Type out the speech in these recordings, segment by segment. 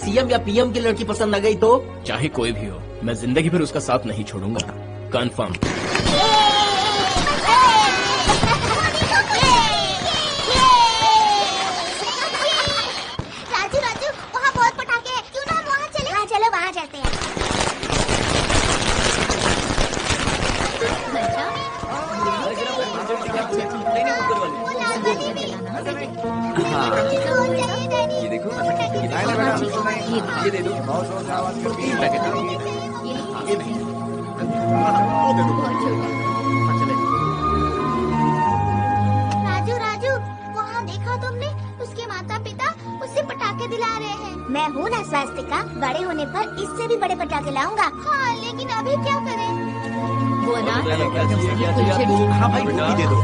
CM या PM की लड़की पसंद आ गई तो? चाहे कोई भी हो, मैं जिंदगी भर उसका साथ नहीं छोड़ूंगा। कंफर्म। राजू राजू, वहाँ बहुत पटाखे हैं, क्यों ना हम वहाँ चले? हाँ चलो वहाँ चलते हैं। ये देखो, ये दे दो। राजू राजू, वहाँ देखा तुमने? उसके माता पिता उससे पटाखे दिला रहे हैं। मैं हूँ ना स्वास्तिका, बड़े होने पर इससे भी बड़े पटाखे लाऊंगा। हाँ लेकिन अभी क्या करें? वो अनार हाँ भाई, वो भी दे दो।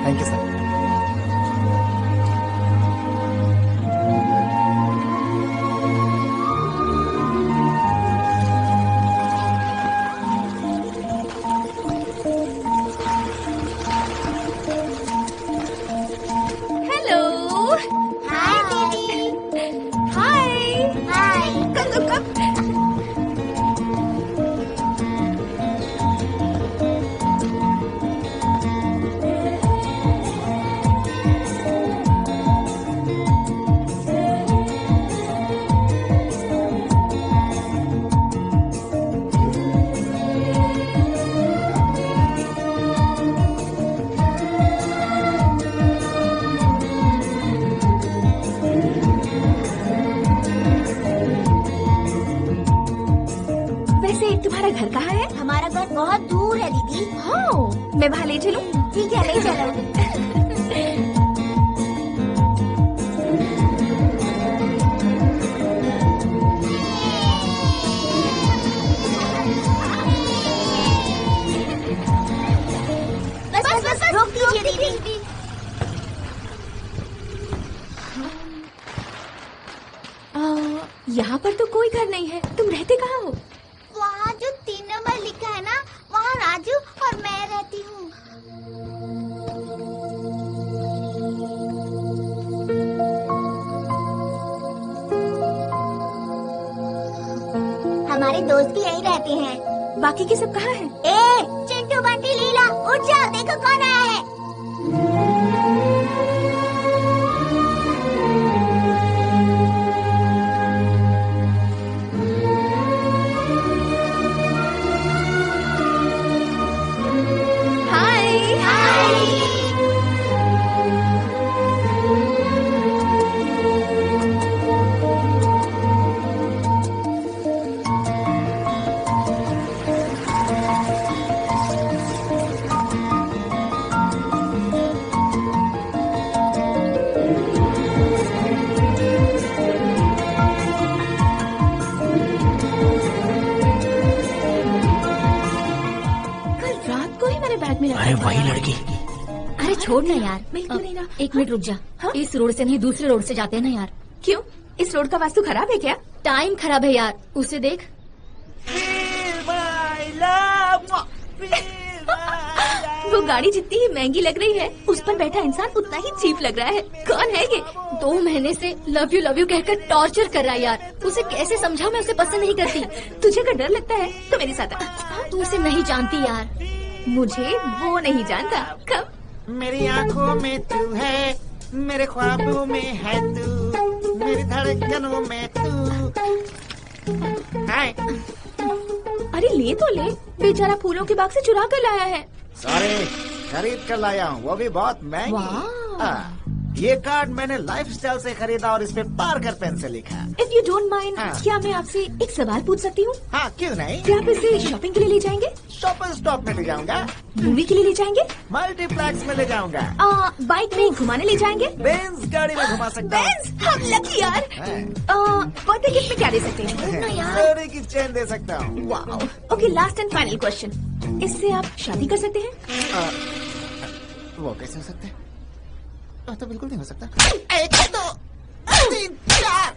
Thank you sir. तुम्हारा घर कहाँ है? हमारा घर बहुत दूर है दीदी। हाँ, मैं वहाँ ले चलूं? ठीक है, ले चलो। बस बस बस रोक दीजिए दीदी। यहाँ पर तो कोई घर नहीं है। तुम रहते कहाँ हो? वहाँ जो 3 नंबर लिखा है ना, वहाँ राजू और मैं रहती हूँ। हमारे दोस्त भी यही रहते हैं। बाकी के सब कहाँ हैं? चिंटू बंटी लीला, उठ जाओ, देखो कौन आया है। अरे वही लड़की। अरे छोड़ ना यार, एक मिनट रुक जा। हाँ? इस रोड से नहीं दूसरे रोड से जाते हैं ना यार। क्यों? इस रोड का वास्तु खराब है क्या? टाइम खराब है यार, उसे देख। वो गाड़ी जितनी ही महंगी लग रही है, उस पर बैठा इंसान उतना ही चीप लग रहा है। कौन है ये? 2 महीने से लव यू कहकर टॉर्चर कर रहा है यार। उसे कैसे समझाऊं मैं उसे पसंद नहीं करती। तुझे अगर डर लगता है तो मेरे साथ आ। तू उसे नहीं जानती यार। मुझे वो नहीं जानता। कब? मेरी आँखों में तू है, मेरे ख्वाबों में है तू, मेरी धड़कनों में तू। हाय। अरे ले तो ले, बेचारा फूलों के बाग से चुरा कर लाया है। सॉरी, खरीद कर लाया हूँ, वो भी बहुत महंगी। ये कार्ड मैंने लाइफस्टाइल से खरीदा और इस पे पार्कर पेन से लिखा। इफ यू डोंट माइंड, क्या मैं आपसे एक सवाल पूछ सकती हूँ? हाँ क्यों नहीं। क्या आप इसे शॉपिंग के लिए ले जाएंगे? शॉपिंग स्टॉप में ले जाऊंगा। मूवी के लिए ले जाएंगे? मल्टीप्लेक्स में ले जाऊंगा। बाइक में घुमाने ले जाएंगे? बेंज गाड़ी में घुमा सकता हूँ। बेंज? हम लकी यार। बर्थडे गिफ्ट में क्या दे सकते हैं? जोड़ी की चेन दे सकता हूँ। Wow. Okay, last and final question, इससे आप शादी कर सकते हैं? वो कैसे हो सकता है? तो बिल्कुल नहीं हो सकता। 1 2 3 4।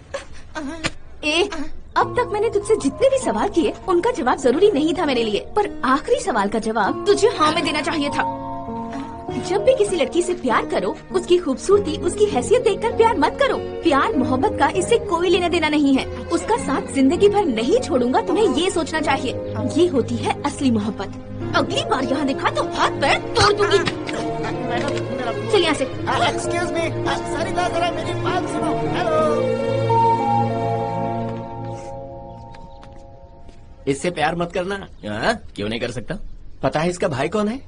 अब तक मैंने तुझसे जितने भी सवाल किए उनका जवाब जरूरी नहीं था मेरे लिए, पर आखिरी सवाल का जवाब तुझे हाँ में देना चाहिए था। जब भी किसी लड़की से प्यार करो, उसकी खूबसूरती, उसकी हैसियत देखकर प्यार मत करो। प्यार मोहब्बत का इससे कोई लेना देना नहीं है। उसका साथ जिंदगी भर नहीं छोड़ूंगा, तुम्हें ये सोचना चाहिए। ये होती है असली मोहब्बत। अगली बार यहाँ देखा तो हाथ पैर तोड़ दूंगी। चल यहाँ से। एक्सक्यूज मी, सरिता जरा मेरी बात सुनो। हेलो। इससे प्यार मत करना। हाँ? क्यों नहीं कर सकता? पता है इसका भाई कौन है?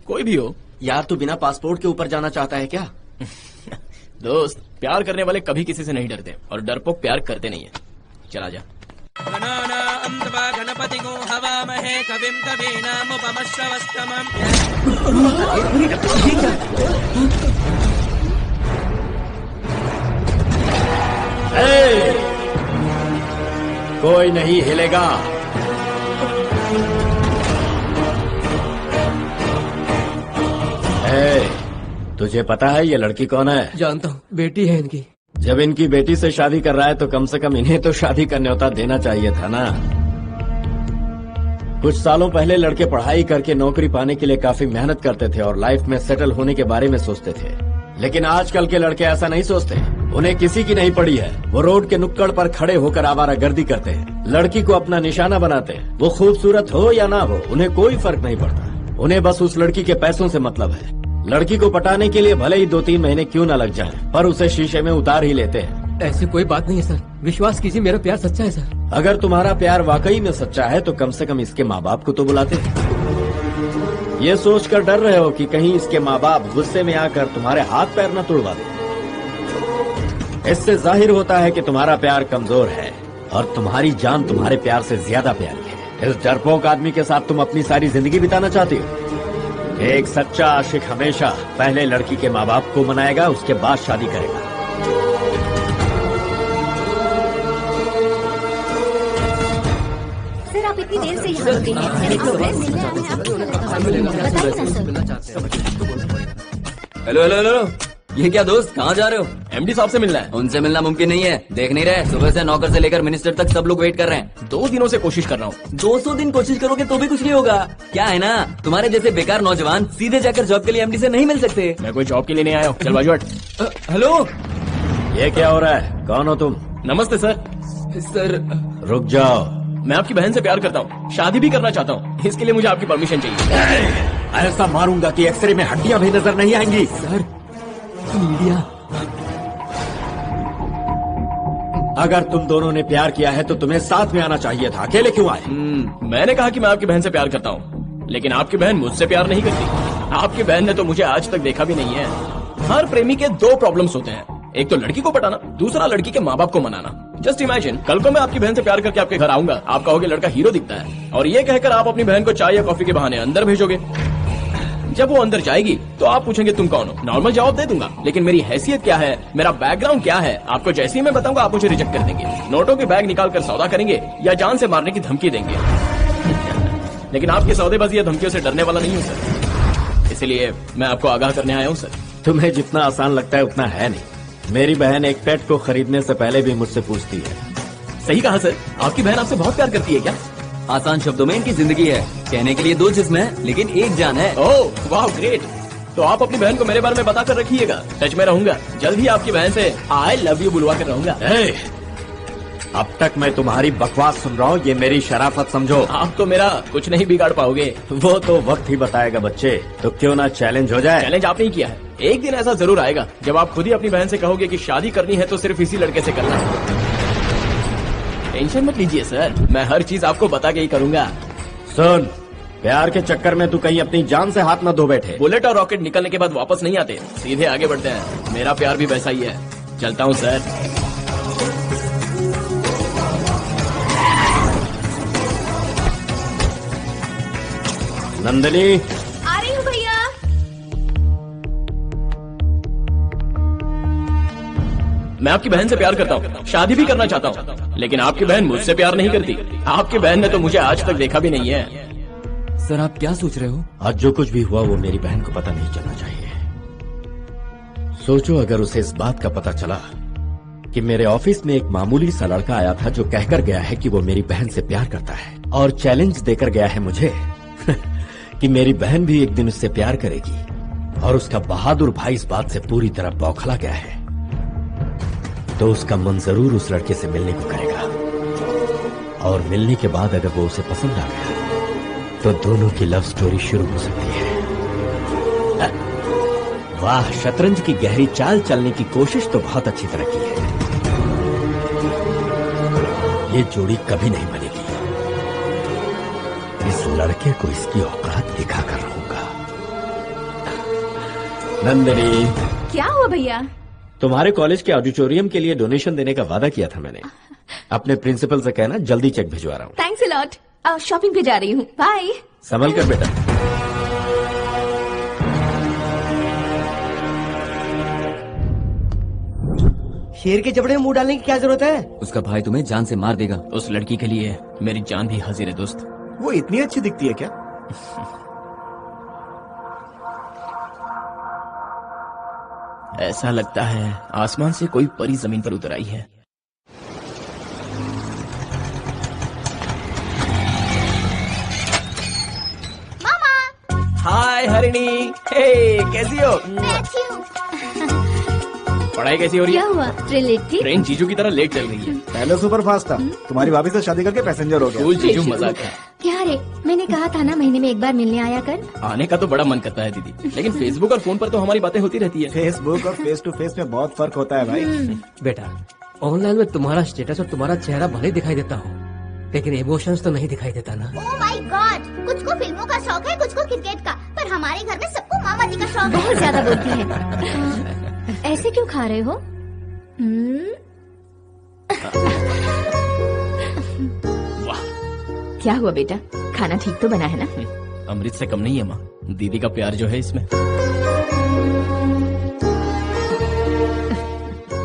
कोई भी हो। यार तू बिना पासपोर्ट के ऊपर जाना चाहता है क्या? दोस्त, प्यार करने वाले कभी किसी से नहीं डरते और डरपोक प्यार करते नहीं है। चला जा। गणपति को हवामहे कविं कवीनामुपमश्रवस्तमम्। कोई नहीं हिलेगा। तुझे पता है ये लड़की कौन है? जानता हूँ, बेटी है इनकी। जब इनकी बेटी से शादी कर रहा है तो कम से कम इन्हें तो शादी का न्योता देना चाहिए था ना। कुछ सालों पहले लड़के पढ़ाई करके नौकरी पाने के लिए काफी मेहनत करते थे और लाइफ में सेटल होने के बारे में सोचते थे, लेकिन आजकल के लड़के ऐसा नहीं सोचते। उन्हें किसी की नहीं पड़ी है। वो रोड के नुक्कड़ पर खड़े होकर आवारागर्दी करते हैं, लड़की को अपना निशाना बनाते हैं। वो खूबसूरत हो या ना हो, उन्हें कोई फर्क नहीं पड़ता। उन्हें बस उस लड़की के पैसों से मतलब है। लड़की को पटाने के लिए भले ही 2-3 महीने क्यों न लग जाएं, पर उसे शीशे में उतार ही लेते हैं। ऐसी कोई बात नहीं है सर, विश्वास कीजिए, मेरा प्यार सच्चा है सर। अगर तुम्हारा प्यार वाकई में सच्चा है तो कम से कम इसके माँ बाप को तो बुलाते। ये सोचकर डर रहे हो कि कहीं इसके माँ बाप गुस्से में आकर तुम्हारे हाथ पैर न तोड़वा दे। इससे जाहिर होता है कि तुम्हारा प्यार कमजोर है और तुम्हारी जान तुम्हारे प्यार से ज्यादा प्यारी है। इस डरपोक आदमी के साथ तुम अपनी सारी जिंदगी बिताना चाहती हो। एक सच्चा आशिक हमेशा पहले लड़की के माँ बाप को मनाएगा, उसके बाद शादी करेगा। सर आप इतनी देर से यहाँ रुके हैं, मैंने प्रोग्रेस बताइए ना सर। हेलो हेलो हेलो, ये क्या दोस्त, कहाँ जा रहे हो? एमडी साहब से मिलना है। उनसे मिलना मुमकिन नहीं है, देख नहीं रहे सुबह से नौकर से लेकर मिनिस्टर तक सब लोग वेट कर रहे हैं। 2 दिनों से कोशिश कर रहा हूँ। 200 दिन कोशिश करोगे तो भी कुछ नहीं होगा। क्या है ना, तुम्हारे जैसे बेकार नौजवान सीधे जाकर जॉब के लिए एमडी से नहीं मिल सकते। मैं कोई जॉब के लिए नहीं आया हूँ, चल बाजू हट। हेलो, ये क्या हो रहा है? कौन हो तुम? नमस्ते सर। सर रुक जाओ। मैं आपकी बहन से प्यार करता हूँ, शादी भी करना चाहता हूँ। इसके लिए मुझे आपकी परमिशन चाहिए। ऐसा मारूंगा कि एक्सरे में हड्डियां भी नजर नहीं आएंगी। सर मीडिया, अगर तुम दोनों ने प्यार किया है तो तुम्हें साथ में आना चाहिए था, अकेले क्यों आए? मैंने कहा कि मैं आपकी बहन से प्यार करता हूँ, लेकिन आपकी बहन मुझसे प्यार नहीं करती। आपकी बहन ने तो मुझे आज तक देखा भी नहीं है। हर प्रेमी के 2 प्रॉब्लम्स होते हैं, एक तो लड़की को पटाना, दूसरा लड़की के माँ बाप को मनाना। जस्ट इमेजिन, कल को मैं आपकी बहन से प्यार करके आपके घर आऊंगा, आप कहोगे लड़का हीरो दिखता है, और ये कहकर आप अपनी बहन को चाय या कॉफी के बहाने अंदर भेजोगे। जब वो अंदर जाएगी तो आप पूछेंगे तुम कौन हो। नॉर्मल जवाब दे दूंगा, लेकिन मेरी हैसियत क्या है, मेरा बैकग्राउंड क्या है, आपको जैसे ही मैं बताऊंगा आप मुझे रिजेक्ट कर देंगे। नोटों के बैग निकाल कर सौदा करेंगे या जान से मारने की धमकी देंगे। लेकिन आपके सौदेबाजी या धमकियों से डरने वाला नहीं हूँ सर, इसलिए मैं आपको आगाह करने आया हूँ सर। तुम्हें जितना आसान लगता है उतना है नहीं। मेरी बहन एक पेट को खरीदने से पहले भी मुझसे पूछती है। सही कहा सर, आपकी बहन आपसे बहुत प्यार करती है क्या? आसान शब्दों में इनकी जिंदगी है, कहने के लिए 2 जिस्म है लेकिन एक जान है। ओह वाह ग्रेट। तो आप अपनी बहन को मेरे बारे में बता कर रखिएगा, टच में रहूंगा। जल्द ही आपकी बहन से आई लव यू बुलवा कर रहूंगा। अब तक मैं तुम्हारी बकवास सुन रहा हूँ, ये मेरी शराफत समझो। आप तो मेरा कुछ नहीं बिगाड़ पाओगे। वो तो वक्त ही बताएगा बच्चे, तो क्यों ना चैलेंज हो जाए। चैलेंज आपने ही किया है, एक दिन ऐसा जरूर आएगा जब आप खुद ही अपनी बहन से कहोगे कि शादी करनी है तो सिर्फ इसी लड़के से करना है। टेंशन मत लीजिए सर, मैं हर चीज आपको बता के ही करूंगा। सुन, प्यार के चक्कर में तू कहीं अपनी जान से हाथ न धो बैठे। बुलेट और रॉकेट निकलने के बाद वापस नहीं आते, सीधे आगे बढ़ते हैं। मेरा प्यार भी वैसा ही है। चलता हूँ सर। नंदिनी, आ रही हूँ भैया। मैं आपकी बहन से प्यार करता हूँ, शादी भी करना चाहता हूँ, लेकिन आपकी बहन मुझसे प्यार नहीं करती। आपकी बहन ने तो मुझे आज तक देखा भी नहीं है। सर आप क्या सोच रहे हो? आज जो कुछ भी हुआ वो मेरी बहन को पता नहीं चलना चाहिए। सोचो अगर उसे इस बात का पता चला कि मेरे ऑफिस में एक मामूली सा लड़का आया था जो कहकर गया है कि वो मेरी बहन से प्यार करता है और चैलेंज देकर गया है मुझे कि मेरी बहन भी एक दिन उससे प्यार करेगी और उसका बहादुर भाई इस बात से पूरी तरह बौखला गया है, तो उसका मन जरूर उस लड़के से मिलने को करेगा। और मिलने के बाद अगर वो उसे पसंद आ गया तो दोनों की लव स्टोरी शुरू हो सकती है। वाह, शतरंज की गहरी चाल चलने की कोशिश तो बहुत अच्छी तरह की है। ये जोड़ी कभी नहीं बनेगी। इस लड़के को इसकी औकात दिखाकर रहूंगा। नंदिनी, क्या हुआ भैया? तुम्हारे कॉलेज के ऑडिटोरियम के लिए डोनेशन देने का वादा किया था मैंने। अपने प्रिंसिपल से कहना जल्दी चेक भिजवा रहा हूँ। Thanks a lot. शॉपिंग पे जा रही हूँ, बाय। संभल कर बेटा। शेर के जबड़े में मुंह डालने की क्या जरूरत है? उसका भाई तुम्हें जान से मार देगा। उस लड़की के लिए मेरी जान भी हाजिर है दोस्त। वो इतनी अच्छी दिखती है क्या? ऐसा लगता है आसमान से कोई परी जमीन पर उतर आई है। मामा। हाय हरिणी, हे कैसी हो? मैं अच्छी हूँ। पढ़ाई कैसी हो रही क्या है? हुआ? ट्रेन लेट थी? ट्रेन जीजू की तरह लेट चल रही है। पहले सुपर फास्ट था, तुम्हारी भाभी से शादी करके पैसेंजर हो गया। कूल जीजू, मजाक है। क्या रे, मैंने कहा था ना महीने में एक बार मिलने आया कर। आने का तो बड़ा मन करता है दीदी, लेकिन फेसबुक और फोन पर तो हमारी बातें होती रहती है। फेसबुक और फेस टू फेस में बहुत फर्क होता है भाई। बेटा, ऑनलाइन में तुम्हारा स्टेटस और तुम्हारा चेहरा भले दिखाई देता हो, लेकिन इमोशंस तो नहीं दिखाई देता ना। ओह माय गॉड, कुछ को फिल्मों का शौक है, कुछ को क्रिकेट का, पर हमारे घर में सबको मामा जी का शौक है। बहुत ज्यादा बोलती है। ऐसे क्यों खा रहे हो? वाह, क्या हुआ बेटा, खाना ठीक तो बना है ना? अमृत से कम नहीं है माँ। दीदी का प्यार जो है इसमें।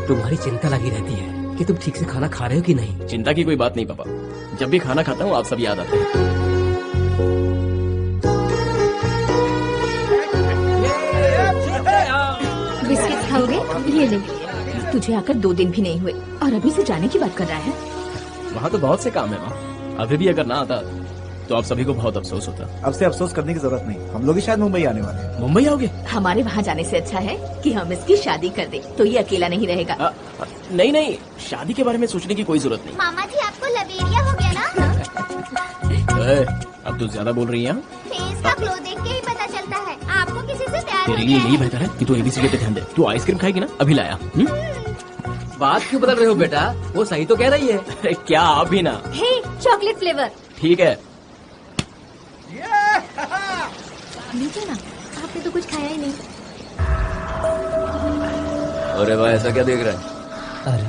तुम्हारी चिंता लगी रहती है कि तुम ठीक से खाना खा रहे हो कि नहीं। चिंता की कोई बात नहीं पापा, जब भी खाना खाता हूँ आप सब याद आते हैं। बिस्किट खाओगे? ये ले। तुझे आकर 2 दिन भी नहीं हुए और अभी से जाने की बात कर रहा है। वहाँ तो बहुत से काम है माँ, अभी भी अगर ना आता तो आप सभी को बहुत अफसोस होता। अब से अफसोस करने की जरूरत नहीं, हम लोग ही शायद मुंबई आने वाले हैं। मुंबई आओगे? हमारे वहाँ जाने से अच्छा है कि हम इसकी शादी कर दें, तो ये अकेला नहीं रहेगा। नहीं नहीं, शादी के बारे में सोचने की कोई जरूरत नहीं। मामा जी आपको लबेरिया हो गया ना? अब तो ज्यादा बोल रही है। फेस का ग्लो देख के ही पता चलता है आपको किसी से प्यार तेरे हो लिए गया यही है। बेहतर है कि तू एबीसीडी पे ध्यान दे। तू आइसक्रीम खाएगी ना? अभी लाया। बात क्यों बदल रहे हो बेटा, वो सही तो कह रही है। अरे क्या आप भी ना। हे, चॉकलेट फ्लेवर। ठीक है। लीजिए ना, आपने तो कुछ खाया ही नहीं। अरे भाई, ऐसा क्या देख रहा है? अरे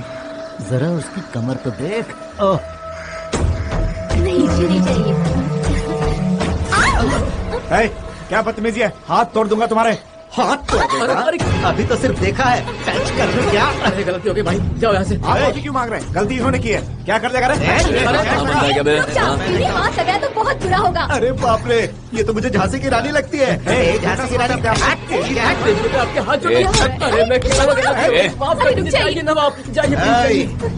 जरा उसकी कमर तो देख। ओह, नहीं, मुझे नहीं चाहिए। है, क्या बदतमीजी है, हाथ तोड़ दूंगा तुम्हारे। हाथ तोड़ देगा? अभी तो सिर्फ देखा है, टच कर लूं क्या? अरे गलती हो गई भाई, जाओ यहाँ से। आप माफी क्यों मांग रहे हैं? गलती इन्होंने की है, क्या कर देगा रे? हाथ लगाया तो बहुत बुरा होगा। अरे बाप रे, ये तो मुझे झांसी की रानी लगती है। झांसी की रानी क्या? आपके हाथ जोड़ दिया। अरे मैं क्या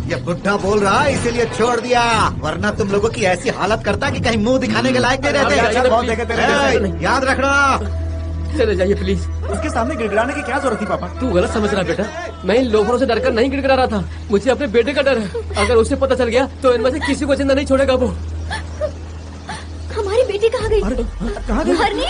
ये बुढ़ा बोल रहा है इसीलिए छोड़ दिया, वरना तुम लोगों की ऐसी हालत करता कि कहीं मुंह दिखाने के लायक नहीं रहते। याद रखना। चले जाइए प्लीज। उसके सामने गिड़गिड़ाने की क्या जरूरत थी पापा? तू गलत समझ रहा बेटा, मैं इन लोफरों से डरकर नहीं गिड़गिड़ा रहा था। मुझे अपने बेटे का डर है, अगर उसे पता चल गया तो इनमें से किसी को जिंदा नहीं छोड़ेगा वो। हमारी बेटी कहाँ गई? कहाँ गई? हरनी?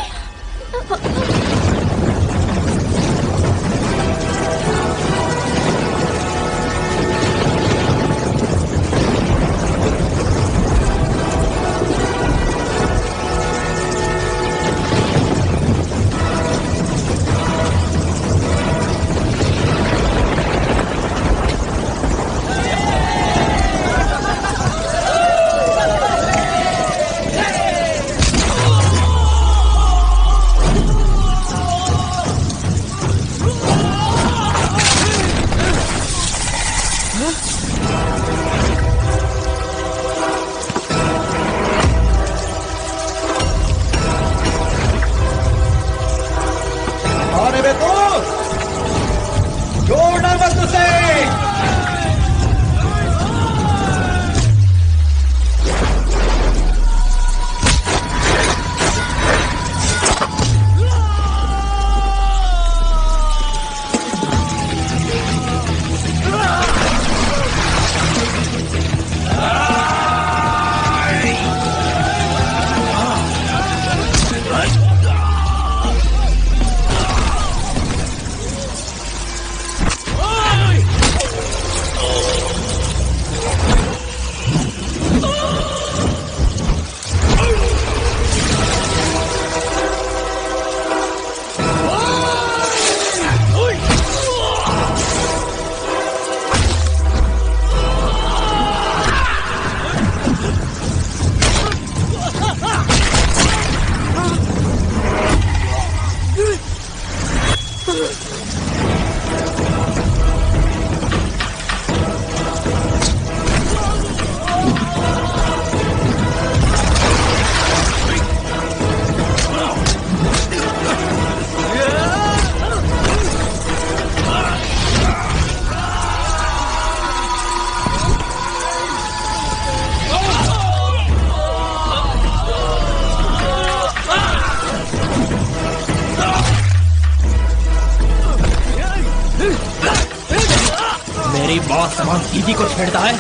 खास सामान दीदी को छेड़ता है,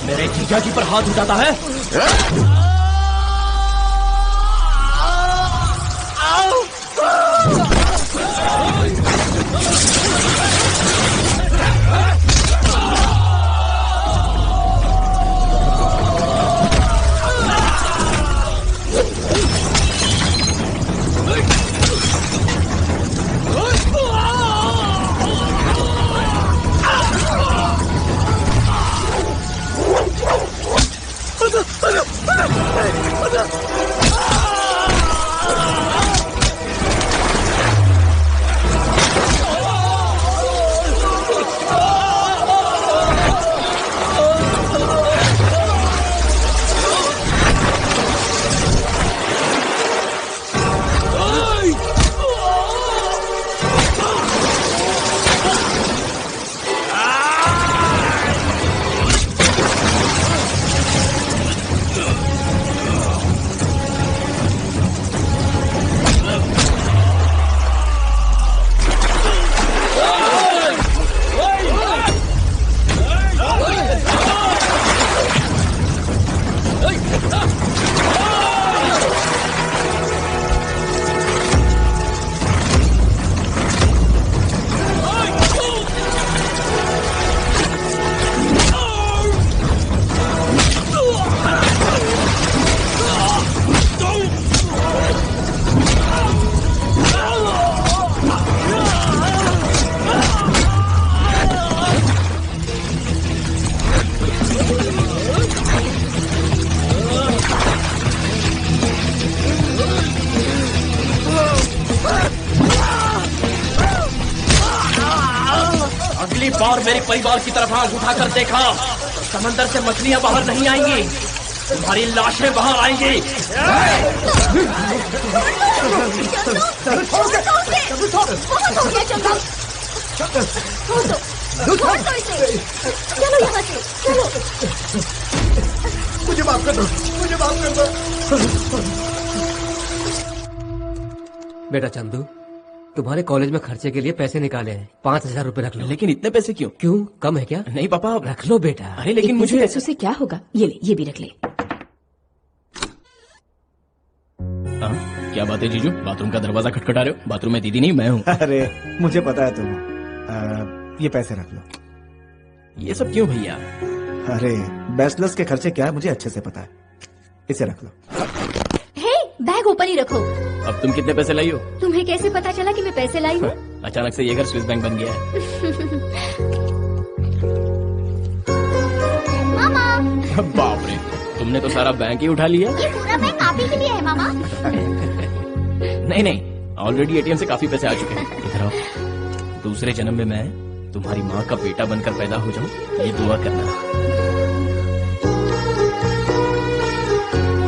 मेरे जीजा जी पर हाथ उठाता है। अगली बार मेरे परिवार की तरफ आंख उठाकर देखा, समंदर से मछलियां बाहर नहीं आएंगी, तुम्हारी लाशें बाहर आएंगी। चलो यहाँ से, चलो। मुझे माफ कर दो, मुझे माफ कर दो। बेटा चंदू, तुम्हारे कॉलेज में खर्चे के लिए पैसे निकाले हैं, 5,000 रुपए रख लो। लेकिन इतने पैसे क्यों? क्यों, कम है क्या? नहीं पापा, रख लो बेटा। अरे लेकिन मुझे पैसों से क्या होगा? ये ले, ये भी रख ले। क्या बात है जीजू, बाथरूम का दरवाजा खटखटा रहे हो? बाथरूम में दीदी नहीं, मैं हूँ। अरे मुझे पता है तुम। ये पैसे रख लो। ये सब क्यों भैया? अरे बैचलर्स के खर्चे क्या है मुझे अच्छे से पता है, इसे रख लो। हे, बैग ऊपर ही रखो। अब तुम कितने पैसे लाई हो? तुम्हें कैसे पता चला कि मैं पैसे लाई हूँ? अचानक से ये घर स्विस बैंक बन गया है। मामा, बाप रे, तुमने तो सारा बैंक ही उठा लिया। ये पूरा बैंक आप ही के लिए है मामा। नहीं, ऑलरेडी एटीएम से काफी पैसे आ चुके हैं। इधर आओ, दूसरे जन्म में मैं तुम्हारी माँ का बेटा बनकर पैदा हो जाऊं, ये दुआ करना।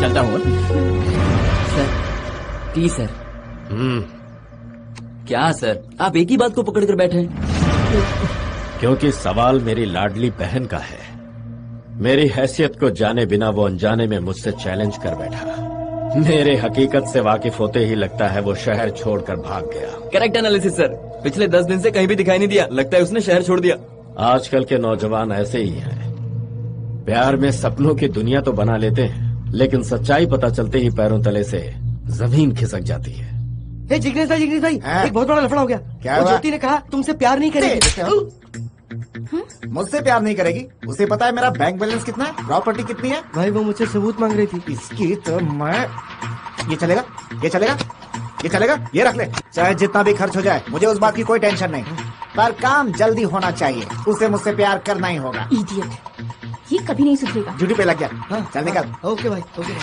चलता हूँ। Sir please sir. क्या सर, आप एक ही बात को पकड़ कर बैठे हैं? क्योंकि सवाल मेरी लाडली बहन का है। मेरी हैसियत को जाने बिना वो अनजाने में मुझसे चैलेंज कर बैठा। मेरे हकीकत से वाकिफ होते ही लगता है वो शहर छोड़कर भाग गया। करेक्ट एनालिसिस सर, पिछले 10 दिन से कहीं भी दिखाई नहीं दिया, लगता है उसने शहर छोड़ दिया। आजकल के नौजवान ऐसे ही हैं। प्यार में सपनों की दुनिया तो बना लेते हैं, लेकिन सच्चाई पता चलते ही पैरों तले से जमीन खिसक जाती है। जिग्नेश भाई, एक बहुत बड़ा लफड़ा हो गया। क्या वो हुआ? ज्योति ने कहा तुमसे प्यार नहीं करेगी। मुझसे प्यार नहीं करेगी? उसे पता है मेरा बैंक बैलेंस कितना है, प्रॉपर्टी कितनी है? भाई वो मुझसे सबूत मांग रही थी। इसकी तो मैं, ये चलेगा, ये चलेगा, ये चलेगा, ये रख ले। चाहे जितना भी खर्च हो जाए, मुझे उस बात की कोई टेंशन नहीं, पर काम जल्दी होना चाहिए। उसे मुझसे प्यार करना ही होगा। इडियट, ये कभी नहीं सुधरेगा। ड्यूटी पे लग गया। चल निकल। ओके भाई, ओके भाई,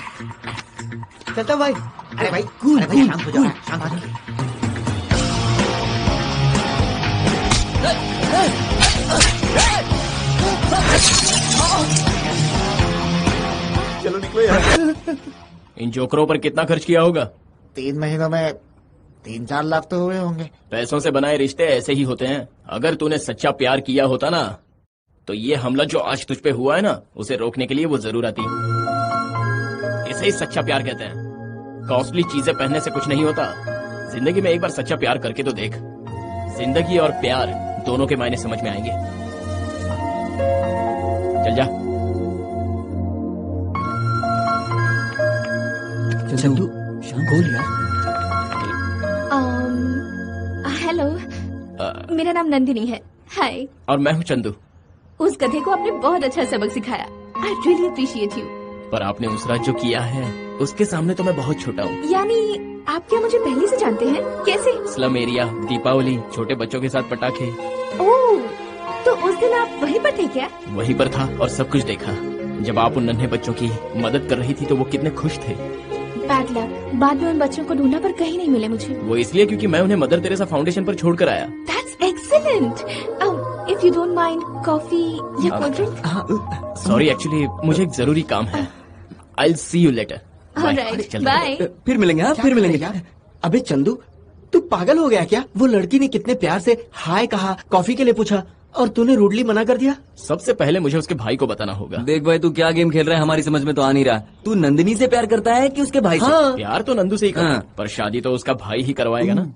चलता भाई। अरे भाई, अरे भाई शांत हो जाओ, शांत हो जाओ। चलो निकलो यार। इन जोकरों पर कितना खर्च किया होगा? 3 महीनों में 3-4 लाख तो हुए होंगे। पैसों से बनाए रिश्ते ऐसे ही होते हैं। अगर तूने सच्चा प्यार किया होता ना, तो ये हमला जो आज तुझ पे हुआ है ना, उसे रोकने के लिए वो जरूर आती। इसे ही सच्चा प्यार कहते हैं। कॉस्टली चीजें पहनने से कुछ नहीं होता। जिंदगी में एक बार सच्चा प्यार करके तो देख। जिंदगी और प्यार दोनों के मायने समझ में आएंगे। चल जा। चंदू शांत बोल यार। हेलो, मेरा नाम नंदिनी है। हाय। और मैं हूँ चंदू। उस गधे को आपने बहुत अच्छा सबक सिखाया। I really appreciate you. पर आपने उस रात जो किया है उसके सामने तो मैं बहुत छोटा हूँ। यानी आप क्या मुझे पहले से जानते हैं? कैसे? स्लम एरिया, दीपावली, छोटे बच्चों के साथ पटाखे। ओह, तो उस दिन आप वहीं पर थे क्या? वहीं पर था और सब कुछ देखा। जब आप उन नन्हे बच्चों की मदद कर रही थी तो वो कितने खुश थे। बैड लक, बाद में उन बच्चों को ढूंढा पर कहीं नहीं मिले मुझे। वो इसलिए क्योंकि मैं उन्हें मदर तेरेसा फाउंडेशन पर छोड़कर आया। That's excellent. If you don't mind, coffee या cold drink? सॉरी, एक्चुअली मुझे एक जरूरी काम है। I'll see you later. Alright, bye. फिर मिलेंगे। हाँ, फिर मिलेंगे यार। अबे चंदू, तू पागल हो गया क्या? वो लड़की ने कितने प्यार से हाय कहा, कॉफी के लिए पूछा और तूने रूडली मना कर दिया। सबसे पहले मुझे उसके भाई को बताना होगा। देख भाई, तू क्या गेम खेल रहा है हमारी समझ में तो आ नहीं रहा। तू नंदिनी से प्यार करता है कि उसके भाई से? हाँ। प्यार तो नंदू से ही करता है, हाँ। पर शादी तो उसका भाई ही करवाएगा ना।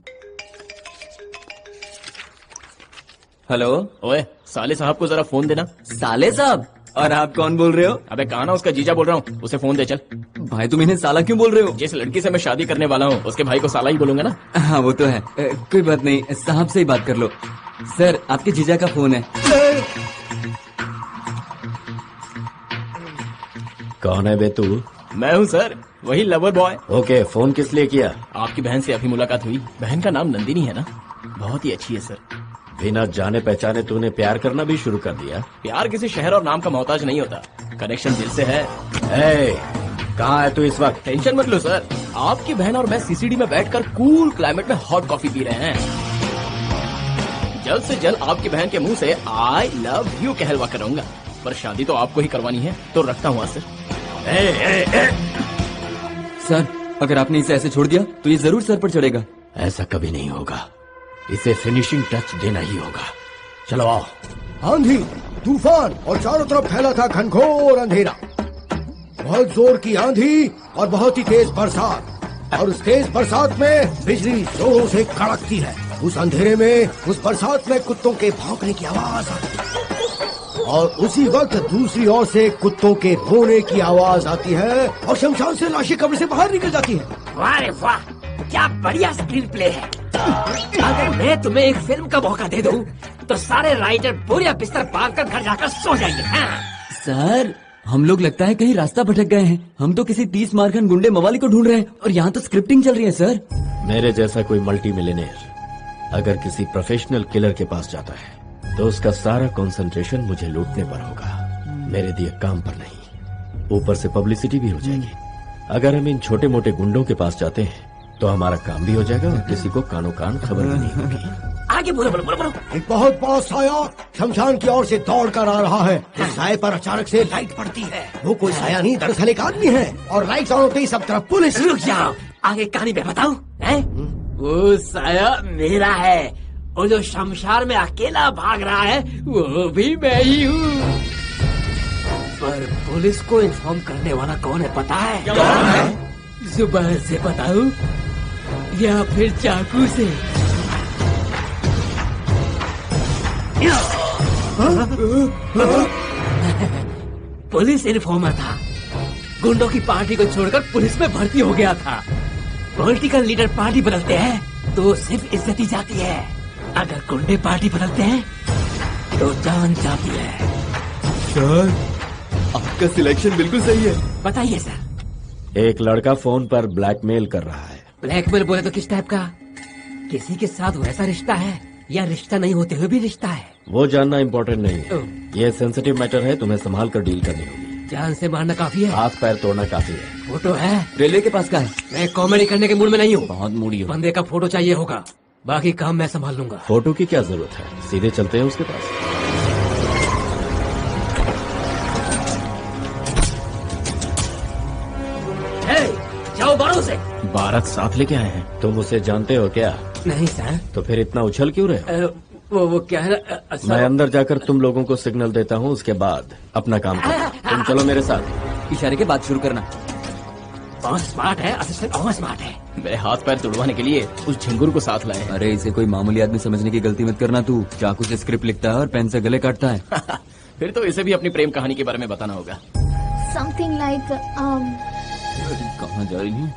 हेलो। ओए, साले साहब को जरा फोन देना। साले साहब? और आप कौन बोल रहे हो? अबे कहा ना, उसका जीजा बोल रहा हूँ, उसे फोन दे चल। भाई तुम इन्हें साला क्यों बोल रहे हो? जिस लड़की से मैं शादी करने वाला हूँ उसके भाई को साला ही बोलूंगा ना। हाँ वो तो है। कोई बात नहीं, साहब से ही बात कर लो। सर, आपके जीजा का फोन है। कौन है बे तू? मैं हूँ सर, वही लवर बॉय। ओके, फोन किस लिए किया? आपकी बहन से अभी मुलाकात हुई। बहन का नाम नंदिनी है ना? बहुत ही अच्छी है सर। बिना जाने पहचाने तूने प्यार करना भी शुरू कर दिया? प्यार किसी शहर और नाम का मोहताज नहीं होता, कनेक्शन दिल से है। कहाँ है तू इस वक्त? टेंशन मत लो सर, आपकी बहन और मैं सीसीडी में बैठकर कूल क्लाइमेट में हॉट कॉफी पी रहे हैं। जल्द से जल्द आपकी बहन के मुंह से आई लव यू कहलवा करूंगा। पर शादी तो आपको ही करवानी है, तो रखता हूँ सर। सर, अगर आपने इसे ऐसे छोड़ दिया तो ये जरूर सर पर चढ़ेगा। ऐसा कभी नहीं होगा, इसे फिनिशिंग टच देना ही होगा। चलो आओ। आंधी, तूफान और चारों तरफ फैला था घनघोर अंधेरा। बहुत जोर की आंधी और बहुत ही तेज बरसात, और उस तेज बरसात में बिजली जोरों से कड़कती है। उस अंधेरे में, उस बरसात में कुत्तों के भौंकने की आवाज आती है, और उसी वक्त दूसरी ओर से कुत्तों के रोने की आवाज आती है, और शमशान से लाशें कब्र से बाहर निकल जाती है। वाह रे वाह, क्या बढ़िया स्क्रीन प्ले है। अगर मैं तुम्हें एक फिल्म का मौका दे दूं, तो सारे राइटर पूरे बिस्तर बांध कर घर जाकर सो जाएंगे। हाँ? सर, हम लोग लगता है कहीं रास्ता भटक गए हैं। हम तो किसी 30 मारखन गुंडे मवाली को ढूंढ रहे हैं और यहाँ तो स्क्रिप्टिंग चल रही है सर। मेरे जैसा कोई मल्टी मिलियनेयर अगर किसी प्रोफेशनल किलर के पास जाता है तो उसका सारा कंसंट्रेशन मुझे लूटने पर होगा, मेरे दिए काम पर नहीं। ऊपर से पब्लिसिटी भी हो जाएगी। अगर हम इन छोटे मोटे गुंडों के पास जाते हैं तो हमारा काम भी हो जाएगा और किसी को कानो कान खबर भी नहीं होगी। आगे बोलो बोलो बोलो बोलो। एक बहुत बड़ा साया शमशान की ओर से दौड़ कर आ रहा है। उस साये पर अचानक से लाइट पड़ती है। वो कोई साया नहीं, दरअसल एक आदमी है, और लाइट ऑन होते ही सब तरफ पुलिस। रुक जाओ, आगे कहानी में बताऊं? वो साया मेरा है, और जो शमशान में अकेला भाग रहा है वो भी मैं ही हूँ। पर पुलिस को इन्फॉर्म करने वाला कौन है पता है? कौन है? जुबान से बताऊं या फिर चाकू से? पुलिस इन्फॉर्मर था, गुंडों की पार्टी को छोड़कर पुलिस में भर्ती हो गया था। पॉलिटिकल लीडर पार्टी बदलते हैं तो सिर्फ इज्जत ही जाती है, अगर गुंडे पार्टी बदलते हैं तो जान जाती है। सर, आपका सिलेक्शन बिल्कुल सही है। बताइए सर। एक लड़का फोन पर ब्लैकमेल कर रहा है। ब्लैकमेल बोले तो किस टाइप का? किसी के साथ वैसा रिश्ता है या रिश्ता नहीं होते हुए भी रिश्ता है? वो जानना इम्पोर्टेंट नहीं है। ये सेंसिटिव मैटर है, तुम्हें संभाल कर डील करनी होगी। जान से मारना काफी है, हाथ पैर तोड़ना काफी है। फोटो है? रेलवे के पास का है। मैं कॉमेडी करने के मूड में नहीं हूँ। बहुत मूडी हो। बंदे का फोटो चाहिए होगा, बाकी काम मैं संभाल लूंगा। फोटो की क्या जरूरत है, सीधे चलते हैं उसके पास। जाओ बारों से। बारात साथ लेके आए हैं। तुम उसे जानते हो क्या? नहीं सर। तो फिर इतना उछल क्यों रहे हो? वो क्या है मैं अंदर जाकर तुम लोगों को सिग्नल देता हूँ, उसके बाद अपना काम करो। तुम चलो मेरे साथ। इशारे के बाद शुरू करना। बहुत स्मार्ट है असिस्टेंट, और स्मार्ट है। मेरे हाथ पैर तुड़वाने के लिए उस झिंगुर को साथ लाए। अरे इसे कोई मामूली आदमी समझने की गलती मत करना तू। चाकू से स्क्रिप्ट लिखता है और पेन से गले काटता है। फिर तो इसे भी अपनी प्रेम कहानी के बारे में बताना होगा। समथिंग लाइक कहाँ जा रही है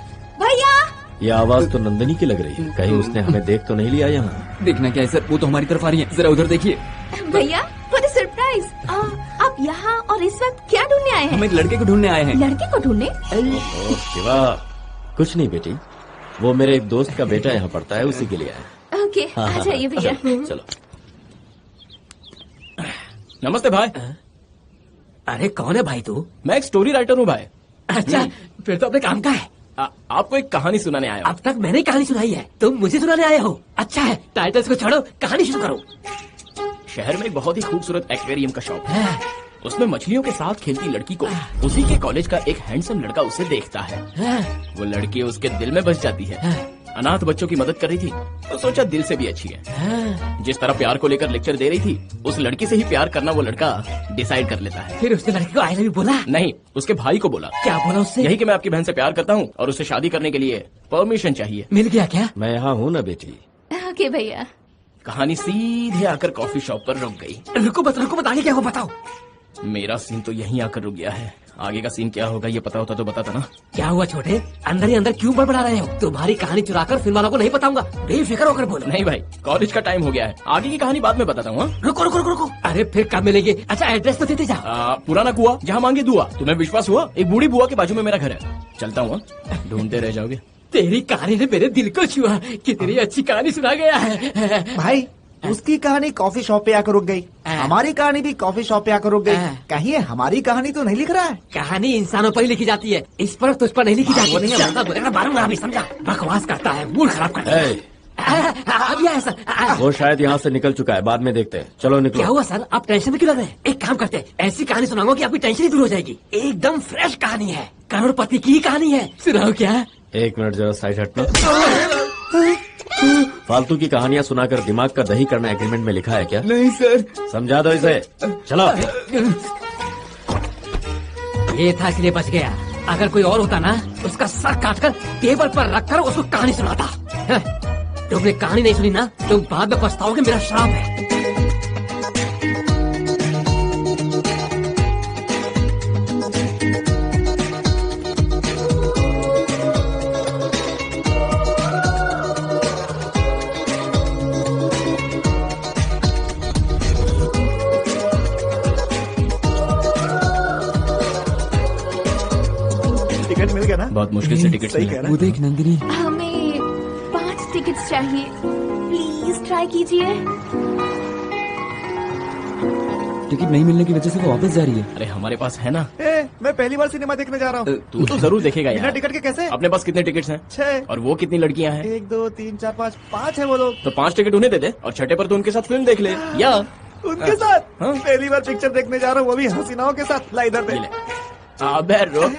भैया? ये आवाज तो नंदिनी की लग रही है। कहीं उसने हमें देख तो नहीं लिया यहाँ? देखना क्या है सर, वो तो हमारी तरफ आ रही है। जरा उधर देखिए। भैया व्हाट अ सरप्राइज! आप यहाँ और इस वक्त क्या ढूंढने आए हैं? हम एक लड़के को ढूंढने आए हैं। लड़के को ढूंढने? ओह शिवा, कुछ नहीं बेटी, वो मेरे एक दोस्त का बेटा यहाँ पढ़ता है, उसी के लिए आया। ओके, आ जाइए भैया। चलो। नमस्ते भाई। अरे कौन है भाई तू? मैं एक स्टोरी राइटर हूँ भाई। अच्छा, फिर तो अपने काम का है। आपको एक कहानी सुनाने आया हूँ। अब तक मैंने कहानी सुनाई है, तुम मुझे सुनाने आए हो। अच्छा है, टाइटल्स को छोड़ो, कहानी शुरू करो। शहर में एक बहुत ही खूबसूरत एक्वेरियम का शॉप है। उसमें मछलियों के साथ खेलती लड़की को उसी के कॉलेज का एक हैंडसम लड़का उसे देखता है। वो लड़की उसके दिल में बस जाती है। अनाथ बच्चों की मदद कर रही थी तो सोचा दिल से भी अच्छी है। जिस तरह प्यार को लेकर लेक्चर दे रही थी, उस लड़की से ही प्यार करना वो लड़का डिसाइड कर लेता है। फिर उसने लड़की को आई लव यू बोला? नहीं, उसके भाई को बोला। क्या बोला उससे? यही कि मैं आपकी बहन से प्यार करता हूँ और उससे शादी करने के लिए परमिशन चाहिए। मिल गया क्या? मैं यहाँ हूँ ना बेटी। ओके भैया। कहानी सीधे आकर कॉफी शॉप पर रुक गई। रुको मत आगे क्या हो बताओ। मेरा सीन तो यहीं आकर रुक गया है। आगे का सीन क्या होगा ये पता होता तो बताता ना। क्या हुआ छोटे, अंदर ही अंदर क्यों बड़बड़ा रहे हो? तुम्हारी कहानी चुराकर फिल्म वालों को नहीं बताऊंगा, बेफिक्र होकर बोलो। नहीं भाई, कॉलेज का टाइम हो गया है, आगे की कहानी बाद में बताता हूँ। रुको। अरे फिर कब मिलेंगे? अच्छा एड्रेस तो देते जाओ। पुराना कुआं, जहाँ मांगे दुआ। तुम्हें विश्वास हुआ? एक बूढ़ी बुआ के बाजू में मेरा घर है। चलता हूँ, ढूंढते रह जाओगे। तेरी कहानी ने मेरे दिल को छुआ। कितनी अच्छी कहानी सुना गया है भाई। उसकी कहानी कॉफी शॉप पे आकर रुक गई, हमारी कहानी भी कॉफी शॉप पे आकर रुक गई। कहीं हमारी कहानी तो नहीं लिख रहा है? कहानी इंसानों पर ही लिखी जाती है, इस पर तुझ पर नहीं लिखी जाती। बारूंगा भी, समझा? बकवास करता है, मूड खराब करता है। अब यह सर, वो शायद यहाँ से निकल चुका है, बाद में देखते हैं। चलो निकलो। क्या हुआ सर, आप टेंशन में क्यों लग रहे हैं? एक काम करते हैं, ऐसी कहानी सुनाऊंगा कि आपकी टेंशन ही दूर हो जाएगी। एकदम फ्रेश कहानी है, करोड़पति की कहानी है। सुनाओ क्या? एक मिनट जरा साइड हटना। फालतू की कहानियाँ सुनाकर दिमाग का दही करना एग्रीमेंट में लिखा है क्या? नहीं सर। समझा दो इसे। चलो। ये था इसलिए बच गया, अगर कोई और होता ना उसका सर काटकर टेबल पर रखकर उसको कहानी सुनाता। तुमने कहानी नहीं सुनी ना, तुम बाद में पछताओगे, मेरा श्राप है। मिल गया ना? बहुत मुश्किल से टिकट मिला। वो देख नंदिनी, हमें 5 टिकट्स चाहिए, प्लीज ट्राई कीजिए। टिकट नहीं मिलने की वजह से वो वापस जा रही है। अरे हमारे पास है ना। मैं पहली बार सिनेमा देखने जा रहा हूँ। तू तो जरूर देखेगा यार। बिना टिकट के कैसे? अपने पास कितने टिकट्स हैं? 6। और वो कितनी लड़कियाँ हैं? 1 2 3 4 5 5 है वो लोग। तो 5 टिकट उन्हें दे दे और छठे पर तो उनके साथ फिल्म देख ले। या उनके साथ? पहली बार पिक्चर देखने जा रहा हूँ, वो भी हसीनाओं के साथ। ला इधर दे। अबे रो।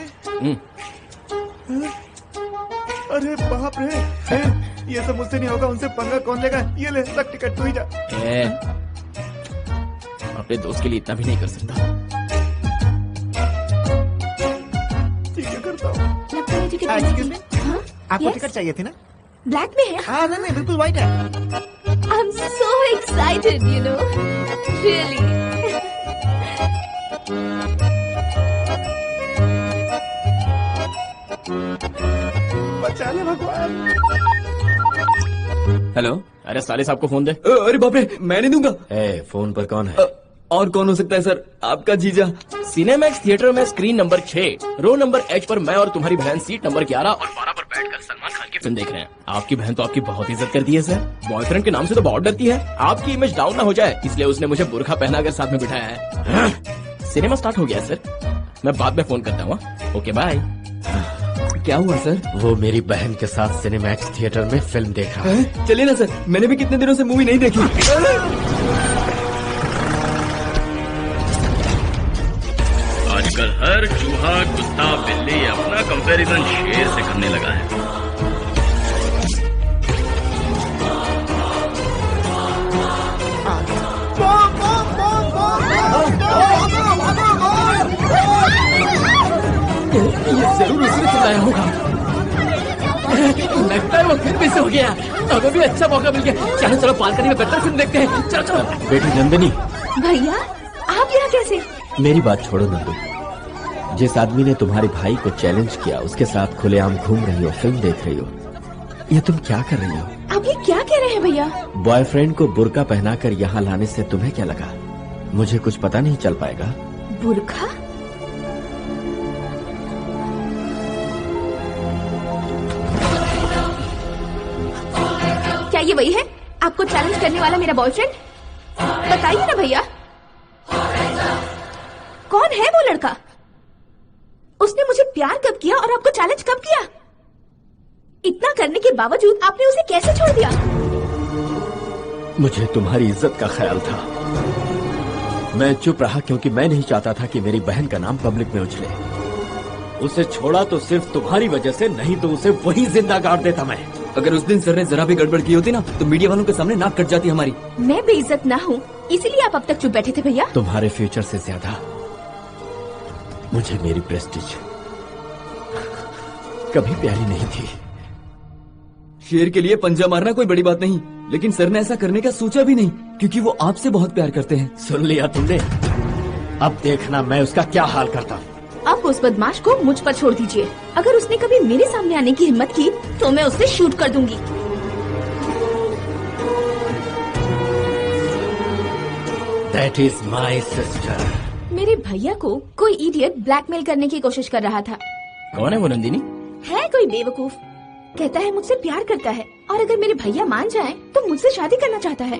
अरे बाप रे, ये सब मुझसे नहीं होगा, उनसे पंगा कौन लेगा? ये ले, रख टिकट, तू ही जा। अपने दोस्त के लिए इतना भी नहीं कर सकता। ठीक है, करता हूँ। आपको टिकट चाहिए थी ना? ब्लैक में है? हाँ नहीं, बिल्कुल व्हाइट है। I'm so excited, you know, really. बचा ले भगवान। हेलो। अरे साले साहब को फोन दे। अरे बाप रे, मैं नहीं दूंगा। फोन पर कौन है? और कौन हो सकता है सर? आपका जीजा। सिनेमैक्स थिएटर में screen number 6, row number H पर मैं और तुम्हारी बहन सीट नंबर 11 और 12 पर बैठकर सलमान खान की फिल्म देख रहे हैं। आपकी बहन तो आपकी बहुत इज्जत करती है सर। बॉयफ्रेंड के नाम से तो बहुत डरती है। आपकी इमेज डाउन ना हो जाए इसलिए उसने मुझे बुर्खा पहनाकर साथ में बिठाया है। सिनेमा स्टार्ट हो गया है सर, मैं बाद में फोन करता हूँ। Okay bye. क्या हुआ सर? वो मेरी बहन के साथ सिनेमैक्स थिएटर में फिल्म देख रहा है। चलिए ना सर, मैंने भी कितने दिनों से मूवी नहीं देखी। आजकल हर चूहा, कुत्ता, बिल्ली अपना कंपैरिजन शेर से करने लगा है। ये जरूर उसने चलाया होगा। लगता है वो फिर मिस हो गया। अब भी अच्छा मौका मिल गया। चलो चलो बालकनी में बेहतर फिल्म देखते हैं। चलो चलो। बेटी नंदिनी, भैया आप यहाँ कैसे? मेरी बात छोड़ो नंदू। जिस आदमी ने तुम्हारे भाई को चैलेंज किया उसके साथ खुलेआम घूम रही हो, फिल्म देख रही हो, ये तुम क्या कर रही हो? आप ये क्या कह रहे हैं भैया? बॉयफ्रेंड को बुर्का पहनाकर यहाँ लाने से तुम्हें क्या लगा? मुझे कुछ पता नहीं चल पाएगा? बुर्का? क्या ये वही है आपको चैलेंज करने वाला मेरा बॉयफ्रेंड? बताइए ना भैया, कौन है वो लड़का? उसने मुझे प्यार कब किया और आपको चैलेंज कब किया? इतना करने के बावजूद आपने उसे कैसे छोड़ दिया? मुझे तुम्हारी इज्जत का ख्याल था। मैं चुप रहा क्योंकि मैं नहीं चाहता था कि मेरी बहन का नाम पब्लिक में उछले। उसे छोड़ा तो सिर्फ तुम्हारी वजह से, नहीं तो उसे वही जिंदा गाड़ देता मैं। अगर उस दिन सर ने जरा भी गड़बड़ की होती ना तो मीडिया वालों के सामने नाक कट जाती हमारी। मैं बेइज्जत ना हूँ इसीलिए आप अब तक चुप बैठे थे भैया? तुम्हारे फ्यूचर से ज्यादा मुझे मेरी प्रेस्टीज कभी प्यारी नहीं थी। शेर के लिए पंजा मारना कोई बड़ी बात नहीं, लेकिन सर ने ऐसा करने का सोचा भी नहीं क्योंकि वो आपसे बहुत प्यार करते हैं। सुन लिया तुमने? अब देखना मैं उसका क्या हाल करता हूँ। अब उस बदमाश को मुझ पर छोड़ दीजिए। अगर उसने कभी मेरे सामने आने की हिम्मत की तो मैं उसे शूट कर दूंगी। That is my sister. मेरे भैया को कोई इडियट ब्लैकमेल करने की कोशिश कर रहा था। कौन है वो नंदिनी? है कोई बेवकूफ, कहता है मुझसे प्यार करता है और अगर मेरे भैया मान जाएं तो मुझसे शादी करना चाहता है।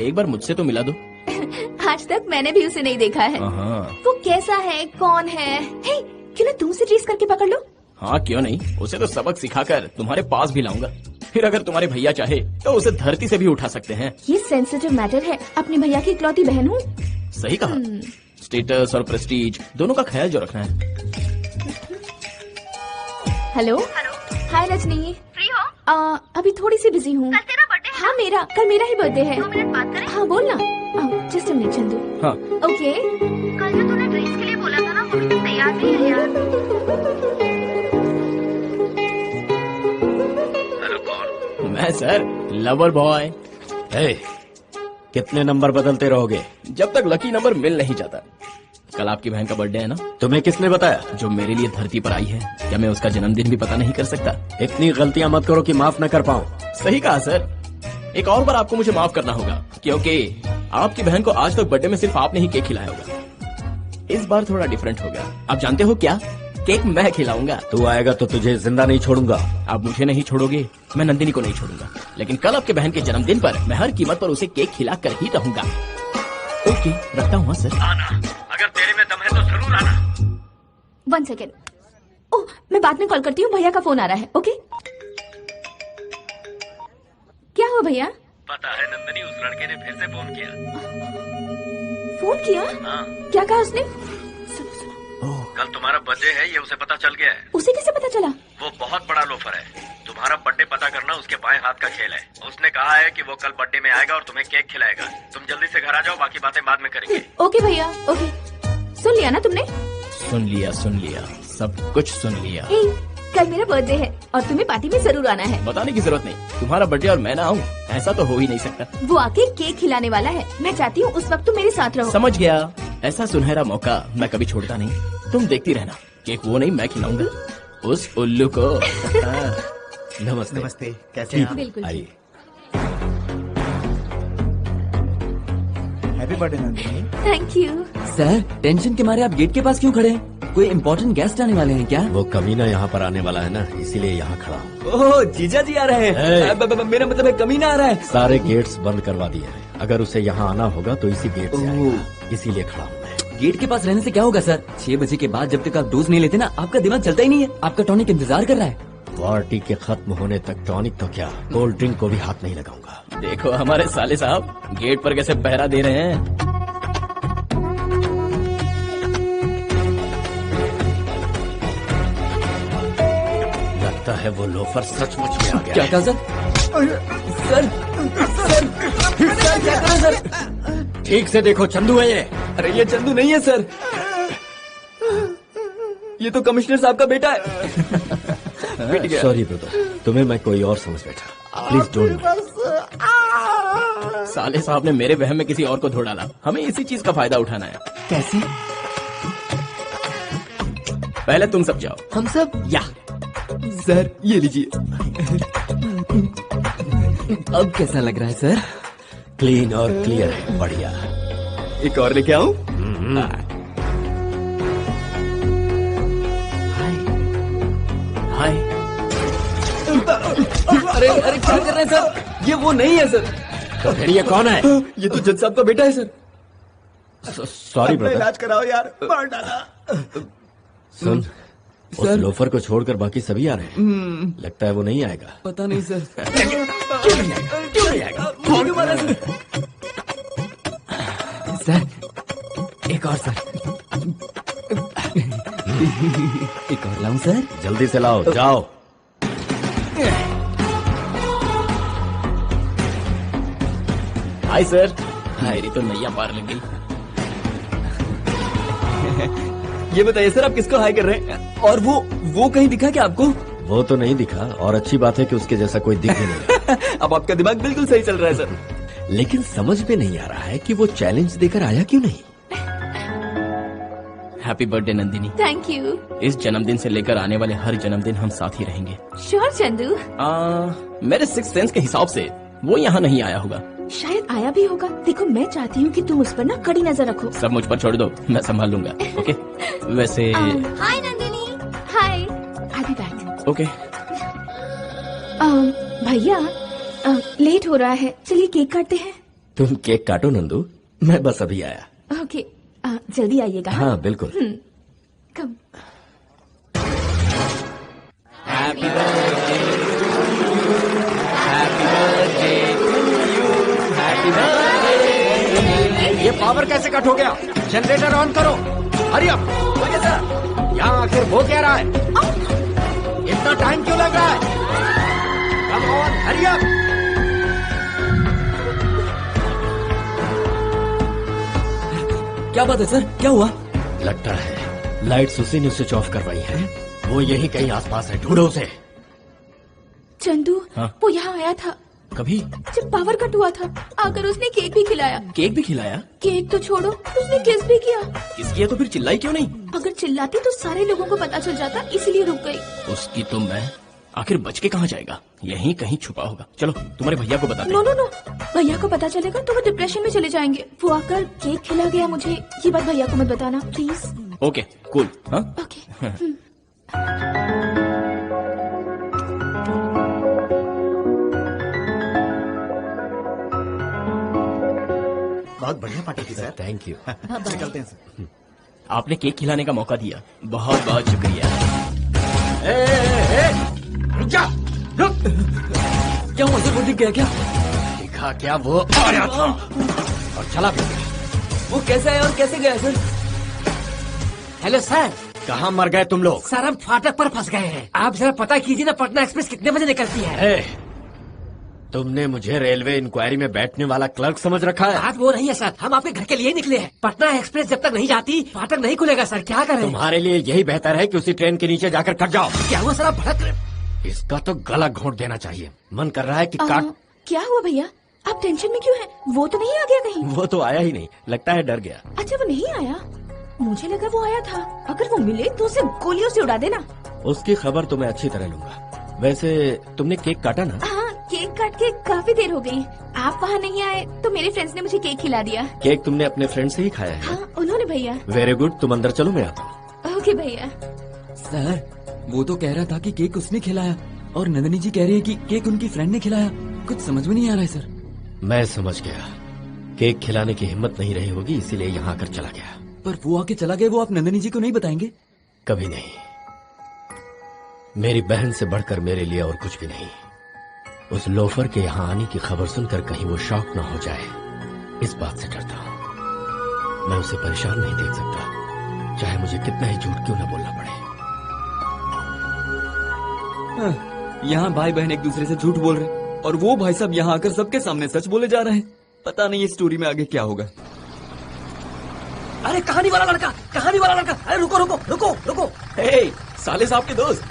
एक बार मुझसे तो मिला दो। आज तक मैंने भी उसे नहीं देखा है। वो कैसा है, कौन है? हे, क्यों ना तुमसे ट्रेस करके पकड़ लो? हाँ क्यों नहीं, उसे तो सबक सिखाकर तुम्हारे पास भी लाऊंगा। फिर अगर तुम्हारे भैया चाहे तो उसे धरती से भी उठा सकते हैं। ये सेंसिटिव मैटर है, अपने भैया की इकलौती बहन हूँ। सही कहा। स्टेटस और प्रेस्टीज दोनों का ख्याल जो रखना है। हेलो हाय रजनी, फ्री हो? अभी थोड़ी सी बिजी हूँ। कल तेरा बर्थडे है? हाँ मेरा, कल मेरा ही बर्थडे है। 2 मिनट बात करें? हाँ बोल ना। Just a minute Chandu. हाँ ओके। कल जो तूने ड्रेस के लिए बोला था ना वो भी तैयार नहीं है यार। हेलो कौन? मैं सर लवर बॉय। कितने नंबर बदलते रहोगे जब तक लकी नंबर मिल नहीं जाता। कल आपकी बहन का बर्थडे है ना? तुम्हें किसने बताया? जो मेरे लिए धरती पर आई है। क्या मैं उसका जन्मदिन भी पता नहीं कर सकता? इतनी गलतियां मत करो कि माफ न कर पाऊं। सही कहा सर। एक और बार आपको मुझे माफ करना होगा क्योंकि आपकी बहन को आज तक बर्थडे में सिर्फ आपने ही केक खिलाया होगा। इस बार थोड़ा डिफरेंट हो गया। आप जानते हो क्या? केक मैं खिलाऊंगा। तू आएगा तो तुझे जिंदा नहीं छोड़ूंगा। आप मुझे नहीं छोड़ोगे, मैं नंदिनी को नहीं छोड़ूंगा। लेकिन कल आपके बहन के जन्मदिन पर मैं हर कीमत पर उसे केक खिला कर ही रहूंगा। ओके रखता हूँ सर। आना, अगर तेरे में दम है तो जरूर आना। 1 सेकेंड। ओह मैं बाद में कॉल करती हूँ, भैया का फोन आ रहा है। ओके क्या हुआ भैया? पता है नंदिनी, उस लड़के ने फिर से फोन किया। फोन किया? हाँ। क्या कहा उसने? कल तुम्हारा बर्थडे है ये उसे पता चल गया है। उसे कैसे पता चला? वो बहुत बड़ा लोफर है। तुम्हारा बर्थडे पता करना उसके बाएं हाथ का खेल है। उसने कहा है कि वो कल बर्थडे में आएगा और तुम्हें केक खिलाएगा। तुम जल्दी से घर आ जाओ, बाकी बातें बाद में करेंगे। ओके भैया ओके। सुन लिया ना तुमने? सुन लिया, सब कुछ सुन लिया। कल मेरा बर्थडे है और तुम्हें पार्टी में जरूर आना है। बताने की जरूरत नहीं। तुम्हारा बर्थडे और मैं ना आऊँ ऐसा तो हो ही नहीं सकता। वो आके केक खिलाने वाला है। मैं चाहती हूँ उस वक्त तुम मेरे साथ रहो। समझ गया। ऐसा सुनहरा मौका मैं कभी छोड़ता नहीं। तुम देखती रहना, केक वो नहीं मैं खिलाऊंगा उस उल्लू को। नमस्ते। नमस्ते, कैसे हैं आप? बिल्कुल आइए। Happy birthday Nandini. Thank you. Sir tension के मारे आप गेट के पास क्यों खड़े हैं? कोई इम्पोर्टेंट गेस्ट आने वाले हैं क्या? वो कमीना यहाँ पर आने वाला है ना, इसीलिए यहाँ खड़ा हूँ। ओह जीजा जी आ रहे हैं। मेरा मतलब है कमीना आ रहा है। सारे गेट्स बंद करवा दिए हैं। अगर उसे यहाँ आना होगा तो इसी गेट से आएगा, इसीलिए खड़ा हूँ मैं। गेट के पास रहने से क्या होगा सर? 6 बजे के बाद जब तक आप डोज नहीं लेते ना आपका दिमाग चलता ही नहीं है। आपका टॉनिक इंतजार कर रहा है। पार्टी के खत्म होने तक टॉनिक तो क्या, कोल्ड ड्रिंक को भी हाथ नहीं लगाऊंगा। देखो हमारे साले साहब गेट पर कैसे पहरा दे रहे हैं। लगता है वो लोफर सचमुच में आ गया। क्या कहा सर? सर क्या कहा सर? ठीक से देखो, चंदू है ये। अरे ये चंदू नहीं है सर, ये तो कमिश्नर साहब का बेटा है। सॉरी ब्रदर, तुम्हें मैं कोई और समझ बैठा। Please don't. साले साहब ने मेरे वहम में किसी और को धो डाला। हमें इसी चीज का फायदा उठाना है। कैसे? पहले तुम सब जाओ। हम सब? या सर ये लीजिए। अब कैसा लग रहा है सर? क्लीन और क्लियर है, बढ़िया। एक और लेके आऊं? हाय। अरे अरे क्या कर रहे हैं सर? ये वो नहीं है सर। तो फिर ये कौन है? ये तो जज साहब का बेटा है सर। Sorry brother. इलाज कराओ यार, मार डाला। सुन, उस लोफर को छोड़कर बाकी सभी आ रहे हैं। लगता है वो नहीं आएगा। पता नहीं सर। क्यों नहीं आएगा? सर एक और सर। एक और लाऊं सर? जल्दी से लाओ, जाओ। Hi sir. हाय री तो नैया पार लग गई। ये बताइए सर, आप किसको हाय कर रहे हैं? और वो कहीं दिखा क्या आपको? वो तो नहीं दिखा, और अच्छी बात है कि उसके जैसा कोई दिख ही नहीं। अब आपका दिमाग बिल्कुल सही चल रहा है सर। लेकिन समझ में नहीं आ रहा है कि वो चैलेंज देकर आया क्यों नहीं। Happy birthday Nandini. Thank you. इस जन्मदिन से लेकर आने वाले हर जन्मदिन हम साथ ही रहेंगे। श्योर चंदू। मेरे सिक्स सेंस के हिसाब से वो यहाँ नहीं आया होगा। शायद आया भी होगा। देखो मैं चाहती हूँ कि तुम उस पर ना कड़ी नजर रखो। सब मुझ पर छोड़ दो, मैं संभाल लूंगा। ओके। वैसे हाय नंदिनी। हाय। आई बी बैक। ओके। भैया लेट हो रहा है, चलिए केक काटते हैं। तुम केक काटो नंदू, मैं बस अभी आया। ओके जल्दी आइएगा। हाँ बिल्कुल। Come. Happy birthday, happy birthday, happy birthday. ये पावर कैसे कट हो गया? जनरेटर ऑन करो। Hurry up. यहाँ आखिर वो क्या रहा है? इतना टाइम क्यों लग रहा है? Come on, hurry up. क्या बात है सर, क्या हुआ? लगता है लाइट्स उसी ने स्विच ऑफ करवाई है। वो यही कहीं आसपास है, ढूंढो उसे। चंदू हाँ? वो यहाँ आया था कभी? जब पावर कट हुआ था। आकर उसने केक भी खिलाया। केक भी खिलाया? केक तो छोड़ो, उसने किस भी किया। किस किया? तो फिर चिल्लाई क्यों नहीं? अगर चिल्लाती तो सारे लोगों को पता चल जाता, इसलिए रुक गई। उसकी तो मैं आखिर बच के कहाँ जाएगा? यहीं कहीं छुपा होगा। चलो तुम्हारे भैया को बताते। नो नो नो, भैया को पता चलेगा तो वो डिप्रेशन में चले जाएंगे। वो आकर केक खिला गया मुझे, ये बात भैया को मत बताना प्लीज। Okay cool. हाँ ओके। बहुत बढ़िया पार्टी थी सर। Thank you. चलते हैं सर। आपने केक खिलाने का मौका दिया, बहुत बहुत शुक्रिया। रुक जा, रुक। क्या हुआ सर, वो दिख गया क्या? दिखा क्या? वो आया था और चला भी गया। वो कैसे आया और कैसे गया सर? Hello sir. कहाँ मर गए तुम लोग? सर हम फाटक पर फंस गए हैं। आप जरा पता कीजिए ना पटना एक्सप्रेस कितने बजे निकलती है? तुमने मुझे रेलवे इंक्वायरी में बैठने वाला क्लर्क समझ रखा है? बात वो नहीं है सर, हम आपके घर के लिए निकले हैं। पटना एक्सप्रेस जब तक नहीं जाती फाटक नहीं खुलेगा सर, क्या करें? तुम्हारे लिए यही बेहतर है कि उसी ट्रेन के नीचे जाकर कट जाओ। क्या हुआ सर, आप भड़क रहे? इसका तो गला घोंट देना चाहिए। मन कर रहा है कि काट। क्या हुआ भैया, आप टेंशन में क्यों हैं? वो तो नहीं आ गया कहीं? वो तो आया ही नहीं, लगता है डर गया। अच्छा वो नहीं आया, मुझे लगा वो आया था। अगर वो मिले तो उसे गोलियों से उड़ा देना। उसकी खबर तो मैं अच्छी तरह लूंगा। वैसे तुमने केक काटा ना? हाँ केक काट के काफी देर हो गई। आप वहाँ नहीं आए तो मेरे फ्रेंड्स ने मुझे केक खिला दिया। केक तुमने अपने फ्रेंड से ही खाया है? हाँ उन्होंने भैया। वेरी गुड, तुम अंदर चलो, मैं आता हूँ। ओके भैया। सर वो तो कह रहा था कि केक उसने खिलाया और नंदिनी जी कह रही है कि केक उनकी फ्रेंड ने खिलाया। कुछ समझ में नहीं आ रहा है सर। मैं समझ गया, केक खिलाने की हिम्मत नहीं रही होगी इसीलिए यहाँ आकर चला गया। पर वो आके चला गया, वो आप नंदिनी जी को नहीं बताएंगे? कभी नहीं। मेरी बहन से बढ़कर मेरे लिए और कुछ भी नहीं। उस लोफर के यहाँ आने की खबर सुनकर कहीं वो शॉक ना हो जाए, इस बात से डरता हूँ। मैं उसे परेशान नहीं देख सकता, चाहे मुझे कितना ही झूठ क्यों न बोलना पड़े। यहाँ भाई बहन एक दूसरे से झूठ बोल रहे हैं और वो भाई साहब यहाँ आकर सबके सामने सच बोले जा रहे हैं। पता नहीं इस स्टोरी में आगे क्या होगा। अरे कहानी वाला लड़का, कहानी वाला लड़का, अरे रुको रुको रुको रुको। हे, साले साहब के दोस्त,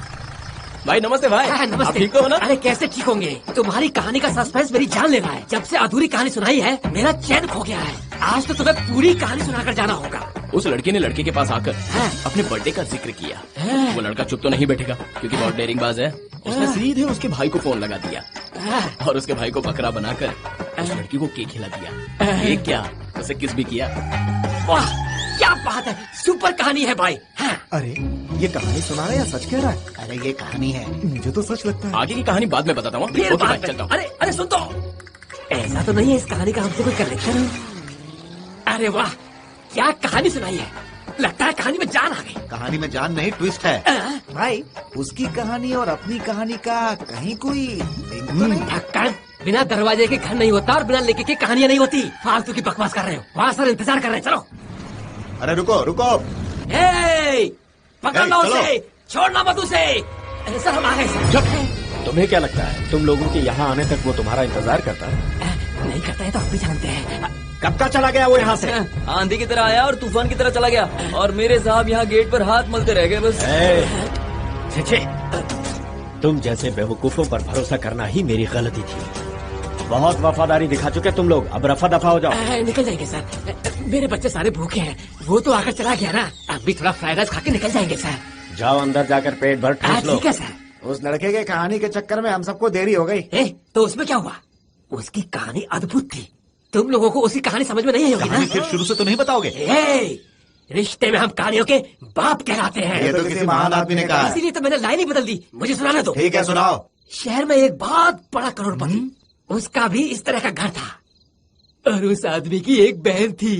भाई नमस्ते भाई। आप नमस्ते। ठीक हो ना? अरे कैसे ठीक होंगे, तुम्हारी कहानी का सस्पेंस मेरी जान ले रहा है। जब से अधूरी कहानी सुनाई है मेरा चैन खो गया है। आज तो तुम्हें पूरी कहानी सुनाकर जाना होगा। उस लड़की ने लड़के के पास आकर अपने बर्थडे का जिक्र किया। वो लड़का चुप तो नहीं बैठेगा क्योंकि बहुत डेयरिंग बाज है। उसने सीधे उसके भाई को फोन लगा दिया और उसके भाई को बकरा बनाकर उस लड़की को केक खिला दिया। केक क्या, उसे किस भी किया। वाह क्या बात है, सुपर कहानी है भाई। अरे ये कहानी सुना रहा है या सच कह रहा है? अरे ये कहानी है, मुझे तो सच लगता है। आगे की कहानी बाद में बताता हूँ। फिर ओके भाई, बात में। चलता हूँ। अरे अरे सुन तो, ऐसा तो नहीं है इस कहानी का हमसे कोई कनेक्शन? अरे वाह क्या कहानी सुनाई है, लगता है कहानी में जान आ गई। कहानी में जान नहीं, ट्विस्ट है भाई। उसकी कहानी और अपनी कहानी का कहीं कोई लिंक तो नहीं? ढक्कन, बिना दरवाजे के घर नहीं होता और बिना लेके के कहानियां नहीं होती। फालतू की बकवास कर रहे हो, वहाँ सर इंतजार कर रहे हैं, चलो। अरे रुको रुको, पकड़ लो उसे, छोड़ना मत उसे। सर हम आ गए सर। तुम्हें क्या लगता है तुम लोगों के यहाँ आने तक वो तुम्हारा इंतजार करता है? नहीं करता है तो आप भी जानते हैं। कब का चला गया वो यहाँ से? आंधी की तरह आया और तूफान की तरह चला गया और मेरे साहब यहाँ गेट पर हाथ मलते रह गए बस। छे, तुम जैसे बेवकूफों पर भरोसा करना ही मेरी गलती थी। बहुत वफादारी दिखा चुके तुम लोग, अब रफा दफा हो जाओ। निकल जाएंगे सर, मेरे बच्चे सारे भूखे हैं। वो तो आकर चला गया ना, अब भी थोड़ा फ्राइड राइस खा के निकल जाएंगे सर। जाओ अंदर जाकर पेट भर ठूस लो। ठीक है सर। उस लड़के के कहानी के चक्कर में हम सबको देरी हो गई। तो उसमें क्या हुआ? उसकी कहानी अद्भुत थी। तुम लोगों को उसकी कहानी समझ में नहीं होगी ना? फिर शुरू से तो नहीं बताओगे? रिश्ते में हम कहानियों के बाप कहलाते हैं। ये तो किसी महान आदमी ने कहा। इसीलिए तो मैंने लाइन ही बदल दी। मुझे सुनाने दो। ठीक है सुनाओ। शहर में एक बहुत बड़ा करोड़पति, उसका भी इस तरह का घर था और उस आदमी की एक बहन थी।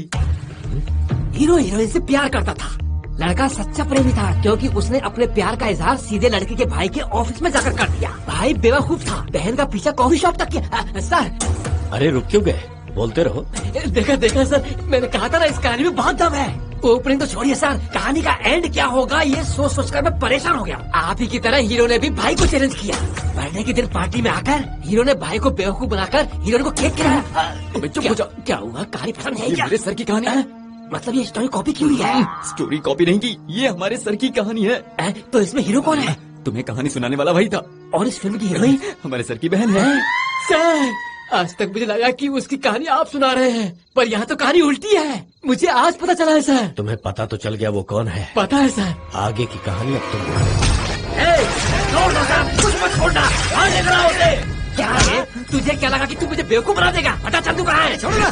हीरो हीरोइन से प्यार करता था। लड़का सच्चा प्रेमी था क्योंकि उसने अपने प्यार का इजहार सीधे लड़के के भाई के ऑफिस में जाकर कर दिया। भाई बेवकूफ था, बहन का पीछा कॉफी शॉप तक किया। सर अरे रुक क्यों गए, बोलते रहो। देखा सर, मैंने कहा था ना इस कहानी में बहुत दम है। ओपनिंग तो छोड़िए सर, कहानी का एंड क्या होगा ये सोच सोचकर मैं परेशान हो गया। आप ही की तरह हीरो ने भी भाई को चैलेंज किया। बर्थडे के दिन पार्टी में आकर हीरो ने भाई को बेवकूफ बनाकर हीरोइन को केक खिलाया। क्या हुआ, कहानी पसंद नहीं? मेरे सर की कहानी है। मतलब ये स्टोरी कॉपी की हुई है? स्टोरी कॉपी नहीं की, ये हमारे सर की कहानी है। तो इसमें हीरो कौन है? तुम्हें कहानी सुनाने वाला वही था। और इस फिल्म की हीरोइन हमारे सर की बहन है। सर आज तक मुझे लगा कि उसकी कहानी आप सुना रहे हैं, पर यहाँ तो कहानी उल्टी है। मुझे आज पता चला है सर। तुम्हें पता तो चल गया वो कौन है? पता है सर। आगे की कहानी अब तुम। कुछ मत छोड़ना, क्या है? तुझे क्या लगा कि तू मुझे बेवकूफ बना देगा? बता चंदू कहाँ है? छोड़ो ना,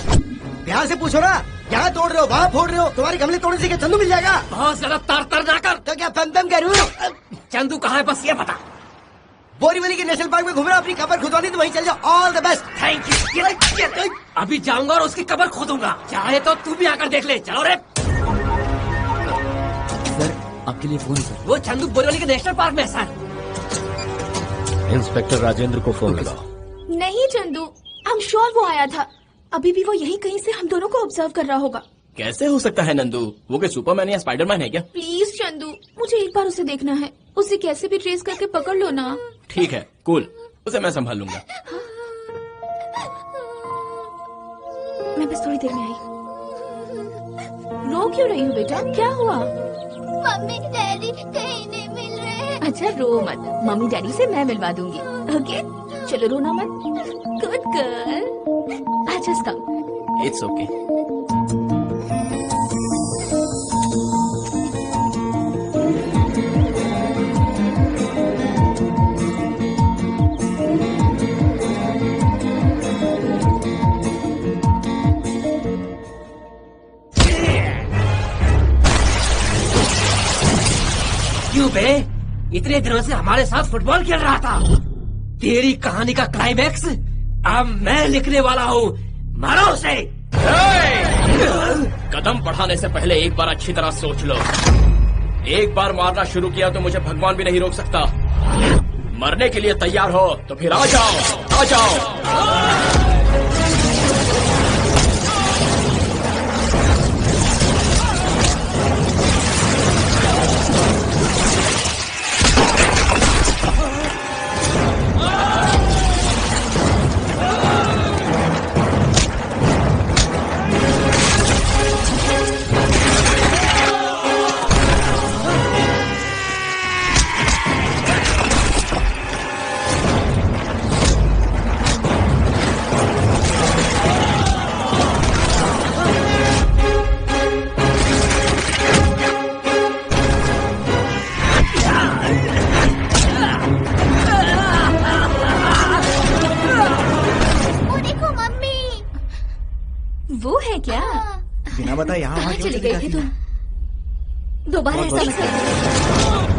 ध्यान से पूछो ना। यहाँ तोड़ रहे हो, वहाँ फोड़ रहे हो, तुम्हारी गमले तोड़ने से क्या चंदू मिल जाएगा? बहुत ज्यादा तार ना कर। तो क्या पम करूँ? चंदू कहाँ है बस ये बता। बोरीवली के नेशनल पार्क में घूम रहा, अपनी कबर खुदवानी तो वहीं चल जाओ। All the best. Thank you. अभी जाऊंगा और उसकी कबर खोदूंगा, चाहे तो तू भी आकर देख ले। चलो रे। सर आपके लिए फोन सर। वो चंदू बोरीवली के नेशनल पार्क में है सर। इंस्पेक्टर राजेंद्र को फोन लगाओ। नहीं चंदू, हम श्योर वो आया था। अभी भी वो यहीं कहीं से हम दोनों को ऑब्जर्व कर रहा होगा। कैसे हो सकता है नंदू? वो क्या सुपरमैन या स्पाइडरमैन है क्या? प्लीज चंदू, मुझे एक बार उसे देखना है। उसे कैसे भी ट्रेस करके पकड़ लो ना। ठीक है कूल, उसे मैं संभाल लूंगा। मैं बस थोड़ी देर में आई। रो क्यों रही हूँ बेटा, क्या हुआ? मम्मी डैडी कहीं नहीं मिल रहे। अच्छा रो मत, मम्मी डैडी से मैं मिलवा दूंगी। ओके चलो रोना मत। Good girl. Just come. It's okay. क्यों बे, इतने दिनों से हमारे साथ फुटबॉल खेल रहा था। तेरी कहानी का क्लाइमैक्स अब मैं लिखने वाला हूँ। मारो उसे। कदम बढ़ाने से पहले एक बार अच्छी तरह सोच लो। एक बार मारना शुरू किया तो मुझे भगवान भी नहीं रोक सकता। मरने के लिए तैयार हो तो फिर आ जाओ, आ जाओ। पता है यहाँ वहाँ कहाँ क्यों चली चली गई थी जाती है? तुम? दोबारा ऐसा मत करना।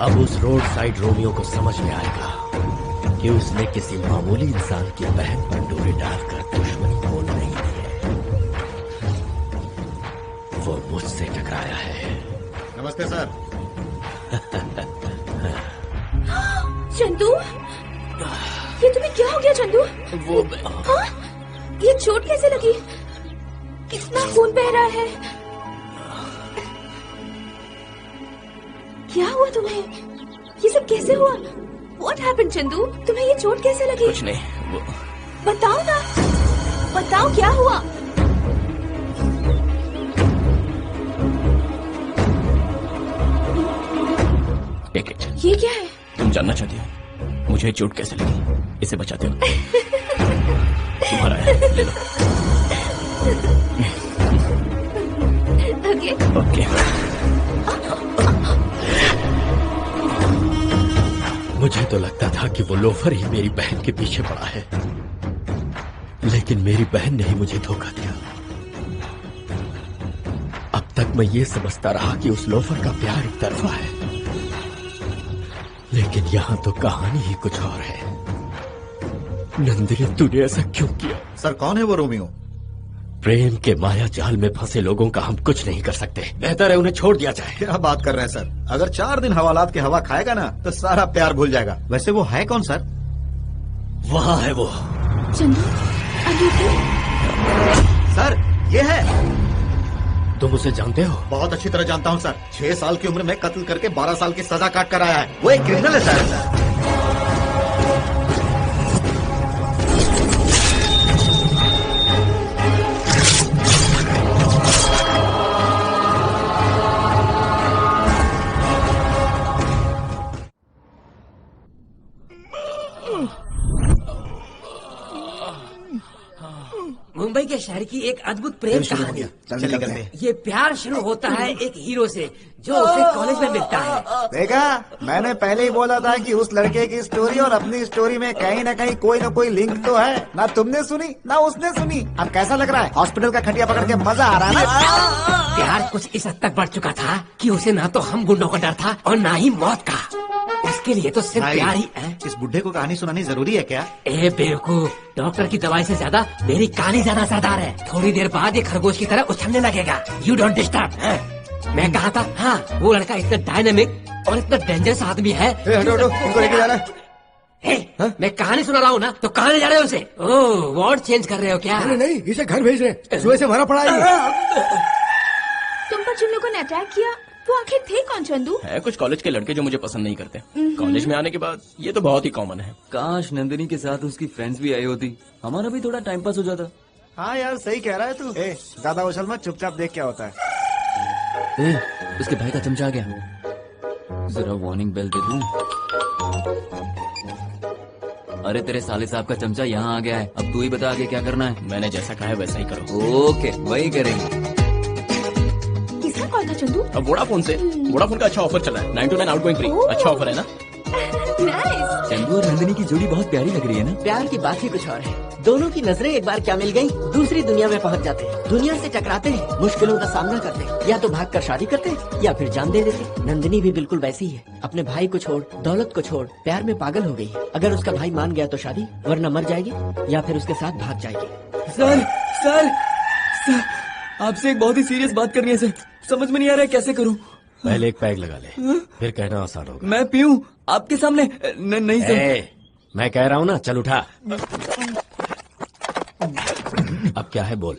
अब उस रोड साइड रोमियो को समझ में आएगा कि उसने किसी मामूली इंसान की बहन पर डोरे डालकर दुश्मनी मोल नहीं ली है। वो मुझसे टकराया है। नमस्ते सर। चंदू, ये तुम्हें क्या हो गया चंदू? वो हाँ? ये चोट कैसे लगी? कितना खून बह रहा है? क्या हुआ तुम्हें? ये सब कैसे हुआ? What happened Chandu? तुम्हें ये चोट कैसे लगी? कुछ नहीं, वो बताओ ना, बताओ क्या हुआ? Take it. ये क्या है? तुम जानना चाहती हो मुझे चोट कैसे लगी? इसे बचाते हो। तुम्हारा है, ले लो। ओके। मुझे तो लगता था कि वो लोफर ही मेरी बहन के पीछे पड़ा है, लेकिन मेरी बहन ने ही मुझे धोखा दिया। अब तक मैं ये समझता रहा कि उस लोफर का प्यार एक तरफा है, लेकिन यहाँ तो कहानी ही कुछ और है। नंदिनी, तूने ऐसा क्यों किया? सर, कौन है वो रोमियो? प्रेम के माया जाल में फंसे लोगों का हम कुछ नहीं कर सकते। बेहतर है उन्हें छोड़ दिया जाए। क्या बात कर रहे हैं सर? अगर 4 दिन हवालात की हवा खाएगा ना तो सारा प्यार भूल जाएगा। वैसे वो है कौन सर? वहाँ है वो। चंदू, सर, ये है। तुम उसे जानते हो? बहुत अच्छी तरह जानता हूँ सर। 6 साल की उम्र में कत्ल करके 12 साल की सजा काट कर आया है। वो एक क्रिमिनल है सर। मुंबई के शहर की एक अद्भुत प्रेम कहानी। ये प्यार शुरू होता है एक हीरो से जो उसे कॉलेज में मिलता है। देखा, मैंने पहले ही बोला था कि उस लड़के की स्टोरी और अपनी स्टोरी में कहीं न कहीं कोई न कोई लिंक तो है। ना तुमने सुनी ना उसने सुनी। अब कैसा लग रहा है? हॉस्पिटल का खटिया पकड़ के मजा आ रहा है ना? प्यार कुछ इस हद तक बढ़ चुका था कि उसे ना तो हम गुंडों का डर था और ना ही मौत का। उसके लिए तो सिर्फ प्यार ही है। इस बुढ़े को कहानी सुनानी जरूरी है क्या? ए बेवकूफ, डॉक्टर की दवाई से ज्यादा मेरी कहानी ज्यादा असरदार है। थोड़ी देर बाद ये खरगोश की तरह उछलने लगेगा। You don't disturb. मैं कहा था, हाँ, वो लड़का इतना डायनेमिक और इतना डेंजरस आदमी है। हटो, इनको लेके जा रहा है। मैं कहानी सुना रहा हूँ ना, तो कहाँ ले जा रहे हो उसे? ओह, वार्ड चेंज कर रहे हो क्या? नहीं, इसे घर भेज रहे। सुबह से भरा पड़ा है। तुम पर जिन लोगों ने अटैक किया वो आखिर थे कौन चंदू? है कुछ कॉलेज के लड़के जो मुझे पसंद नहीं करते। कॉलेज में आने के बाद ये तो बहुत ही कॉमन है। काश नंदिनी के साथ उसकी फ्रेंड्स भी आई होती, हमारा भी थोड़ा टाइम पास हो जाता। हाँ यार, सही कह रहा है तू। ज्यादा उछल मत, चुपचाप देख क्या होता है। उसके भाई का चमचा आ गया। जरा वार्निंग बेल दे दूं। अरे तेरे साले साहब का चमचा यहाँ आ गया है। अब तू ही बता आगे क्या करना है। मैंने जैसा कहा है वैसा ही करो। ओके, वही करेंगे। किसका कॉल था चंदू? अब वोडाफोन से। वोडाफोन का अच्छा ऑफर चला है, 9 to 9 आउटगोइंग फ्री। अच्छा ऑफर है ना? चंदू और नंदिनी की जोड़ी बहुत प्यारी लग रही है ना? प्यार की बात ही कुछ और है। दोनों की नजरें एक बार क्या मिल गई, दूसरी दुनिया में पहुंच जाते हैं। दुनिया से टकराते हैं, मुश्किलों का सामना करते हैं, या तो भागकर शादी करते हैं या फिर जान दे देते। नंदिनी भी बिल्कुल वैसी ही है। अपने भाई को छोड़, दौलत को छोड़, प्यार में पागल हो गई है। अगर उसका भाई मान गया तो शादी, वरना मर जाएगी या फिर उसके साथ भाग जाएगी। सर, आपसे एक बहुत ही सीरियस बात करनी है सर। समझ में नहीं आ रहा है कैसे करूं। पहले एक पैग लगा ले, फिर कहना आसान होगा। मैं पीऊं आपके सामने? नहीं सर। मैं कह रहा हूँ ना, चल उठा। अब क्या है, बोल।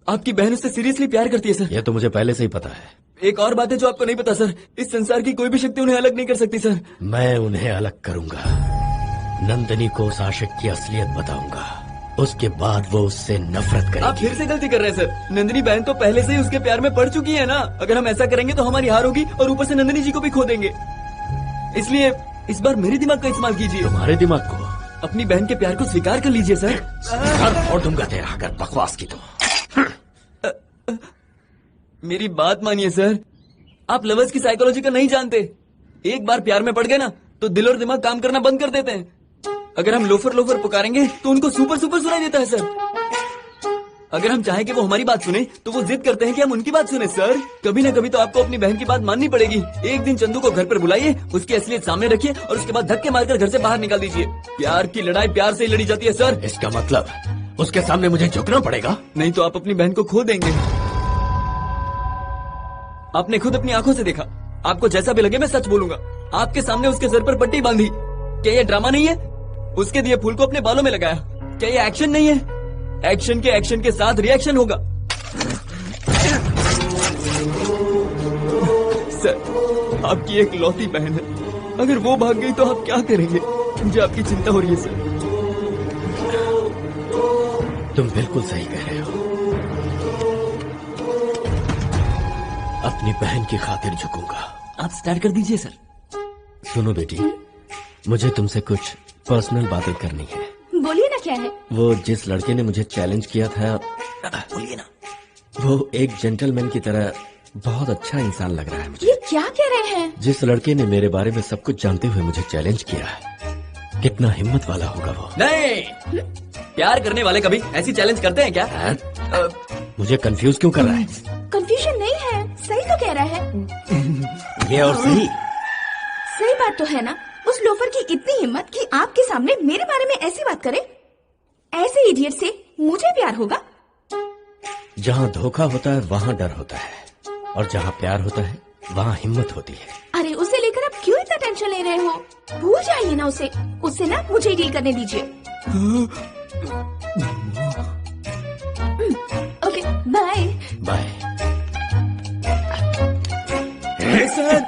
आपकी बहन उससे सीरियसली प्यार करती है सर। ये तो मुझे पहले से ही पता है। एक और बात है जो आपको नहीं पता सर, इस संसार की कोई भी शक्ति उन्हें अलग नहीं कर सकती सर। मैं उन्हें अलग करूंगा, नंदिनी को उस आशिक की असलियत बताऊंगा, उसके बाद वो उससे नफरत आप करेगी। फिर से गलती कर रहे हैं सर। नंदिनी बहन तो पहले से ही उसके प्यार में पड़ चुकी है ना। अगर हम ऐसा करेंगे तो हमारी हार होगी और ऊपर से नंदिनी जी को भी खो देंगे। इसलिए इस बार मेरे दिमाग का इस्तेमाल कीजिए। तुम्हारे दिमाग को? अपनी बहन के प्यार को स्वीकार कर लीजिए सर। सर फोड़ दूंगा तेरा अगर बकवास की तो। मेरी बात मानिए सर, आप लवर्स की साइकोलॉजी का नहीं जानते। एक बार प्यार में पड़ गए ना तो दिल और दिमाग काम करना बंद कर देते हैं। अगर हम लोफर लोफर पुकारेंगे तो उनको सुपर सुपर सुनाई देता है सर। अगर हम चाहें कि वो हमारी बात सुने तो वो जिद करते हैं कि हम उनकी बात सुने सर। कभी ना कभी तो आपको अपनी बहन की बात माननी पड़ेगी। एक दिन चंदू को घर पर बुलाइए, उसकी असलियत सामने रखिए और उसके बाद धक्के मारकर घर से बाहर निकाल दीजिए। प्यार की लड़ाई प्यार से ही लड़ी जाती है सर। इसका मतलब उसके सामने मुझे झुकना पड़ेगा? नहीं तो आप अपनी बहन को खो देंगे। आपने खुद अपनी आंखों से देखा। आपको जैसा भी लगे मैं सच बोलूंगा। आपके सामने उसके सर पर पट्टी बांधी। क्या ये ड्रामा नहीं है? उसके दिए फूल को अपने बालों में लगाया। क्या ये एक्शन नहीं है? एक्शन के साथ रिएक्शन होगा। सर, आपकी एक लौती बहन है, अगर वो भाग गई तो आप क्या करेंगे? मुझे आपकी चिंता हो रही है सर। तुम बिल्कुल सही कह रहे हो। अपनी बहन की खातिर झुकूंगा। आप स्टार्ट कर दीजिए सर। सुनो बेटी, मुझे तुमसे कुछ पर्सनल बातें करनी है। बोलिए ना, क्या है? वो जिस लड़के ने मुझे चैलेंज किया था, बोलिए ना। वो एक जेंटलमैन की तरह बहुत अच्छा इंसान लग रहा है मुझे। ये क्या कह रहे हैं? जिस लड़के ने मेरे बारे में सब कुछ जानते हुए मुझे चैलेंज किया, कितना हिम्मत वाला होगा वो। नहीं, प्यार करने वाले कभी ऐसी चैलेंज करते हैं क्या? मुझे कंफ्यूज क्यों कर रहा है? कंफ्यूजन नहीं है, सही तो कह रहा है। ये और सही? सही बात तो है ना। उस लोफर की इतनी हिम्मत कि आपके सामने मेरे बारे में ऐसी बात करे। ऐसे इडियट से मुझे प्यार होगा? जहाँ धोखा होता है वहाँ डर होता है, और जहाँ प्यार होता है वहाँ हिम्मत होती है। अरे उसे लेकर आप क्यों इतना टेंशन ले रहे हो? भूल जाइए ना उसे। उससे ना मुझे डील करने दीजिए। Okay, bye bye. सर,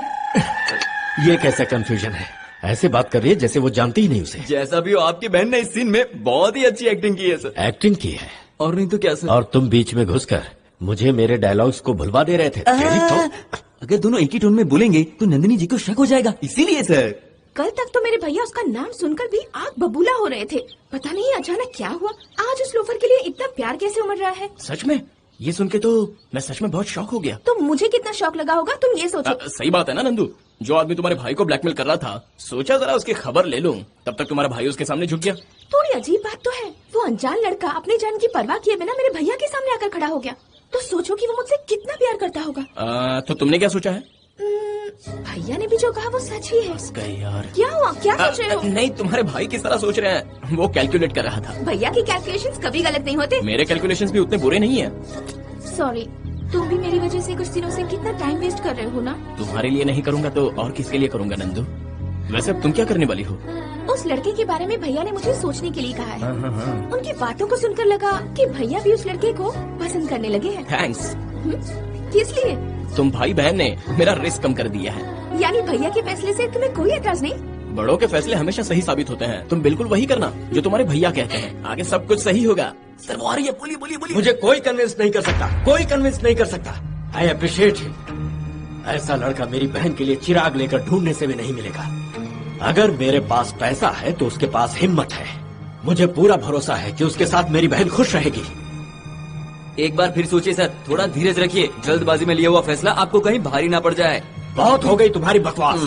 ये कैसा कंफ्यूजन है? ऐसे बात कर रही है जैसे वो जानती ही नहीं उसे। जैसा भी हो, आपकी बहन ने इस सीन में बहुत ही अच्छी एक्टिंग की है सर। एक्टिंग की है? और नहीं तो क्या सर। और तुम बीच में घुसकर मुझे मेरे डायलॉग्स को भुलवा दे रहे थे। अगर दोनों एक ही टोन में बोलेंगे तो नंदिनी जी को शक हो जाएगा, इसीलिए सर। कल तक तो मेरे भैया उसका नाम सुनकर भी आग बबूला हो रहे थे। पता नहीं अचानक क्या हुआ, आज उस लोफर के लिए इतना प्यार कैसे उमड़ रहा है। सच में? ये सुन के तो मैं सच में बहुत शॉक हो गया। तो मुझे कितना शौक लगा होगा तुम ये सोचो। सही बात है ना नंदू, जो आदमी तुम्हारे भाई को ब्लैकमेल कर रहा था, सोचा जरा उसकी खबर ले लूं, तब तक तुम्हारा भाई उसके सामने झुक गया। थोड़ी अजीब बात तो है। वो अनजान लड़का अपनी जान की परवाह किए बिना मेरे भैया के सामने आकर खड़ा हो गया। तो सोचो कि वो मुझसे कितना प्यार करता होगा। तो तुमने क्या सोचा है? भैया ने भी जो कहा वो सच ही है। यार क्या हुआ, क्या सोच रहे हो? नहीं, तुम्हारे भाई किस तरह सोच रहे हैं, वो कैलकुलेट कर रहा था। भैया की कैलकुलेशंस कभी गलत नहीं होते। मेरे कैलकुलेशंस भी उतने बुरे नहीं है। सॉरी, तुम भी मेरी वजह से कुछ दिनों से कितना टाइम वेस्ट कर रहे हो ना। तुम्हारे लिए नहीं करूंगा तो और किसके लिए करूंगा नंदू? वैसे अब तुम क्या करने वाली हो? उस लड़के के बारे में भैया ने मुझे सोचने के लिए कहा है। उनकी बातों को सुनकर लगा कि भैया भी उस लड़के को पसंद करने लगे हैं। थैंक्स। किस लिए? तुम भाई बहन ने मेरा रिस्क कम कर दिया है। यानी भैया के फैसले से तुम्हें कोई एतराज नहीं? बड़ों के फैसले हमेशा सही साबित होते हैं। तुम बिल्कुल वही करना जो तुम्हारे भैया कहते हैं, आगे सब कुछ सही होगा। सर वो आ रही है, बोलिए बोलिए बोलिए। मुझे कोई कन्विंस नहीं कर सकता, कोई कन्विंस नहीं कर सकता। I appreciate him. ऐसा लड़का मेरी बहन के लिए चिराग लेकर ढूंढने से भी नहीं मिलेगा। अगर मेरे पास पैसा है तो उसके पास हिम्मत है। मुझे पूरा भरोसा है कि उसके साथ मेरी बहन खुश रहेगी। एक बार फिर सोचिए सर, थोड़ा धीरज रखिए। जल्दबाजी में लिया हुआ फैसला आपको कहीं भारी ना पड़ जाए। बहुत हो गई तुम्हारी बकवास।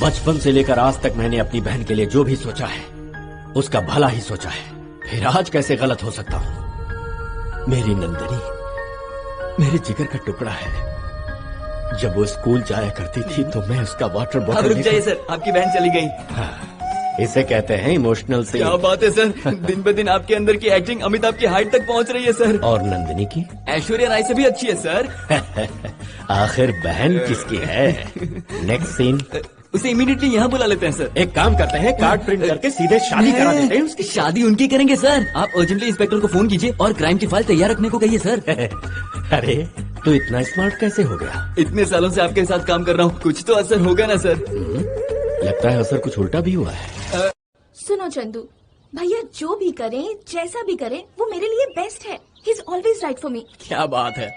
बचपन से लेकर आज तक मैंने अपनी बहन के लिए जो भी सोचा है उसका भला ही सोचा है, फिर आज कैसे गलत हो सकता हूँ? मेरी नंदिनी मेरे जिगर का टुकड़ा है। जब वो स्कूल जाया करती थी तो मैं उसका वाटर बॉटल। रुक जाइए सर, आपकी बहन चली गई। इसे कहते हैं इमोशनल से। क्या बात है सर, दिन ब दिन आपके अंदर की एक्टिंग अमिताभ की हाइट तक पहुंच रही है सर। और नंदिनी की? ऐश्वर्या राय से भी अच्छी है सर। आखिर बहन किसकी है? Next scene. उसे इमीडिएटली यहाँ बुला लेते हैं सर। एक काम करते हैं, कार्ड प्रिंट करके सीधे शादी करा देते हैं उसकी। शादी उनकी करेंगे सर। आप अर्जेंटली इंस्पेक्टर को फोन कीजिए और क्राइम की फाइल तैयार रखने को कहिए सर। अरे तू इतना स्मार्ट कैसे हो गया? इतने सालों से आपके साथ काम कर रहा हूँ, कुछ तो असर होगा ना सर। लगता है असर कुछ उल्टा भी हुआ है। सुनो चंदू, भैया जो भी करें, जैसा भी करें, वो मेरे लिए बेस्ट है। He is always right for me. क्या बात है,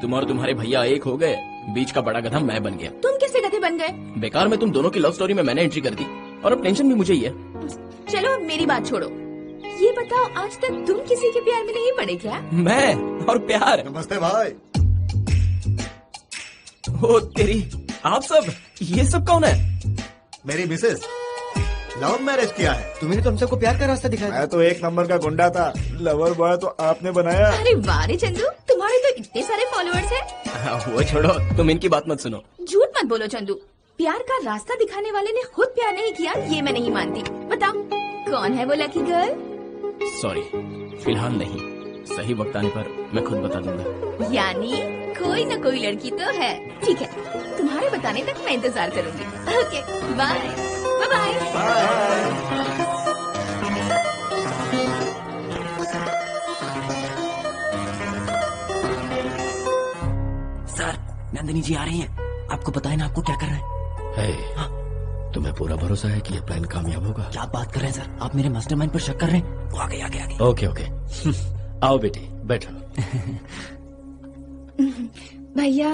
तुम और तुम्हारे भैया एक हो गए, बीच का बड़ा गधा मैं बन गया। तुम कैसे गधे बन गए? बेकार में तुम दोनों की लव स्टोरी में मैंने एंट्री कर दी और अब टेंशन भी मुझे ही है। चलो अब मेरी बात छोड़ो, ये बताओ आज तक तुम किसी के प्यार में नहीं पड़े क्या? मैं और प्यार? नमस्ते भाई। ओ तेरी, आप सब, ये सब कौन है? मेरी मिसेस, लव मैरिज किया है। तुमने तो हम सबको प्यार का रास्ता दिखाया। मैं तो एक नंबर का गुंडा था, लवर बॉय तो आपने बनाया। अरे वाह रे चंदू, तुम्हारे तो इतने सारे फॉलोअर्स हैं। वो छोड़ो, तुम इनकी बात मत सुनो। झूठ मत बोलो चंदू, प्यार का रास्ता दिखाने वाले ने खुद प्यार नहीं किया, ये मैं नहीं मानती। बताओ कौन है वो लकी गर्ल? सॉरी, फिलहाल नहीं, सही वक्त आने पर मैं खुद बता दूंगा। यानी कोई न कोई लड़की तो है। ठीक है, तुम्हारे बताने तक मैं इंतजार करूंगी। Okay bye bye bye. Sir Nandini ji आ रही हैं। आपको पता है ना आपको क्या करना है? तुम्हें पूरा भरोसा है कि ये प्लान कामयाब होगा? क्या बात कर रहे हैं सर, आप मेरे मास्टरमाइंड पर शक कर रहे हैं? वो आगे आगे आगे। ओके ओके आओ बेटी बैठो। भैया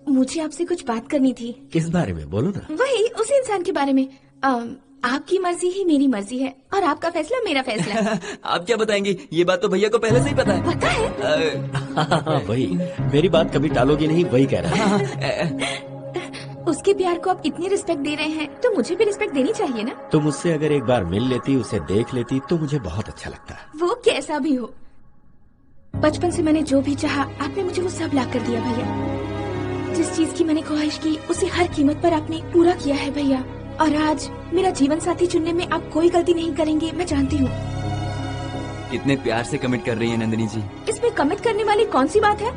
मुझे आपसे कुछ बात करनी थी। किस बारे में, बोलो ना। वही उसी इंसान के बारे में। आपकी मर्जी ही मेरी मर्जी है और आपका फैसला मेरा फैसला है। आप क्या बताएंगी, ये बात तो भैया को पहले से ही पता है। पता है? वही, मेरी बात कभी टालोगी नहीं, वही कह रहा है। उसके प्यार को आप इतनी रिस्पेक्ट दे रहे हैं तो मुझे भी रिस्पेक्ट देनी चाहिए ना। तुम उससे अगर एक बार मिल लेती, उसे देख लेती तो मुझे बहुत अच्छा लगता। वो कैसा भी हो, बचपन से मैंने जो भी चाहा आपने मुझे वो सब ला कर दिया भैया। जिस चीज की मैंने ख्वाहिश की उसे हर कीमत पर आपने पूरा किया है भैया। और आज मेरा जीवन साथी चुनने में आप कोई गलती नहीं करेंगे, मैं जानती हूँ। कितने प्यार से कमिट कर रही है नंदिनी जी। इसमें कमिट करने वाली कौन सी बात है?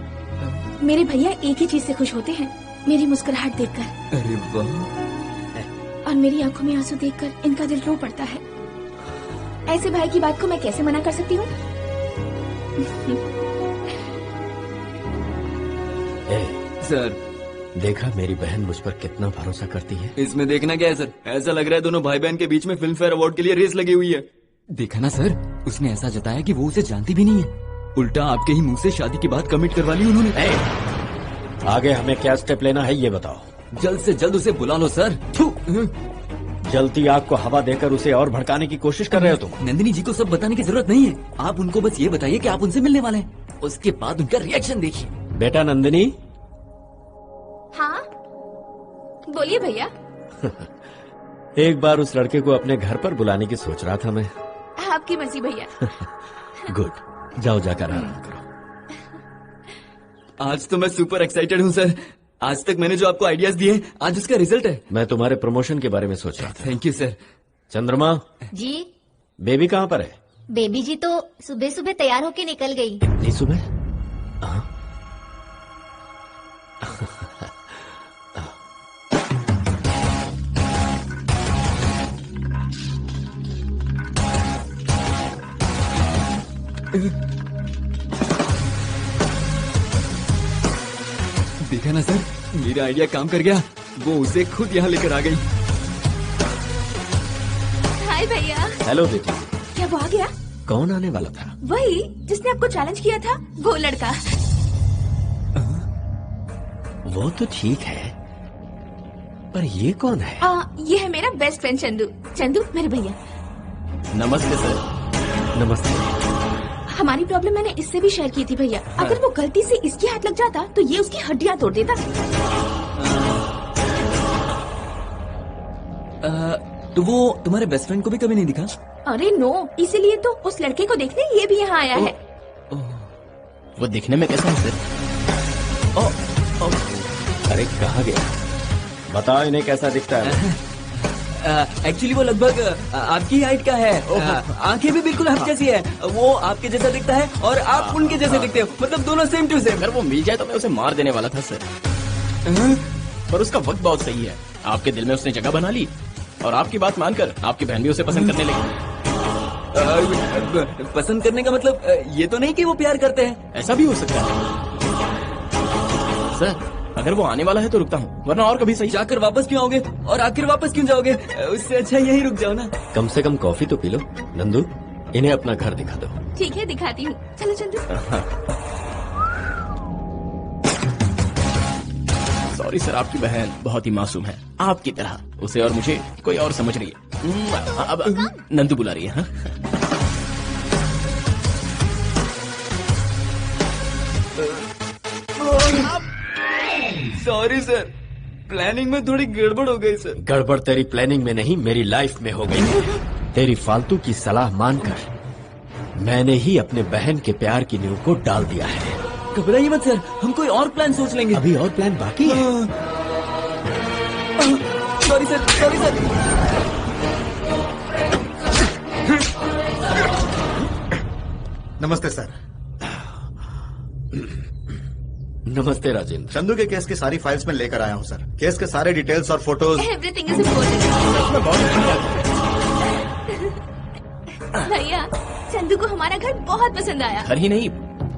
मेरे भैया एक ही चीज से खुश होते हैं, मेरी मुस्कुराहट देखकर। अरे वाह। और मेरी आंखों में आंसू देखकर इनका दिल रो पड़ता है। ऐसे भाई की बात को मैं कैसे मना कर सकती हूँ? सर देखा मेरी बहन मुझ पर कितना भरोसा करती है। इसमें देखना क्या है सर, ऐसा लग रहा है दोनों भाई बहन के बीच में फिल्म फेयर अवार्ड के लिए रेस लगी हुई है। देखा ना सर, उसने ऐसा जताया कि वो उसे जानती भी नहीं है, उल्टा आपके ही मुंह से शादी की बात कमिट करवा ली उन्होंने। आगे हमें क्या स्टेप लेना है ये बताओ। जल्द से जल्द उसे बुला लो सर। जलती आग को हवा देकर उसे और भड़काने की कोशिश कर रहे हो तुम। नंदिनी जी को सब बताने की जरूरत नहीं है, आप उनको बस ये बताइए कि आप उनसे मिलने वाले हैं, उसके बाद उनका रिएक्शन देखिए। बेटा नंदिनी। हाँ बोलिए भैया। एक बार उस लड़के को अपने घर पर बुलाने की सोच रहा था मैं। आपकी मर्जी भैया। गुड, जाओ जाकर आराम करो। आज तो मैं सुपर एक्साइटेड हूँ सर। आज तक मैंने जो आपको आइडियाज दिए, आज उसका रिजल्ट है। मैं तुम्हारे प्रमोशन के बारे में सोच रहा था। Thank you sir. चंद्रमा जी। बेबी कहाँ पर है? बेबी जी तो सुबह सुबह तैयार होके निकल गई। इतनी सुबह? देखा ना सर, मेरा आइडिया काम कर गया, वो उसे खुद यहाँ लेकर आ गई। हाय भैया। हेलो बेटी। क्या वो आ गया? कौन आने वाला था? वही जिसने आपको चैलेंज किया था, वो लड़का। वो तो ठीक है, पर ये कौन है? ये है मेरा बेस्ट फ्रेंड चंदू। चंदू मेरे भैया। नमस्ते सर। नमस्ते। हमारी प्रॉब्लम मैंने इससे भी शेयर की थी भैया। अगर वो गलती से इसके हाथ लग जाता तो ये उसकी हड्डियां तोड़ देता। तो वो तुम्हारे बेस्ट फ्रेंड को भी कभी नहीं दिखा? अरे नो, इसीलिए तो उस लड़के को देखने ये भी यहाँ आया है। वो दिखने में कैसा है सर? अरे कहाँ गया? बताओ इन्हें कैसा दिखता है? एक्चुअली वो लगभग आपकी हाइट का है। आंखें भी बिल्कुल आपकी जैसी है। वो आपके जैसा दिखता है और आप उनके जैसे दिखते हो, मतलब दोनों सेम टू सेम। अगर वो मिल जाए तो मैं उसे मार देने वाला था सर, पर उसका वक्त बहुत सही है। आपके दिल में उसने जगह बना ली और आपकी बात मानकर आपकी बहन भी उसे पसंद करने लगी। पसंद करने का मतलब ये तो नहीं कि वो प्यार करते हैं। ऐसा भी हो सकता है सर। अगर वो आने वाला है तो रुकता हूँ, वरना और कभी सही। जाकर वापस क्यों आओगे और आखिर वापस क्यों जाओगे? उससे अच्छा यही रुक जाओ ना। कम से कम कॉफी तो पी लो। नंदू, इन्हें अपना घर दिखा दो। ठीक है, दिखाती हूँ। चलो चंदू। सॉरी सर, आपकी बहन बहुत ही मासूम है, आपकी तरह। उसे और मुझे कोई और समझ रही है। अब नंदू बुला रही है। हाँ? सॉरी सर, प्लानिंग में थोड़ी गड़बड़ हो गई सर। गड़बड़ तेरी प्लानिंग में नहीं, मेरी लाइफ में हो गई। तेरी फालतू की सलाह मानकर मैंने ही अपने बहन के प्यार की नींव को डाल दिया है। घबराइए मत सर, हम कोई और प्लान सोच लेंगे। अभी और प्लान बाकी है। Sorry sir, sorry sir. नमस्ते सर। नमस्ते राजेंद्र। चंदू के केस की सारी फाइल्स में लेकर आया हूँ सर। केस के सारे डिटेल्स और फोटोज। Everything is important. भैया, चंदू को हमारा घर बहुत पसंद आया। घर ही नहीं,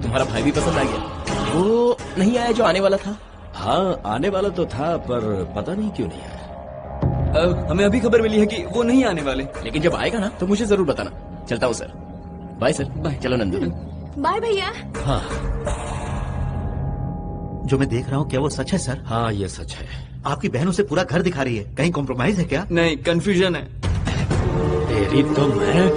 तुम्हारा भाई भी पसंद आ गया। वो नहीं आया जो आने वाला था? हाँ, आने वाला तो था, पर पता नहीं क्यों नहीं आया। हमें अभी खबर मिली है कि वो नहीं आने वाले। लेकिन जब आएगा ना तो मुझे जरूर बताना। चलता हूँ सर। Bye sir. बाय। चलो नंदू। बाय भैया। हाँ, जो मैं देख रहा हूँ क्या वो सच है सर? हाँ, ये सच है। आपकी बहन उसे पूरा घर दिखा रही है, कहीं कॉम्प्रोमाइज है क्या? नहीं, कंफ्यूजन है। तेरी तो मैं।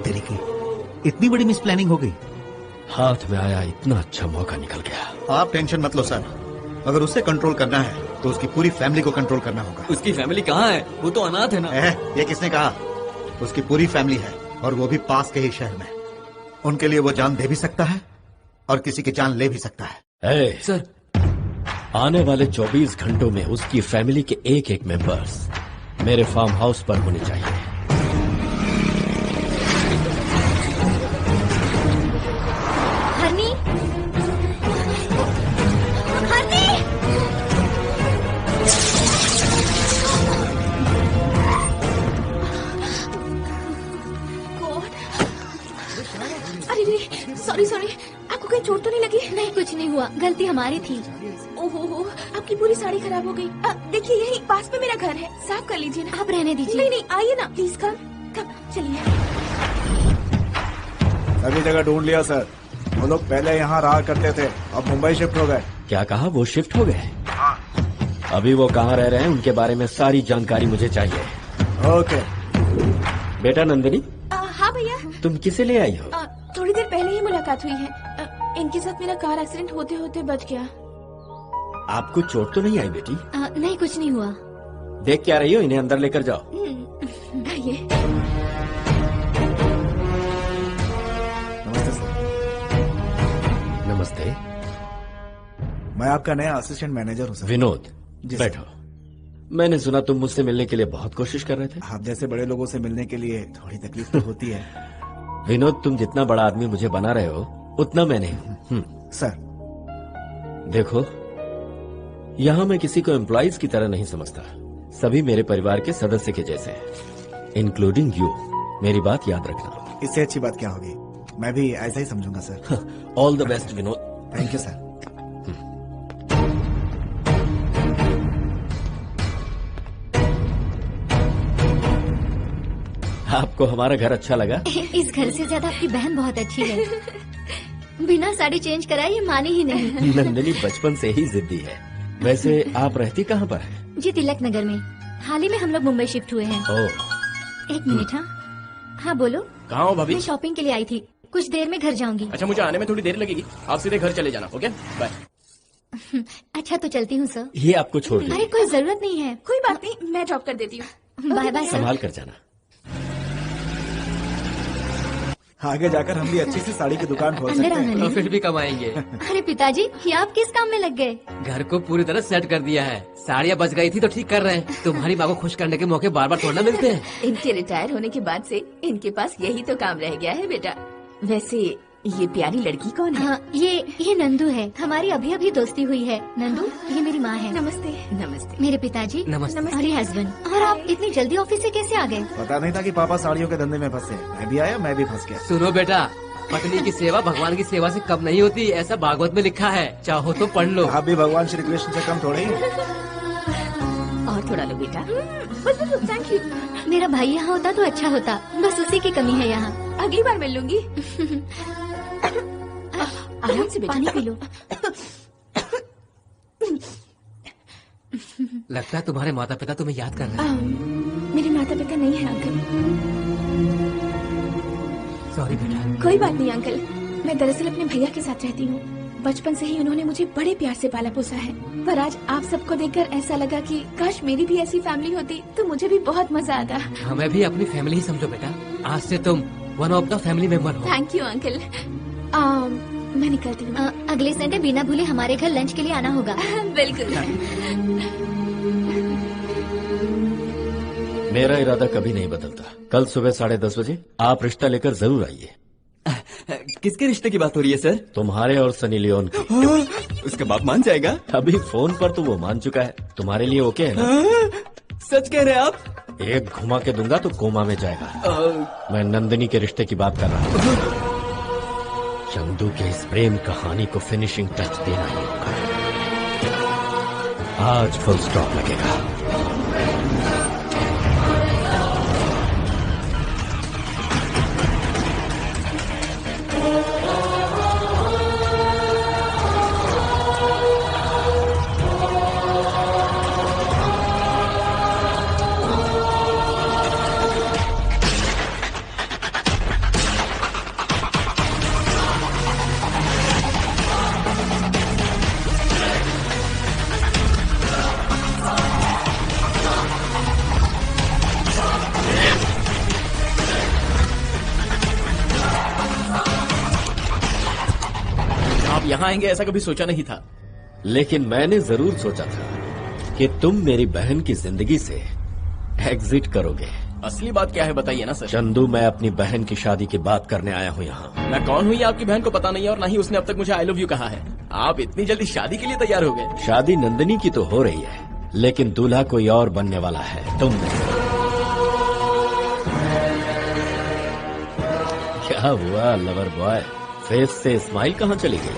तेरी की इतनी बड़ी मिस प्लानिंग हो गई। हाथ में आया इतना अच्छा मौका निकल गया। आप टेंशन मत लो सर, अगर उसे कंट्रोल करना है तो उसकी पूरी फैमिली को कंट्रोल करना होगा। उसकी फैमिली कहाँ है? वो तो अनाथ है ना। ये किसने कहा? उसकी पूरी फैमिली है, और वो भी पास के ही शहर में। उनके लिए वो जान दे भी सकता है और किसी की जान ले भी सकता है। सर, आने वाले 24 घंटों में उसकी फैमिली के एक एक मेंबर्स मेरे फार्म हाउस पर होने चाहिए। हरनी, हरनी! अरे सॉरी सॉरी, आपको कहीं चोट तो नहीं लगी? नहीं, कुछ नहीं हुआ, गलती हमारी थी। ओहो, आपकी पूरी साड़ी खराब हो गई। देखिए यही पास में मेरा घर है, साफ कर लीजिए ना। आप रहने दीजिए। नहीं नहीं, आइए ना प्लीज। कम चलिए। सभी जगह ढूंढ लिया सर। वो लोग पहले यहाँ रहा करते थे, अब मुंबई शिफ्ट हो गए। क्या कहा? वो शिफ्ट हो गए? अभी वो कहाँ रह रहे हैं उनके बारे में सारी जानकारी मुझे चाहिए। ओके। बेटा नंदिनी। हाँ भैया। तुम किसे ले आई हो? थोड़ी देर पहले ही मुलाकात हुई है। इनके साथ मेरा कार एक्सीडेंट होते होते बच गया। आपको चोट तो नहीं आई बेटी? नहीं, कुछ नहीं हुआ। देख क्या रही हो? इन्हें अंदर लेकर जाओ। आइए। नमस्ते सर। नमस्ते। मैं आपका नया असिस्टेंट मैनेजर हूँ सर। विनोद, बैठो। मैंने सुना तुम मुझसे मिलने के लिए बहुत कोशिश कर रहे थे। आप जैसे बड़े लोगों से मिलने के लिए थोड़ी तकलीफ तो होती है। विनोद, तुम जितना बड़ा आदमी मुझे बना रहे हो उतना मैं नहीं हूँ। सर देखो, यहाँ मैं किसी को एम्प्लॉइज की तरह नहीं समझता। सभी मेरे परिवार के सदस्य के जैसे हैं, इंक्लूडिंग यू। मेरी बात याद रखना। इससे अच्छी बात क्या होगी? मैं भी ऐसा ही समझूंगा sir. All the best Vinod. Thank you sir. आपको हमारा घर अच्छा लगा? इस घर से ज्यादा आपकी बहन बहुत अच्छी है। बिना साड़ी चेंज कराए ये मानी ही नहीं। नंदिनी बचपन से ही जिद्दी है। वैसे आप रहती कहाँ पर है? जी, तिलक नगर में। हाल ही में हम लोग मुंबई शिफ्ट हुए हैं। एक मिनट। हाँ बोलो। कहाँ हो भाभी? मैं शॉपिंग के लिए आई थी, कुछ देर में घर जाऊंगी। अच्छा, मुझे आने में थोड़ी देर लगेगी, आप सीधे घर चले जाना। Okay, bye. अच्छा तो चलती हूँ सर। ये आपको छोड़ दूँ? अरे कोई जरूरत नहीं है। कोई बात नहीं, मैं ड्रॉप कर देती हूँ। Bye bye. संभाल कर जाना। आगे जाकर हम भी अच्छी सी साड़ी की दुकान खोल सकते हैं। तो फिर भी कमाएंगे। अरे पिताजी, ये आप किस काम में लग गए? घर को पूरी तरह सेट कर दिया है। साड़ियाँ बच गई थी तो ठीक कर रहे हैं। तुम्हारी माँ को खुश करने के मौके बार बार थोड़ा मिलते हैं। इनके रिटायर होने के बाद से इनके पास यही तो काम रह गया है बेटा। वैसे ये प्यारी लड़की कौन है? हाँ, ये नंदू है। हमारी अभी अभी दोस्ती हुई है। नंदू, ये मेरी माँ है। नमस्ते। नमस्ते। मेरे पिताजी। नमस्ते। और ये हस्बैंड। और आप इतनी जल्दी ऑफिस से कैसे आ गए? पता नहीं था कि पापा साड़ियों के धंधे में फंसे। मैं भी आया, मैं भी फंस गया। सुनो बेटा, पत्नी की सेवा भगवान की सेवा से कम नहीं होती, ऐसा भागवत में लिखा है। चाहो तो पढ़ लो। आप भी भगवान श्री कृष्ण से कम थोड़े ही। और थोड़ा लो बेटा। बस थैंक यू। मेरा भाई यहाँ होता तो अच्छा होता, बस उसी की कमी है यहाँ। अगली बार मिल लूंगी। आराम से पानी पी लो। लगता है तुम्हारे माता पिता तुम्हें याद कर रहे हैं। मेरे माता पिता नहीं है अंकल। सॉरी बेटा। कोई बात नहीं अंकल, मैं दरअसल अपने भैया के साथ रहती हूँ। बचपन से ही उन्होंने मुझे बड़े प्यार से पाला पोसा है, पर आज आप सबको देखकर ऐसा लगा कि काश मेरी भी ऐसी फैमिली होती तो मुझे भी बहुत मजा आता। हमें भी अपनी फैमिली ही समझो बेटा। आज से तुम one of the family member हो। Thank you uncle. मैं निकलती हूँ। अगले संडे बिना भूले हमारे घर लंच के लिए आना होगा। बिल्कुल। मेरा इरादा कभी नहीं बदलता। कल सुबह 10:30 बजे आप रिश्ता लेकर जरूर आइए। किसके रिश्ते की बात हो रही है सर? तुम्हारे और सनी लियोन की। उसका बाप मान जाएगा? अभी फोन पर तो वो मान चुका है। तुम्हारे लिए ओके है ना? सच कह रहे हैं आप? एक घुमा के दूंगा तो कोमा में जाएगा। मैं नंदिनी के रिश्ते की बात कर रहा हूँ। चंदू के इस प्रेम कहानी को फिनिशिंग टच देना ही होगा। आज फुल स्टॉप लगेगा। यहाँ आएंगे ऐसा कभी सोचा नहीं था। लेकिन मैंने जरूर सोचा था कि तुम मेरी बहन की जिंदगी से एग्जिट करोगे। असली बात क्या है बताइए ना सर। चंदू, मैं अपनी बहन की शादी की बात करने आया हूँ यहाँ। मैं कौन हूँ ये आपकी बहन को पता नहीं है और न ही उसने अब तक मुझे आई लव यू कहा है। आप इतनी जल्दी शादी के लिए तैयार हो गए? शादी नंदिनी की तो हो रही है, लेकिन दूल्हा कोई और बनने वाला है, तुम नहीं। क्या हुआ लवर बॉय, फेस से स्माइल कहाँ चली गई?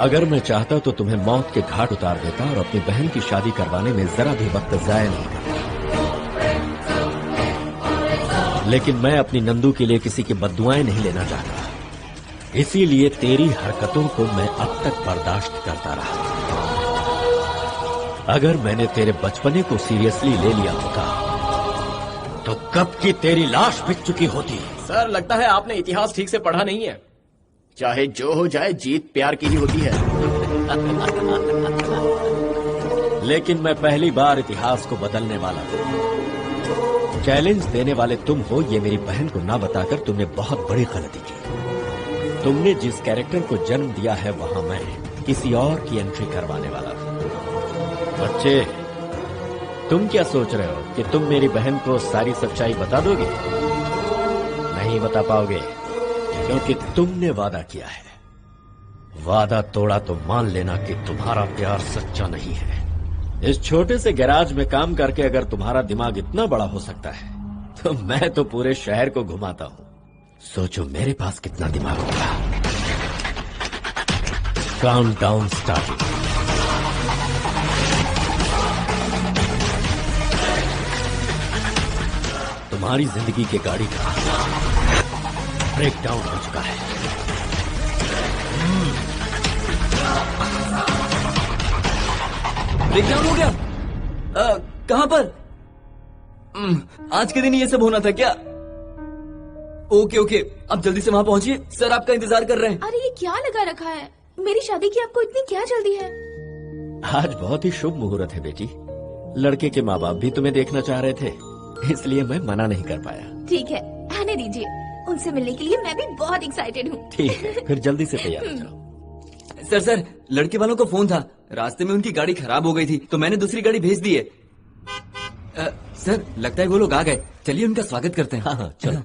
अगर मैं चाहता तो तुम्हें मौत के घाट उतार देता और अपनी बहन की शादी करवाने में जरा भी वक्त जाया नहीं करता। लेकिन मैं अपनी नंदू के लिए किसी की बद्दुआएं नहीं लेना चाहता, इसीलिए तेरी हरकतों को मैं अब तक बर्दाश्त करता रहा। अगर मैंने तेरे बचपने को सीरियसली ले लिया होता तो कब की तेरी लाश बिक चुकी होती। सर, लगता है आपने इतिहास ठीक से पढ़ा नहीं है। चाहे जो हो जाए, जीत प्यार की ही होती है। लेकिन मैं पहली बार इतिहास को बदलने वाला हूँ। चैलेंज देने वाले तुम हो, ये मेरी बहन को ना बताकर तुमने बहुत बड़ी गलती की। तुमने जिस कैरेक्टर को जन्म दिया है वहां मैं किसी और की एंट्री करवाने वाला था। बच्चे, तुम क्या सोच रहे हो कि तुम मेरी बहन को सारी सच्चाई बता दोगे? नहीं बता पाओगे, क्योंकि तुमने वादा किया है। वादा तोड़ा तो मान लेना कि तुम्हारा प्यार सच्चा नहीं है। इस छोटे से गैराज में काम करके अगर तुम्हारा दिमाग इतना बड़ा हो सकता है तो मैं तो पूरे शहर को घुमाता हूँ। सोचो मेरे पास कितना दिमाग होगा। Countdown starting. तुम्हारी जिंदगी की गाड़ी का ब्रेकडाउन हो चुका है। ब्रेकडाउन हो गया? कहाँ पर? आज के दिन ये सब होना था क्या? ओके ओके, अब जल्दी से वहाँ पहुँचिए, सर आपका इंतजार कर रहे हैं। अरे ये क्या लगा रखा है? मेरी शादी की आपको इतनी क्या जल्दी है? आज बहुत ही शुभ मुहूर्त है बेटी। लड़के के माँ बाप भी तुम्हें देखना चाह रहे थे, इसलिए मैं मना नहीं कर पाया। ठीक है, आने दीजिए। उनसे मिलने के लिए मैं भी बहुत एक्साइटेड हूँ। ठीक है, फिर जल्दी से तैयार हो जाओ। सर, लड़के वालों को फोन था, रास्ते में उनकी गाड़ी खराब हो गई थी तो मैंने दूसरी गाड़ी भेज दी है। सर, लगता है वो लोग आ गए। चलिए उनका स्वागत करते हैं। हाँ, चलो।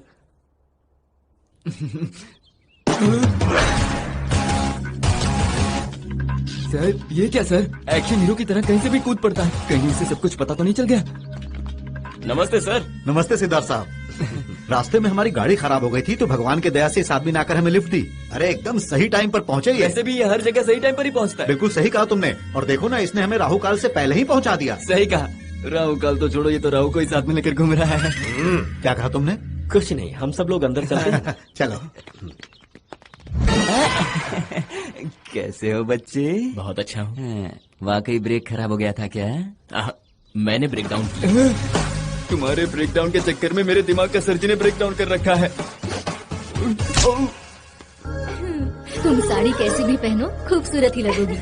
सर ये क्या सर, एक्शन हीरो की तरह कहीं से भी कूद पड़ता है, कहीं उसे सब कुछ पता तो नहीं चल गया? नमस्ते सर। नमस्ते सिद्धार्थ साहब। रास्ते में हमारी गाड़ी खराब हो गई थी तो भगवान के दया से इस आदमी ने आकर हमें लिफ्ट दी। अरे एकदम सही टाइम पर पहुंचे ये। वैसे भी ये हर जगह सही टाइम पर ही पहुंचता है। बिल्कुल सही कहा तुमने। और देखो ना, इसने हमें राहु काल से पहले ही पहुंचा दिया। सही कहा। राहु काल तो छोड़ो, ये तो राहु को ही साथ में लेकर घूम रहा है। क्या कहा तुमने? कुछ नहीं, हम सब लोग अंदर चलते हैं। चलो। कैसे हो बच्चे? बहुत अच्छा हूँ। वाकई ब्रेक खराब हो गया था क्या? मैंने ब्रेक डाउन किया। तुम्हारे ब्रेकडाउन के चक्कर में मेरे दिमाग का सर्जन ने ब्रेकडाउन कर रखा है। तुम साड़ी कैसी भी पहनो खूबसूरत ही लगोगी।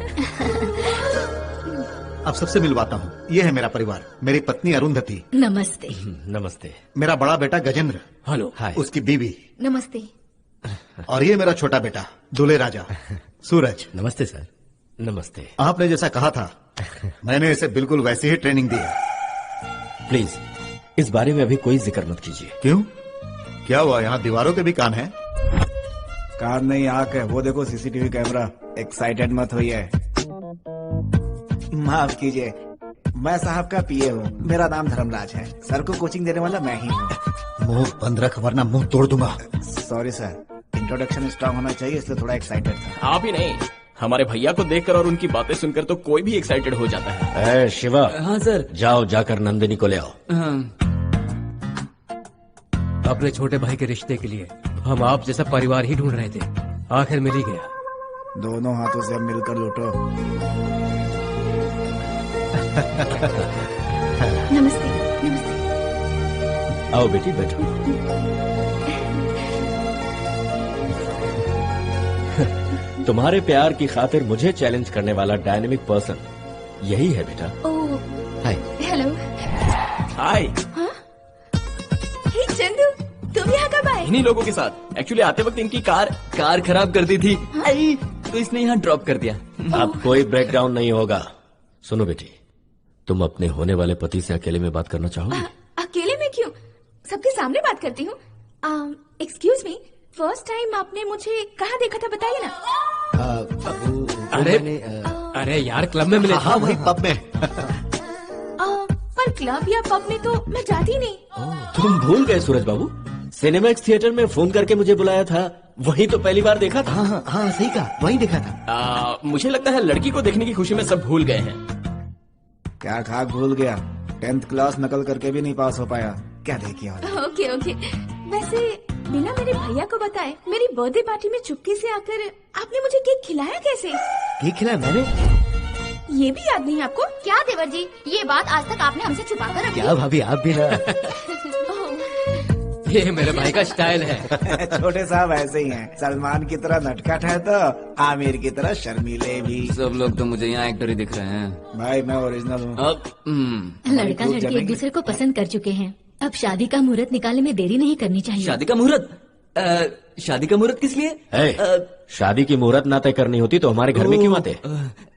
अब सबसे मिलवाता हूँ। ये है मेरा परिवार, मेरी पत्नी अरुंधति। नमस्ते। नमस्ते। मेरा बड़ा बेटा गजेंद्र। हेलो। हाय। उसकी बीवी। नमस्ते। और ये मेरा छोटा बेटा दूल्हे राजा सूरज। नमस्ते सर। नमस्ते। आपने जैसा कहा था मैंने इसे बिल्कुल वैसी ही ट्रेनिंग दी है। प्लीज इस बारे में अभी कोई जिक्र मत कीजिए। क्यों? क्या हुआ? यहाँ दीवारों के भी कान हैं? कान नहीं, आंख है। वो देखो सीसीटीवी कैमरा। एक्साइटेड मत होइए। माफ कीजिए, मैं साहब का पीए हूँ। मेरा नाम धर्मराज है। सर को कोचिंग देने वाला मैं ही हूँ। मुंह बंद रख वरना मुंह तोड़ दूंगा। सॉरी सर, इंट्रोडक्शन स्ट्रांग होना चाहिए इसलिए थोड़ा एक्साइटेड था। आप ही नहीं, हमारे भैया को देखकर और उनकी बातें सुनकर तो कोई भी एक्साइटेड हो जाता है। शिवा। हाँ सर। जाओ, जाकर नंदिनी को ले आओ। अपने छोटे भाई के रिश्ते के लिए हम आप जैसा परिवार ही ढूंढ रहे थे, आखिर मिल ही गया। दोनों हाथों से अब मिलकर लूटो। नमस्ते। नमस्ते। आओ बेटी, बैठो। तुम्हारे प्यार की खातिर मुझे चैलेंज करने वाला डायनेमिक पर्सन यही है बेटा। ओह, हाय। हेलो। हाय। हे चंदू, तुम यहाँ कब आए? इन्हीं लोगों के साथ। एक्चुअली आते वक्त इनकी कार खराब कर दी थी। आई तो इसने यहाँ ड्रॉप कर दिया। अब कोई ब्रेकडाउन नहीं होगा। सुनो बेटी, तुम अपने होने वाले पति से अकेले में बात करना चाहोगी? अकेले में क्यों? सबके सामने बात करती हूँ। एक्सक्यूज मी, फर्स्ट टाइम आपने मुझे कहाँ देखा था बताइए ना। अरे यार, क्लब में मिले। हाँ, वही पब में। पर क्लब या पब में तो मैं जाती नहीं। तुम भूल गए सूरज बाबू, सिनेमैक्स थिएटर में फोन करके मुझे बुलाया था, वही तो पहली बार देखा था। हाँ सही कहा, वही देखा था। मुझे लगता है लड़की को देखने की खुशी में सब भूल गए हैं। क्या खाक भूल गया? 10th क्लास नकल करके भी नहीं पास हो पाया। क्या देखिए। Okay okay. वैसे बिना मेरे भैया को बताए मेरी बर्थडे पार्टी में चुपके से आकर आपने मुझे केक खिलाया कैसे? केक खिलाया मैंने? ये भी याद नहीं आपको? क्या देवर जी, ये बात आज तक आपने हमसे छुपा कर रखी। क्या भाभी, आप भी ना। ये मेरे भाई का स्टाइल है। छोटे साहब ऐसे ही हैं। सलमान की तरह नटखट है तो आमिर की तरह शर्मीले भी। सब लोग तो मुझे यहाँ एक्टर ही दिख रहे हैं। भाई मैं ओरिजिनल हूँ। लड़का लड़की एक दूसरे को पसंद कर चुके हैं, अब शादी का मुहूर्त निकालने में देरी नहीं करनी चाहिए। शादी का मुहूर्त? शादी का मुहूर्त किस लिए? शादी की मुहूर्त ना तय करनी होती तो हमारे घर में क्यों आते?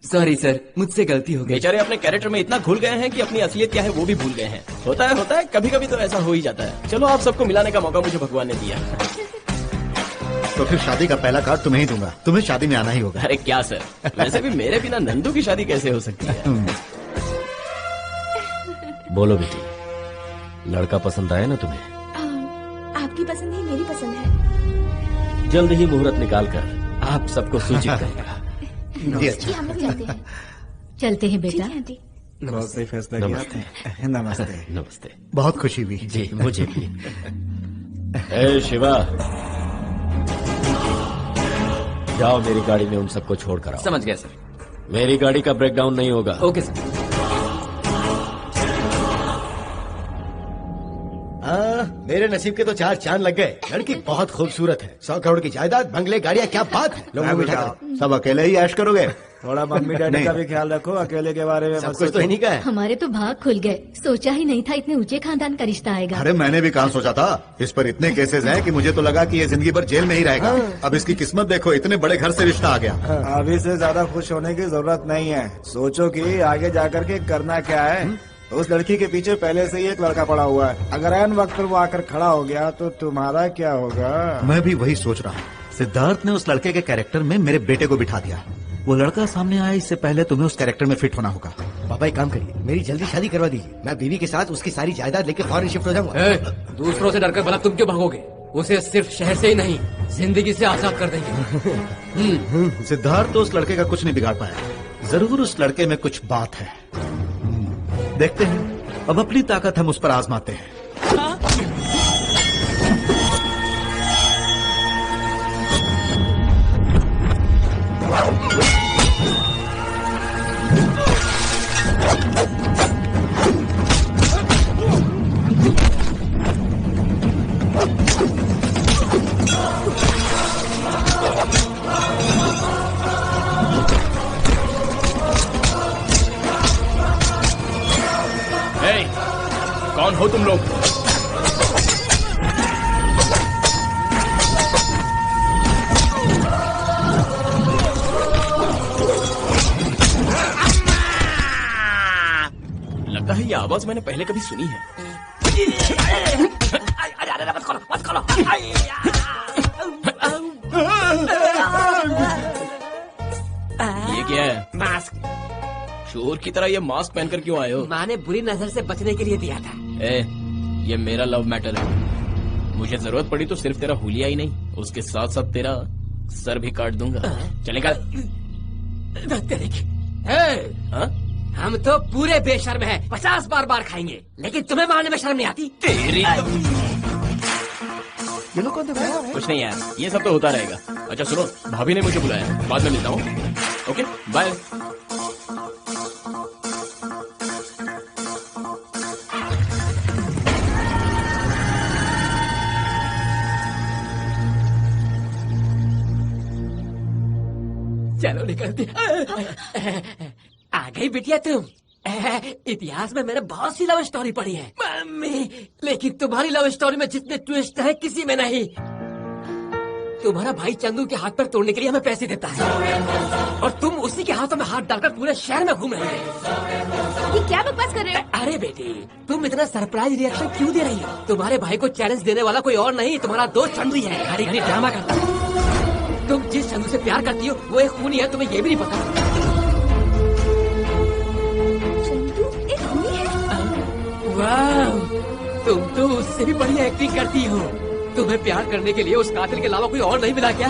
सॉरी सर, मुझसे गलती हो गई। बेचारे अपने कैरेक्टर में इतना घुल गए हैं कि अपनी असलियत क्या है वो भी भूल गए हैं। होता है, कभी कभी तो ऐसा हो ही जाता है। चलो, आप सबको मिलाने का मौका मुझे भगवान ने दिया। तो फिर शादी का पहला कार्ड तुम्हें ही दूंगा। तुम्हें शादी में आना ही होगा। अरे क्या सर, वैसे भी मेरे बिना नंदू की शादी कैसे हो सकती है? बोलो बेटी, लड़का पसंद आया ना तुम्हें? आपकी पसंद ही मेरी पसंद है। जल्द ही मुहूर्त निकाल कर आप सबको सूचित करेगा। हम लोग चलते हैं। चलते हैं बेटा। बहुत सही फैसला किया। नमस्ते। नमस्ते। नमस्ते। बहुत खुशी हुई। जी मुझे भी। ए शिवा, जाओ मेरी गाड़ी में उन सबको छोड़ कर आओ। समझ गया सर। मेरी गाड़ी का ब्रेकडाउन नहीं होगा। Okay sir. मेरे नसीब के तो 4 चांद लग गए। लड़की बहुत खूबसूरत है। 100 करोड़ की जायदाद, बंगले, गाड़ियाँ, क्या बात है। लोगों को बिठा कर सब अकेले ही ऐश करोगे? थोड़ा मम्मी डैडी का भी ख्याल रखो, अकेले के बारे में। सब कुछ तो इन्हीं का है। हमारे तो भाग खुल गए, सोचा ही नहीं था इतने ऊंचे खानदान का रिश्ता आएगा। अरे मैंने भी कहाँ सोचा था। इस पर इतने केसेस हैं कि मुझे तो लगा कि ये जिंदगी भर जेल में ही रहेगा। अब इसकी किस्मत देखो, इतने बड़े घर से रिश्ता आ गया। अभी से ज्यादा खुश होने की जरूरत नहीं है। सोचो कि आगे जाकर के करना क्या है। उस लड़की के पीछे पहले से ही एक लड़का पड़ा हुआ है। अगर ऐन वक्त पर वो आकर खड़ा हो गया तो तुम्हारा क्या होगा? मैं भी वही सोच रहा हूँ। सिद्धार्थ ने उस लड़के के कैरेक्टर में मेरे बेटे को बिठा दिया। वो लड़का सामने आए इससे पहले तुम्हें उस कैरेक्टर में फिट होना होगा। पापा एक काम करिए, मेरी जल्दी शादी करवा दीजिए। मैं बीवी के साथ उसकी सारी जायदाद लेके फौरन शिफ्ट हो जाऊंगा। दूसरों से डरकर भला तुम क्यों भागोगे? उसे सिर्फ शहर से ही नहीं, जिंदगी से आजाद कर देंगे। सिद्धार्थ तो उस लड़के का कुछ नहीं बिगाड़ पाया। जरूर उस लड़के में कुछ बात है। देखते हैं, अब अपनी ताकत हम उस पर आजमाते हैं। कौन हो तुम लोग? लगता है ये आवाज मैंने पहले कभी सुनी है। मत खोलो। ये क्या है? मास्क। चोर की तरह ये मास्क पहनकर क्यों आए हो? माँ ने बुरी नजर से बचने के लिए दिया था। ये मेरा लव मैटर है। मुझे जरूरत पड़ी तो सिर्फ तेरा हुलिया ही नहीं, उसके साथ साथ तेरा सर भी काट दूंगा। चलेगा? हम तो पूरे बेशर्म हैं, 50 बार खाएंगे, लेकिन तुम्हें मारने में शर्म नहीं आती? तेरी ये लोग कौन थे? कुछ नहीं यार, ये सब तो होता रहेगा। अच्छा सुनो, भाभी ने मुझे बुलाया, बाद में मिलता हूँ। Okay bye. चलो निकलते। आ गई बिटिया तुम। इतिहास में मैंने बहुत सी लव स्टोरी पढ़ी है मम्मी, लेकिन तुम्हारी लव स्टोरी में जितने ट्विस्ट है किसी में नहीं। तुम्हारा भाई चंदू के हाथ पर तोड़ने के लिए हमें पैसे देता है, और तुम उसी के हाथों में हाथ डालकर पूरे शहर में घूम रही हो। ये क्या बकवास कर रहे हो? अरे बेटी, तुम इतना सरप्राइज रिएक्शन क्यों दे रही हो? तुम्हारे भाई को चैलेंज देने वाला कोई और नहीं, तुम्हारा दोस्त चंदू है। घड़ी घड़ी ड्रामा करता है। तुम जिस चंदू से प्यार करती हो वो एक खूनी है, तुम्हें ये भी नहीं पता। चंदू एक खूनी है? वाह, तुम तो उससे भी बढ़िया एक्टिंग करती हो। तुम्हें प्यार करने के लिए उस कातिल के अलावा कोई और नहीं मिला क्या?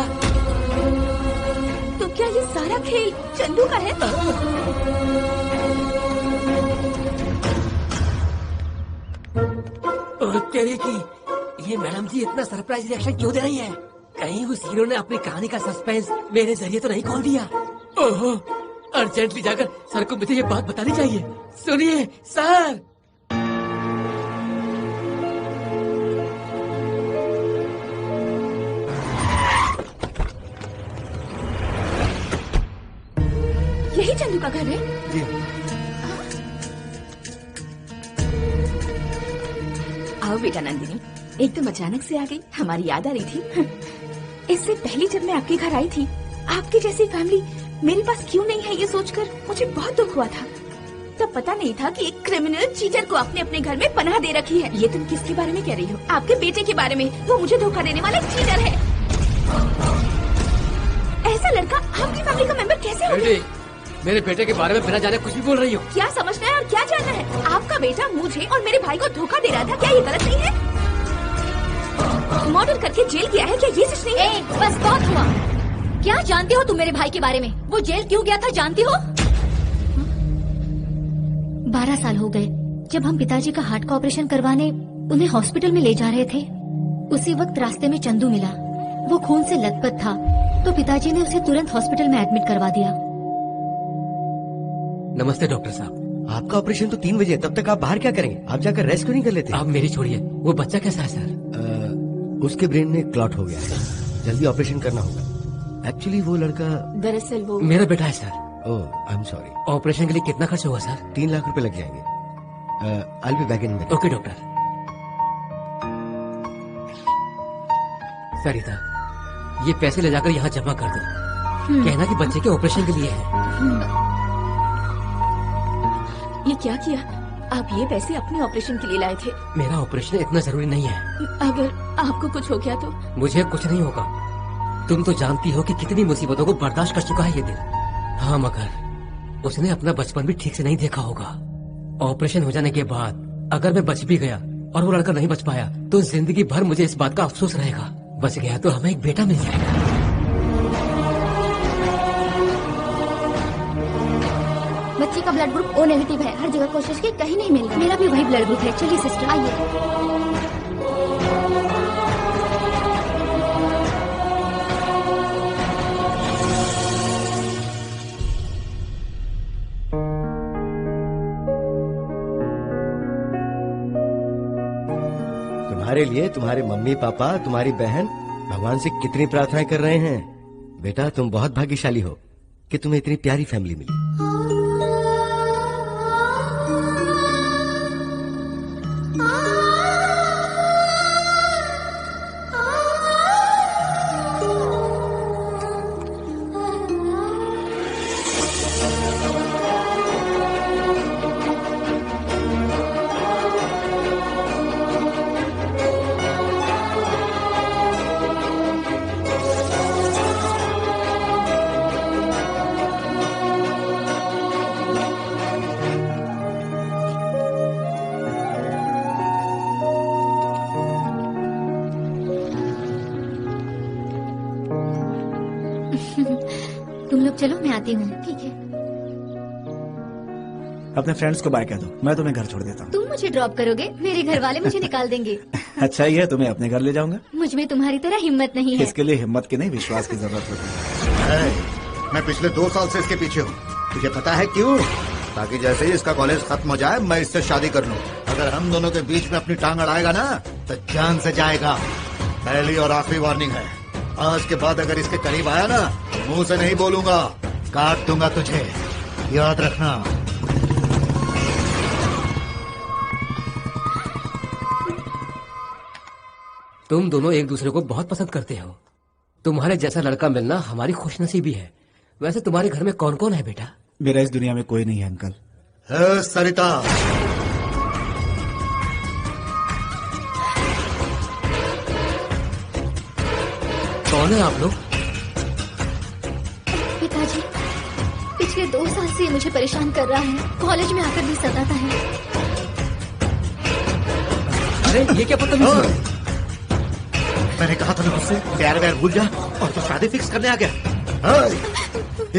तो क्या ये सारा खेल चंदू का है? और तेरे की ये मैडम जी इतना सरप्राइज रिएक्शन क्यों दे रही है? कहीं उस हीरो ने अपनी कहानी का सस्पेंस मेरे जरिए तो नहीं खोल दिया? ओहो, अर्जेंटली जाकर सर को मुझे ये बात बतानी चाहिए। सुनिए सर। यही चंदू का घर है? जी। आओ बेटा नंदिनी, एकदम अचानक से आ गई, हमारी याद आ रही थी। इससे पहले जब मैं आपके घर आई थी, आपकी जैसी फैमिली मेरे पास क्यों नहीं है ये सोचकर मुझे बहुत दुख हुआ था। तब पता नहीं था कि एक क्रिमिनल चीटर को आपने अपने घर में पनाह दे रखी है। ये तुम किसके बारे में कह रही हो? आपके बेटे के बारे में। वो मुझे धोखा देने वाला एक चीटर है। ऐसा लड़का आपकी फैमिली का मेंबर कैसे हो गया? मेरे बेटे के बारे में बिना जाने कुछ भी बोल रही हो। क्या समझना है और क्या जानना है? आपका बेटा मुझे और मेरे भाई को धोखा दे रहा था, क्या ये गलत नहीं है? मर्डर करके जेल गया है, क्या ये सच नहीं है? बस बहुत हुआ। क्या जानती हो तुम मेरे भाई के बारे में? वो जेल क्यों गया था जानती हो? 12 साल हो गए जब हम पिताजी का हार्ट का ऑपरेशन करवाने उन्हें हॉस्पिटल में ले जा रहे थे। उसी वक्त रास्ते में चंदू मिला। वो खून से लथपथ था, तो पिताजी ने उसे तुरंत हॉस्पिटल में एडमिट करवा दिया। नमस्ते डॉक्टर साहब। आपका ऑपरेशन तो 3 बजे, तब तक आप बाहर क्या करेंगे? आप जाकर रेस्ट क्यों नहीं कर लेते? आप मेरी छोड़िए, वो बच्चा कैसा है सर? उसके ब्रेन में क्लॉट हो गया है, जल्दी ऑपरेशन करना होगा। एक्चुअली वो लड़का दरअसल वो मेरा बेटा है sir. Oh I am sorry. Operation के लिए कितना खर्च होगा सर? 3 लाख रुपए लग जाएंगे। I will be back in minute. Okay doctor. Sarita, ये पैसे ले जाकर यहाँ जमा कर दो। कहना कि बच्चे के ऑपरेशन के लिए है। ये क्या किया? आप ये पैसे अपने ऑपरेशन के लिए लाए थे। मेरा ऑपरेशन इतना जरूरी नहीं है। अगर आपको कुछ हो गया तो? मुझे कुछ नहीं होगा। तुम तो जानती हो कि कितनी मुसीबतों को बर्दाश्त कर चुका है ये दिल। हाँ, मगर उसने अपना बचपन भी ठीक से नहीं देखा होगा। ऑपरेशन हो जाने के बाद अगर मैं बच भी गया और वो लड़का नहीं बच पाया तो जिंदगी भर मुझे इस बात का अफसोस रहेगा। बच गया तो हमें एक बेटा मिल जाएगा। बच्चे का ब्लड ग्रुप ओ नेगेटिव है। हर जगह कोशिश की, कहीं नहीं मिल रहा। मेरा भी वही ब्लड ग्रुप है। चलिए सिस्टर आइए। तुम्हारे लिए तुम्हारे मम्मी पापा, तुम्हारी बहन भगवान से कितनी प्रार्थनाएं कर रहे हैं। बेटा तुम बहुत भाग्यशाली हो कि तुम्हें इतनी प्यारी फैमिली मिली। तुम लोग चलो, मैं आती हूँ। ठीक है। अपने फ्रेंड्स को बाय कह दो, मैं तुम्हें घर छोड़ देता हूँ। तुम मुझे ड्रॉप करोगे? मेरे घर वाले मुझे निकाल देंगे। अच्छा ही है, तुम्हें अपने घर ले जाऊंगा। मुझ में तुम्हारी तरह हिम्मत नहीं है। इसके लिए हिम्मत की नहीं, विश्वास की जरूरत होती है। मैं पिछले 2 साल से इसके पीछे हूँ। तुझे पता है क्यों? ताकि जैसे ही इसका कॉलेज खत्म हो जाए मैं इससे शादी कर लूँ। अगर हम दोनों के बीच में अपनी टांग अड़ाएगा ना तो जान से जाएगा। पहली और आखिरी वार्निंग है, आज के बाद अगर इसके करीब आया ना मुंह से नहीं बोलूंगा, काट दूंगा तुझे, याद रखना। तुम दोनों एक दूसरे को बहुत पसंद करते हो। तुम्हारे जैसा लड़का मिलना हमारी खुशनसीबी है। वैसे तुम्हारे घर में कौन कौन है बेटा? मेरा इस दुनिया में कोई नहीं है अंकल। सरिता, कौन है आप लोग? पिताजी, पिछले 2 साल से मुझे परेशान कर रहा है। कॉलेज में आकर भी सताता है। अरे ये क्या पता नहीं। मैंने कहा था ना मुझसे प्यार व्यार भूल जा और तू शादी फिक्स करने आ गया।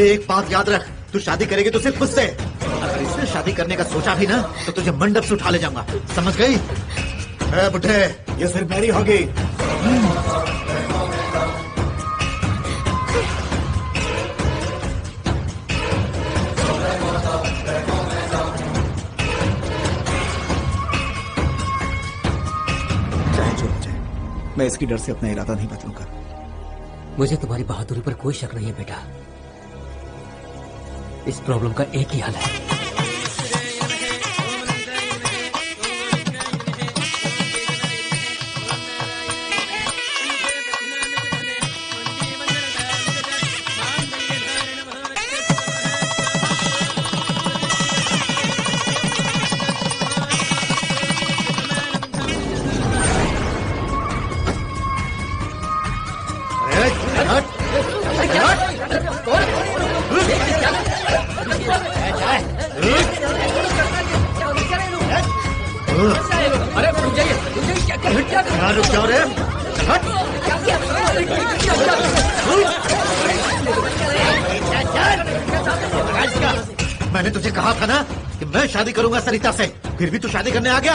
एक बात याद रख, तू शादी करेगी तो सिर्फ मुझसे। अगर इसने शादी करने का सोचा भी ना तो तुझे मंडप से उठा ले जाऊंगा, समझ गई? बुढ़े, ये सिर्फ मेरी होगी। मैं इसकी डर से अपना इरादा नहीं बदलूंगा। मुझे तुम्हारी बहादुरी पर कोई शक नहीं है बेटा। इस प्रॉब्लम का एक ही हल है। अरे रुक जाइए, क्या रुक जाओ रे। मैंने तुझे कहा था ना कि मैं शादी करूंगा सरिता से, फिर भी तू शादी करने आ गया।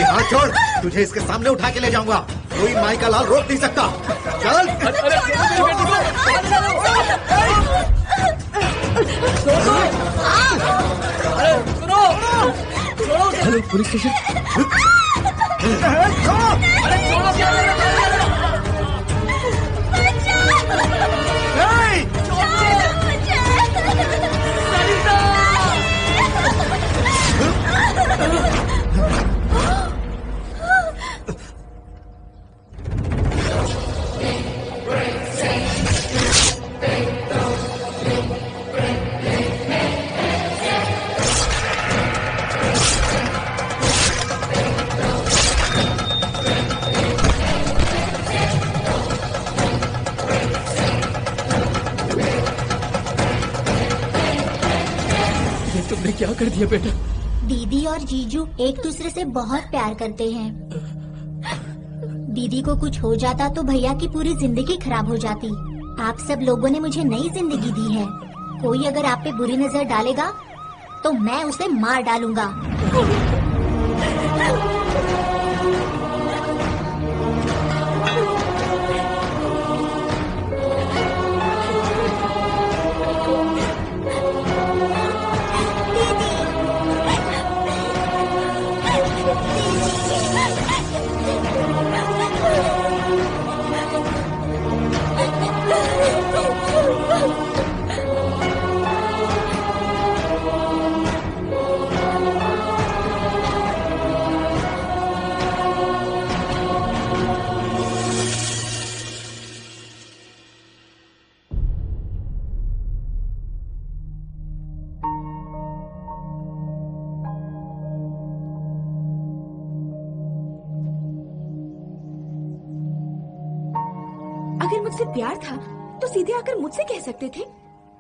हाथ छोड़, तुझे इसके सामने उठा के ले जाऊंगा। कोई माई का लाल रोक नहीं सकता। चल। Hello police station. क्या कर दिया बेटा? दीदी और जीजू एक दूसरे से बहुत प्यार करते हैं। दीदी को कुछ हो जाता तो भैया की पूरी जिंदगी खराब हो जाती। आप सब लोगों ने मुझे नई जिंदगी दी है। कोई अगर आप पे बुरी नजर डालेगा तो मैं उसे मार डालूंगा। अगर मुझसे प्यार था तो सीधे आकर मुझसे कह सकते थे।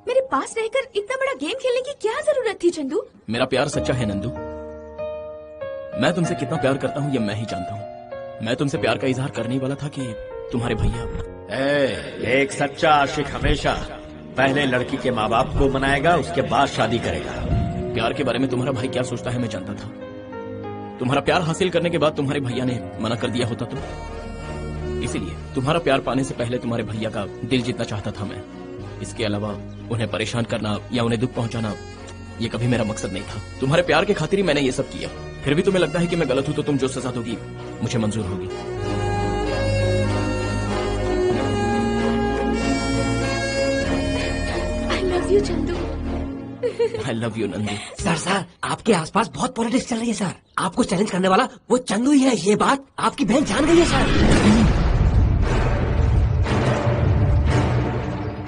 मेरे पास रहकर इतना बड़ा गेम खेलने की क्या जरूरत थी चंदू? मेरा प्यार सच्चा है नंदू। मैं तुमसे कितना प्यार करता हूँ ये मैं ही जानता हूँ। मैं तुमसे प्यार का इजहार करने वाला था कि तुम्हारे भैया। एक सच्चा आशिक हमेशा पहले लड़की के माँ बाप को मनाएगा, उसके बाद शादी करेगा। प्यार के बारे में तुम्हारा भाई क्या सोचता है मैं जानता था। तुम्हारा प्यार हासिल करने के बाद तुम्हारे भैया ने मना कर दिया होता तो इसीलिए तुम्हारा प्यार पाने से पहले तुम्हारे भैया का दिल जीतना चाहता था मैं। इसके अलावा उन्हें परेशान करना या उन्हें दुख पहुंचाना ये कभी मेरा मकसद नहीं था। तुम्हारे प्यार के खातिर ही मैंने ये सब किया। फिर भी तुम्हें लगता है कि मैं गलत हूं तो तुम जो सजा दोगी मुझे मंजूर होगी। I love you Chandu. I love you Nandu. Sir आपके आसपास बहुत पॉलिटिक्स चल रही है सर। आपको चैलेंज करने वाला वो चंदू ही है, ये बात आपकी बहन जान गई है सर।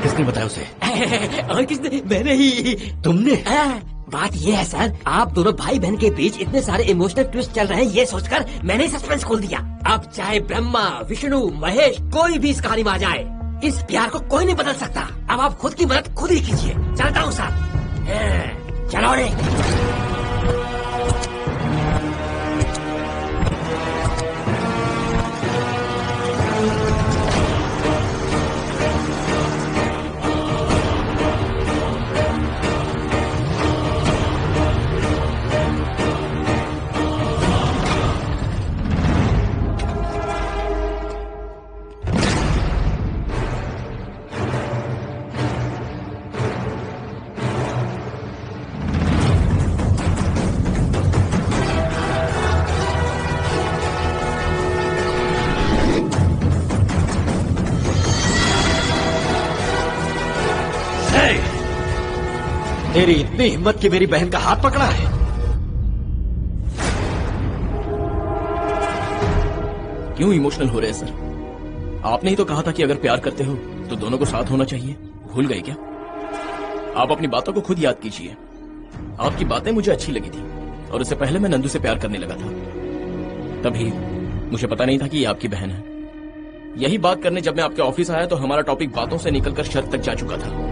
किसने बताया उसे? और किसने? मैंने ही। तुमने? बात ये है सर, आप दोनों भाई बहन के बीच इतने सारे इमोशनल ट्विस्ट चल रहे हैं ये सोचकर मैंने सस्पेंस खोल दिया। अब चाहे ब्रह्मा, विष्णु, महेश कोई भी इस कहानी में आ जाए, इस प्यार को कोई नहीं बदल सकता। अब आप खुद की मदद खुद ही कीजिए। चलता हूँ सर। चलो रे। तेरी इतनी हिम्मत कि मेरी बहन का हाथ पकड़ा है? क्यों इमोशनल हो रहे हैं सर? आपने ही तो कहा था कि अगर प्यार करते हो तो दोनों को साथ होना चाहिए। भूल गए क्या? आप अपनी बातों को खुद याद कीजिए। आपकी बातें मुझे अच्छी लगी थी और उससे पहले मैं नंदू से प्यार करने लगा था। तभी मुझे पता नहीं था कि ये आपकी बहन है। यही बात करने जब मैं आपके ऑफिस आया तो हमारा टॉपिक बातों से निकलकर शर्त तक जा चुका था।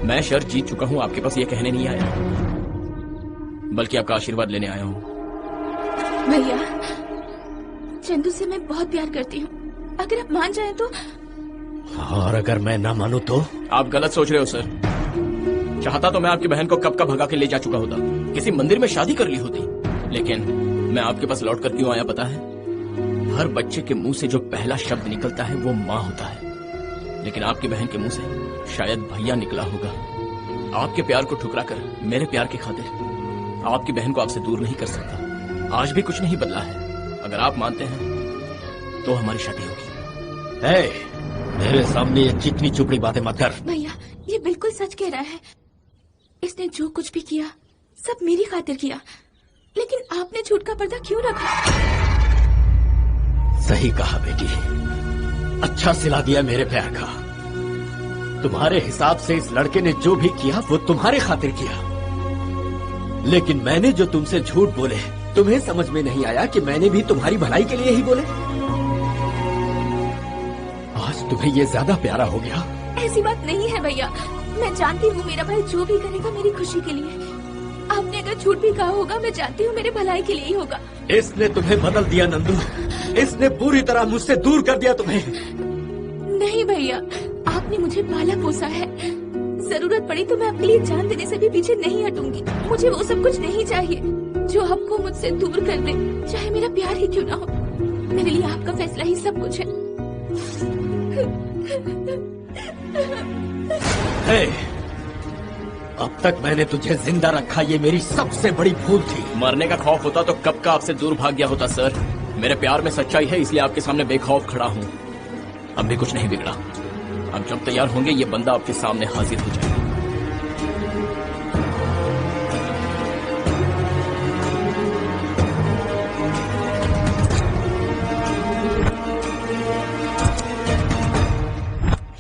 मैं शर्त जीत चुका हूँ, आपके पास ये कहने नहीं आया बल्कि आपका आशीर्वाद लेने आया हूँ। भैया चंदू से मैं बहुत प्यार करती हूँ, अगर आप मान जाएं तो। और अगर मैं ना मानूं तो? आप गलत सोच रहे हो सर। चाहता तो मैं आपकी बहन को कब का भगा के ले जा चुका होता, किसी मंदिर में शादी कर ली होती। लेकिन मैं आपके पास लौट कर क्यों आया पता है? हर बच्चे के मुंह से जो पहला शब्द निकलता है वो माँ होता है, लेकिन आपकी बहन के मुंह से शायद भैया निकला होगा। आपके प्यार को ठुकरा कर मेरे प्यार की खातिर आपकी बहन को आपसे दूर नहीं कर सकता। आज भी कुछ नहीं बदला है। अगर आप मानते हैं तो हमारी शादी होगी। मेरे सामने ये चिकनी चुपड़ी बातें मत कर। भैया ये बिल्कुल सच कह रहा है। इसने जो कुछ भी किया सब मेरी खातिर किया, लेकिन आपने झूठ का पर्दा क्यों रखा? सही कहा बेटी, अच्छा सिला दिया मेरे प्यार का। तुम्हारे हिसाब से इस लड़के ने जो भी किया वो तुम्हारे खातिर किया, लेकिन मैंने जो तुमसे झूठ बोले तुम्हें समझ में नहीं आया कि मैंने भी तुम्हारी भलाई के लिए ही बोले। आज तुम्हें ये ज्यादा प्यारा हो गया। ऐसी बात नहीं है भैया, मैं जानती हूँ मेरा भाई जो भी करेगा मेरी खुशी के लिए। झूठ भी कहा होगा, मैं जानती हूँ मेरे भलाई के लिए ही होगा। इसने तुम्हें बदल दिया नंदू, इसने पूरी तरह मुझसे दूर कर दिया तुम्हें। नहीं भैया, आपने मुझे पाला पोसा है। जरूरत पड़ी तो मैं आपके लिए जान देने से भी पीछे नहीं हटूंगी। मुझे वो सब कुछ नहीं चाहिए जो आपको मुझसे दूर कर दे, चाहे मेरा प्यार ही क्यों ना हो। मेरे लिए आपका फैसला ही सब कुछ है। हे, अब तक मैंने तुझे जिंदा रखा, ये मेरी सबसे बड़ी भूल थी। मरने का खौफ होता तो कब का आपसे दूर भाग गया होता सर। मेरे प्यार में सच्चाई है, इसलिए आपके सामने बेखौफ खड़ा हूँ। अब भी कुछ नहीं बिगड़ा। अब जब तैयार होंगे ये बंदा आपके सामने हाजिर हो जाएगा।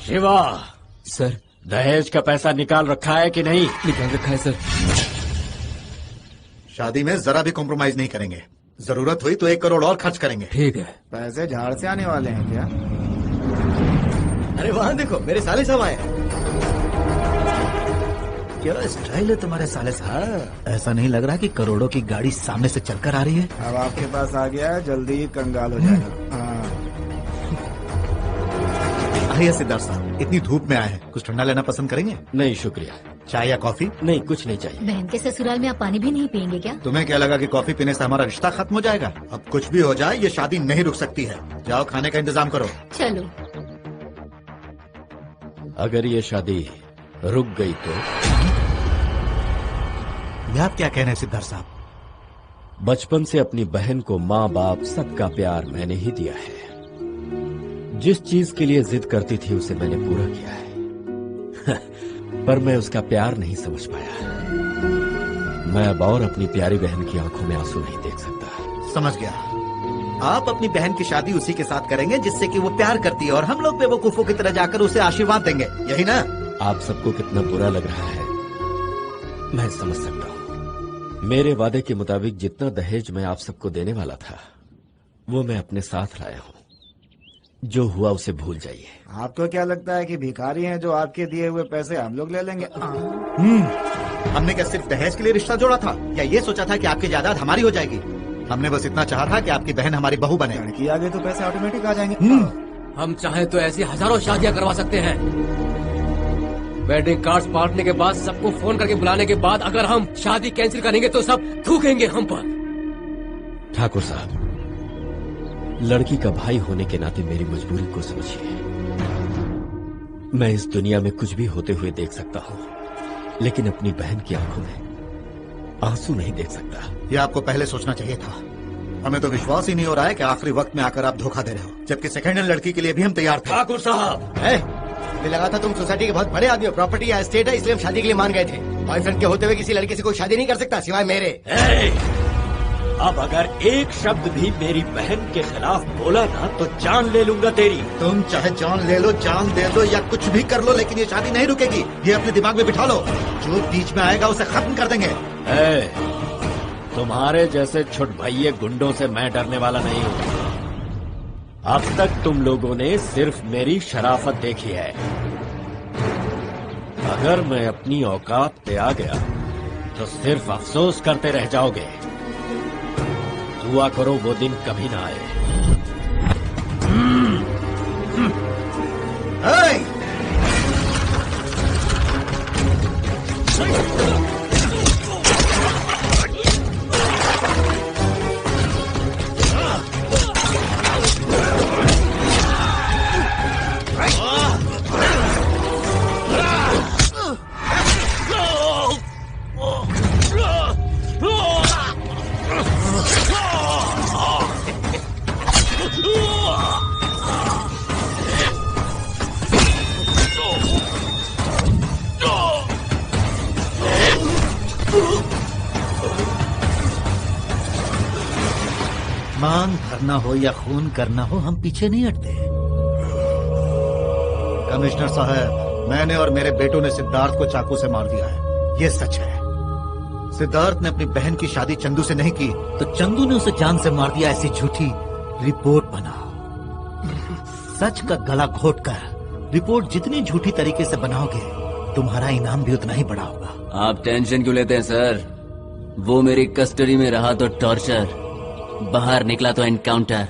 शिवा सर, दहेज का पैसा निकाल रखा है कि नहीं? निकाल रखा है सर। शादी में जरा भी कॉम्प्रोमाइज नहीं करेंगे। जरूरत हुई तो 1 करोड़ और खर्च करेंगे। ठीक है। पैसे झाड़ से आने वाले हैं क्या? अरे वहाँ देखो, मेरे साले साहब आए। क्या स्टाइल है तुम्हारे साले साहब। ऐसा नहीं लग रहा कि करोड़ों की गाड़ी सामने से चलकर आ रही है। अब आपके पास आ गया है, जल्दी ही कंगाल हो जाएगा। आइए सिद्धार्थ साहब, इतनी धूप में आए हैं, कुछ ठंडा लेना पसंद करेंगे? नहीं शुक्रिया। चाय या कॉफी? नहीं, कुछ नहीं चाहिए। बहन के ससुराल में आप पानी भी नहीं पियेंगे क्या? तुम्हें क्या लगा कि कॉफी पीने से हमारा रिश्ता खत्म हो जाएगा? अब कुछ भी हो जाए, ये शादी नहीं रुक सकती है। जाओ खाने का इंतजाम करो। चलो। अगर ये शादी रुक गई तो? ये आप क्या कह रहे हैं सिद्धार्थ साहब? बचपन से अपनी बहन को माँ बाप सबका प्यार मैंने ही दिया है। जिस चीज के लिए जिद करती थी उसे मैंने पूरा किया है। पर मैं उसका प्यार नहीं समझ पाया। मैं अब और अपनी प्यारी बहन की आंखों में आंसू नहीं देख सकता। समझ गया। आप अपनी बहन की शादी उसी के साथ करेंगे जिससे कि वो प्यार करती है, और हम लोग बेवकूफों की तरह जाकर उसे आशीर्वाद देंगे, यही ना? आप सबको कितना बुरा लग रहा है मैं समझ सकता हूँ। मेरे वादे के मुताबिक जितना दहेज मैं आप सबको देने वाला था वो मैं अपने साथ लाया हूँ। जो हुआ उसे भूल जाइए। आपको क्या लगता है कि भिखारी हैं जो आपके दिए हुए पैसे हम लोग ले लेंगे? हमने क्या सिर्फ दहेज के लिए रिश्ता जोड़ा था, या ये सोचा था कि आपकी जायदाद हमारी हो जाएगी? हमने बस इतना चाहा था कि आपकी बहन हमारी बहू बने। लड़की आ गई तो पैसे ऑटोमेटिक आ जाएंगे। हम चाहे तो ऐसी हजारों शादियां करवा सकते हैं। वेडिंग कार्ड्स बांटने के बाद, सबको फोन करके बुलाने के बाद अगर हम शादी कैंसिल करेंगे तो सब थूकेंगे हम पर। ठाकुर साहब, लड़की का भाई होने के नाते मेरी मजबूरी को समझिए। मैं इस दुनिया में कुछ भी होते हुए देख सकता हूँ, लेकिन अपनी बहन की आंखों में आंसू नहीं देख सकता। ये आपको पहले सोचना चाहिए था। हमें तो विश्वास ही नहीं हो रहा है कि आखिरी वक्त में आकर आप धोखा दे रहे हो, जबकि सेकंड हैंड लड़की के लिए भी हम तैयार थे। ठाकुर साहब, मुझे लगा था तुम सोसाइटी के बहुत बड़े आदमी हो, प्रॉपर्टी या एस्टेट है, इसलिए हम शादी के लिए मान गए थे। बॉयफ्रेंड के होते हुए किसी लड़की से कोई शादी नहीं कर सकता सिवाय मेरे। अब अगर एक शब्द भी मेरी बहन के खिलाफ बोला ना तो जान ले लूंगा तेरी। तुम चाहे जान ले लो, जान दे दो, या कुछ भी कर लो, लेकिन ये शादी नहीं रुकेगी। ये अपने दिमाग में बिठा लो। जो बीच में आएगा उसे खत्म कर देंगे। तुम्हारे जैसे छुट भैये गुंडों से मैं डरने वाला नहीं हूँ। अब तक तुम लोगों ने सिर्फ मेरी शराफत देखी है। अगर मैं अपनी औकात पे आ गया तो सिर्फ अफसोस करते रह जाओगे। दुआ करो वो दिन कभी ना आए। मांग भरना हो या खून करना हो, हम पीछे नहीं हटते। कमिश्नर साहब, मैंने और मेरे बेटों ने सिद्धार्थ को चाकू से मार दिया है, ये सच है। सिद्धार्थ ने अपनी बहन की शादी चंदू से नहीं की तो चंदू ने उसे जान से मार दिया। ऐसी झूठी रिपोर्ट बनाओ। सच का गला घोटकर रिपोर्ट जितनी झूठी तरीके से बनाओगे, तुम्हारा इनाम भी उतना ही बड़ा होगा। आप टेंशन क्यों लेते हैं सर? वो मेरी कस्टडी में रहा तो टॉर्चर, बाहर निकला तो एनकाउंटर।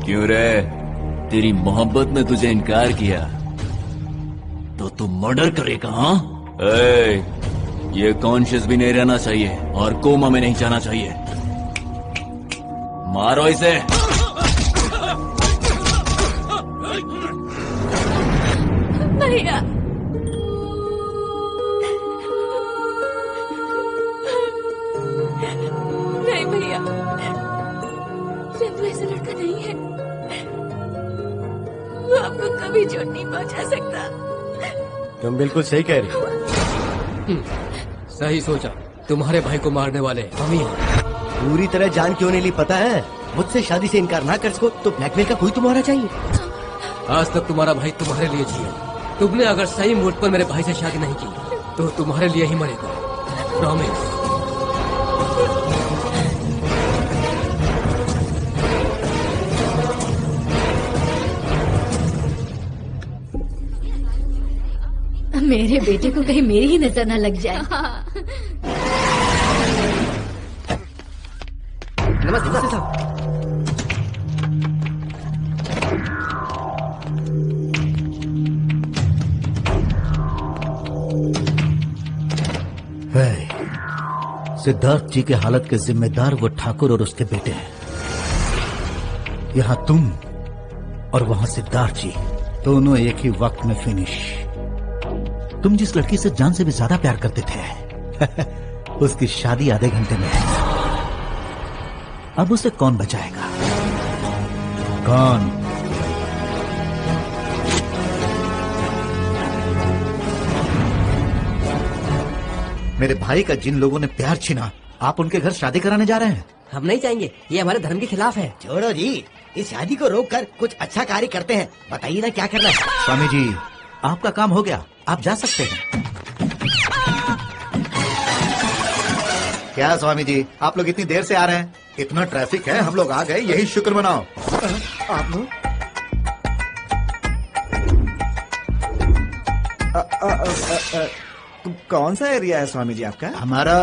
क्यों रे, तेरी मोहब्बत में तुझे इनकार किया तो तू मर्डर करेगा? हाँ, ये कॉन्शियस भी नहीं रहना चाहिए और कोमा में नहीं जाना चाहिए। मारो इसे। भैया नहीं भैया, रंजू ऐसा लड़का नहीं है। वो आपको कभी चोट नहीं पहुंचा सकता। तुम बिल्कुल सही कह रही हो। सही सोचा, तुम्हारे भाई को मारने वाले हम ही हैं। पूरी तरह जान क्यों नहीं ली पता है? मुझसे शादी से इनकार ना कर सको तो ब्लैकमेल का कोई तुम्हारा चाहिए। आज तक तुम्हारा भाई तुम्हारे लिए जिया। तुमने अगर सही मूड पर मेरे भाई से शादी नहीं की तो तुम्हारे लिए ही मरेगा। प्रॉमिस। मेरे बेटे को कहीं मेरी ही नजर न लग जाए। नमस्ते साहब। सिद्धार्थ जी के हालत के जिम्मेदार वो ठाकुर और उसके बेटे हैं। यहाँ तुम और वहाँ सिद्धार्थ जी, दोनों एक ही वक्त में फिनिश। तुम जिस लड़की से जान से भी ज्यादा प्यार करते थे उसकी शादी आधे घंटे में है। अब उसे कौन बचाएगा? कौन? मेरे भाई का जिन लोगों ने प्यार छीना, आप उनके घर शादी कराने जा रहे हैं? हम नहीं चाहेंगे, ये हमारे धर्म के खिलाफ है। छोड़ो जी, इस शादी को रोककर कुछ अच्छा कार्य करते हैं। बताइए ना क्या करना है। स्वामी जी, आपका काम हो गया, आप जा सकते हैं। क्या स्वामी जी, आप लोग इतनी देर से आ रहे हैं? इतना ट्रैफिक है, हम लोग आ गए, यही शुक्र मनाओ। आप लोग कौन सा एरिया है स्वामी जी आपका? हमारा?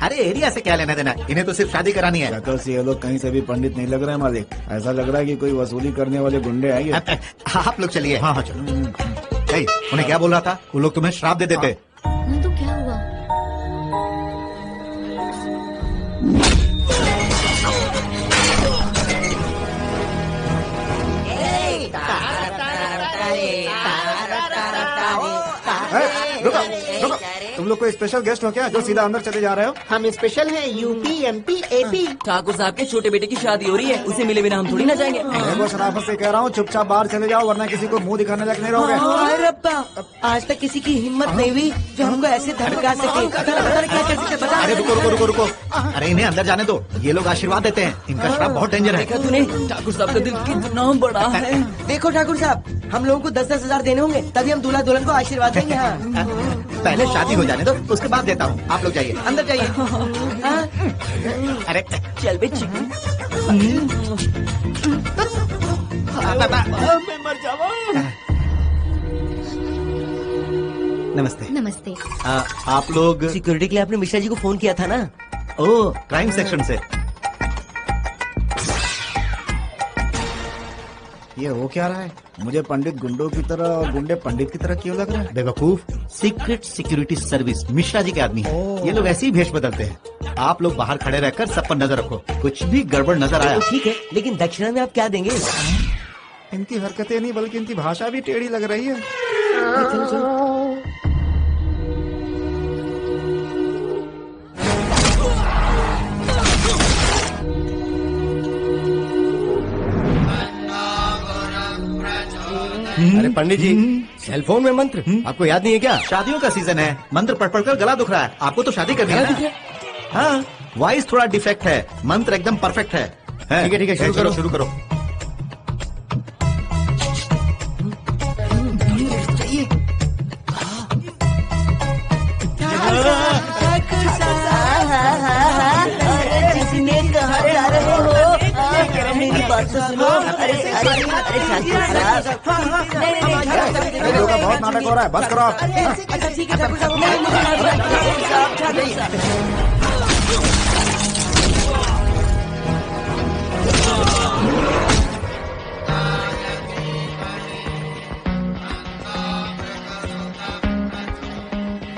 अरे एरिया से क्या लेना देना, इन्हें तो सिर्फ शादी करानी है। शक्ल से ये लोग कहीं से भी पंडित नहीं लग रहे हैं मालिक। ऐसा लग रहा है कि कोई वसूली करने वाले गुंडे आएंगे। आप लोग चलिए। हाँ हाँ चलो। उन्हें क्या बोल रहा था? वो लोग तुम्हें श्राप दे देते। तो क्या हुआ? रुको रुको, तुम लोग कोई स्पेशल गेस्ट हो क्या जो सीधा अंदर चले जा रहे हो? हम स्पेशल हैं, यूपी एमपी एपी। ठाकुर साहब के छोटे बेटे की शादी हो रही है, उसे मिले बिना हम थोड़ी ना जाएंगे। देखो शराफत से कह रहा हूँ, चुपचाप बाहर चले जाओ वरना किसी को मुंह दिखाने लायक नहीं रहोगे। हाय रब्बा, आज तक किसी की हिम्मत नहीं हुई जो हमको ऐसे धमका सके। क्या कर सकते बता। अरे रुको रुको रुको रुको, अरे इन्हें अंदर जाने दो, ये लोग आशीर्वाद देते हैं, इनका श्राप बहुत डेंजर है। तूने ठाकुर साहब का दिल कितना बड़ा है। देखो ठाकुर साहब, हम लोगों को 10-10 हजार देने होंगे, तभी हम दूल्हा दुल्हन को आशीर्वाद देंगे। हाँ, पहले शादी हो जाने दो, उसके बाद देता हूँ। आप लोग जाइए, अंदर जाइए। अरे चल बे चिकन। मैं मर जाऊँ। नमस्ते। नमस्ते। आप लोग सिक्योरिटी के लिए आपने मिश्रा जी को फोन किया था ना? ओह, क्राइम सेक्शन से। ये हो क्या रहा है? मुझे पंडित गुंडों की तरह और गुंडे पंडित की तरह क्यों लग रहा है? बेवकूफ, secret security service Mishra ji के आदमी है। ये लोग ऐसे ही भेष बदलते हैं। आप लोग बाहर खड़े रहकर सब पर नजर रखो, कुछ भी गड़बड़ नजर आया। ठीक है, लेकिन दक्षिणा में आप क्या देंगे? इनकी हरकतें नहीं बल्कि इनकी भाषा भी टेढ़ी लग रही है। चलो चलो। अरे पंडित जी, सेलफोन में मंत्र आपको याद नहीं है क्या? शादियों का सीजन है, मंत्र पढ़ पढ़कर गला दुख रहा है। आपको तो शादी करनी है ना? हाँ, वॉइस थोड़ा डिफेक्ट है, मंत्र एकदम परफेक्ट है। ठीक है, शुरू करो। जिसने कहा जा रहे हो, मेरी बात तो सुनो। अरे का बहुत नाटक हो रहा है, बस करो आप। अच्छा ठीक है ठाकुर साहब,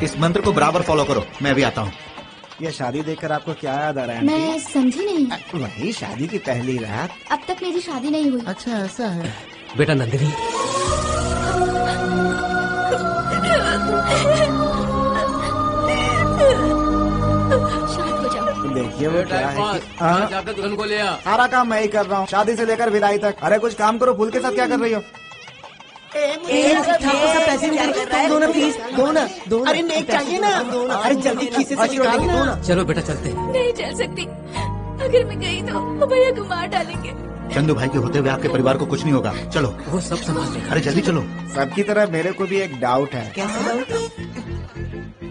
इस मंत्र को बराबर फॉलो करो, मैं भी आता हूँ। ये शादी देखकर आपको क्या याद आ रहा है? मैं समझी नहीं। वही शादी की पहली रात। अब तक मेरी शादी नहीं हुई। अच्छा ऐसा है। बेटा नंदिनी, शांत हो जाओ। देखिए वो क्या है कि जाकर दुल्हन को ले आ। सारा काम मैं ही कर रहा हूँ, शादी से लेकर विदाई तक। अरे कुछ काम करो, फूल के साथ क्या कर रही हो? ठाकुर साहब पैसे नहीं तुम दो ना प्लीज, दो ना, दो। अरे नेक चाहिए ना, अरे जल्दी खीसे से निकालो ना। चलो बेटा चलते हैं। नहीं चल सकती, अगर मैं गई तो वो भैया को मार डालेंगे। चंदू भाई के होते हुए आपके परिवार को कुछ नहीं होगा, चलो। वो सब संभाल लेगा। अरे जल्दी चलो। सबकी तरह मेरे को भी एक डाउट है। कैसा डाउट?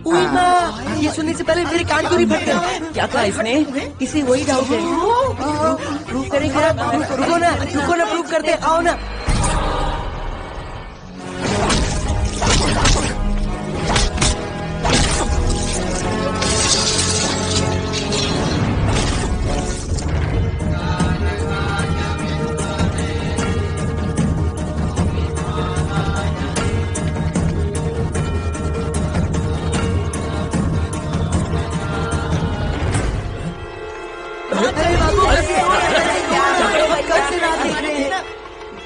उई माँ, ये सुनने से पहले मेरे कान क्यों नहीं फट गए? क्या कहा इसने? इसे वही डाउट है। प्रूव करेगा? रुको ना, प्रूव करते, आओ ना।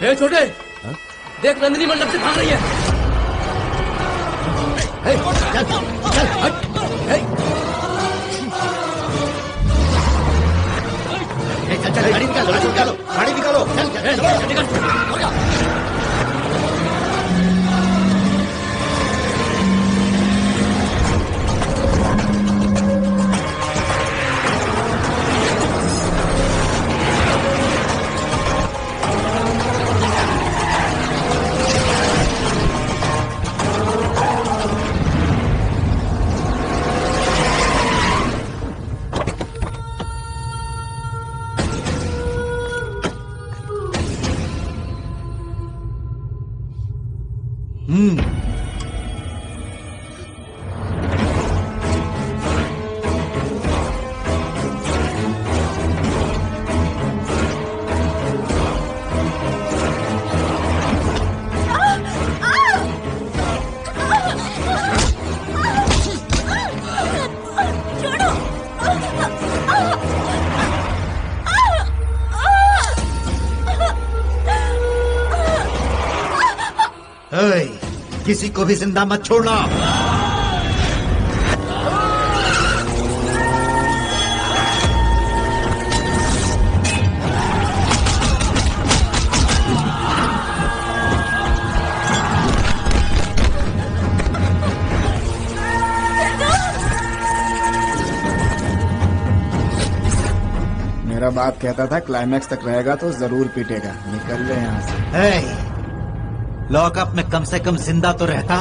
हे छोटे, देख नंदिनी मंडप से भाग रही है। चल गाड़ी निकालो, गाड़ी निकालो, किसी को भी जिंदा मत छोड़ना। मेरा बाप कहता था क्लाइमैक्स तक रहेगा तो जरूर पीटेगा। निकल ले यहाँ से। लॉकअप में कम से कम जिंदा तो रहता,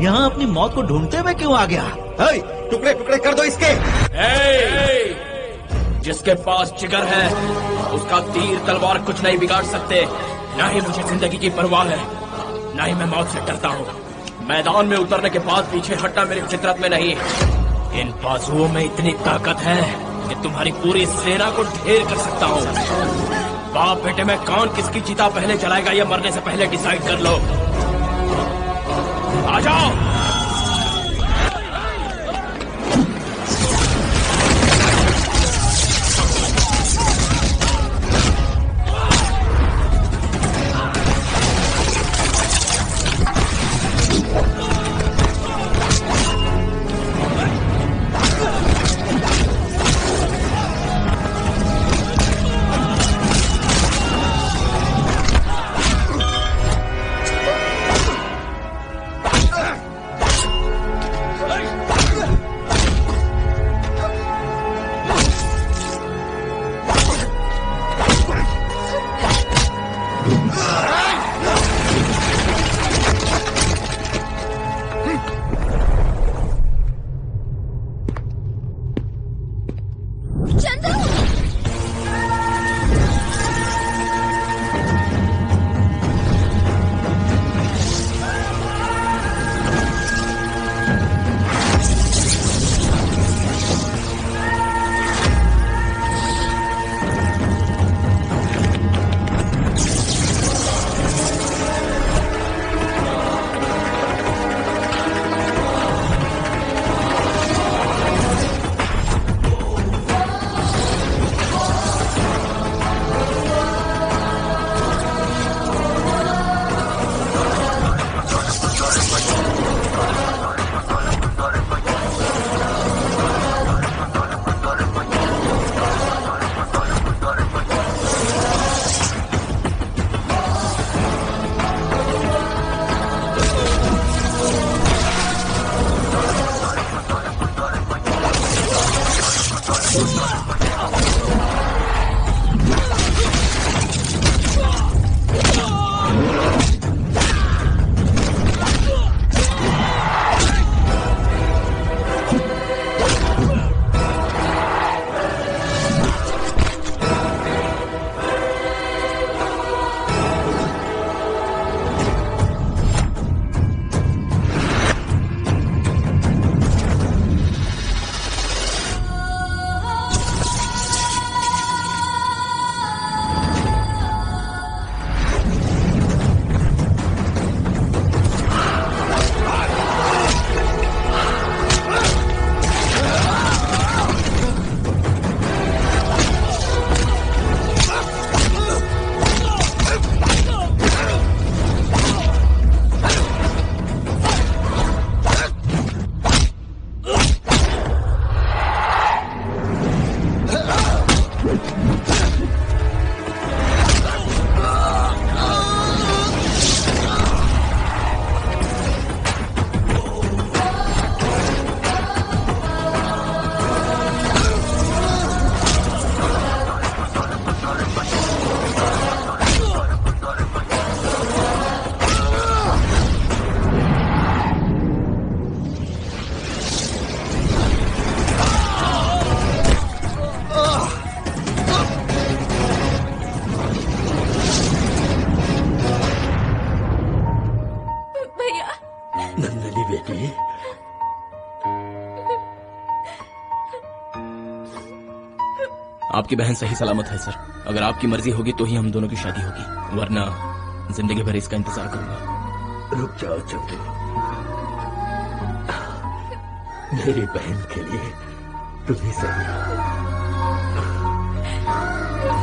यहाँ अपनी मौत को ढूंढते हुए क्यों आ गया? टुकड़े टुकड़े कर दो इसके। जिसके पास जिगर है उसका तीर तलवार कुछ नहीं बिगाड़ सकते। न ही मुझे जिंदगी की परवाह है, न ही मैं मौत से डरता हूँ। मैदान में उतरने के बाद पीछे हटना मेरी फितरत में नहीं। इन बाजुओं में इतनी ताकत है कि तुम्हारी पूरी सेना को ढेर कर सकता हूँ। बाप बेटे में कौन किसकी चिता पहले जलाएगा ये मरने से पहले डिसाइड कर लो। आ जाओ। आपकी बहन सही सलामत है सर। अगर आपकी मर्जी होगी तो ही हम दोनों की शादी होगी, वरना जिंदगी भर इसका इंतजार करूंगा। रुक जाओ चंदू, मेरी बहन के लिए तुम्हें सही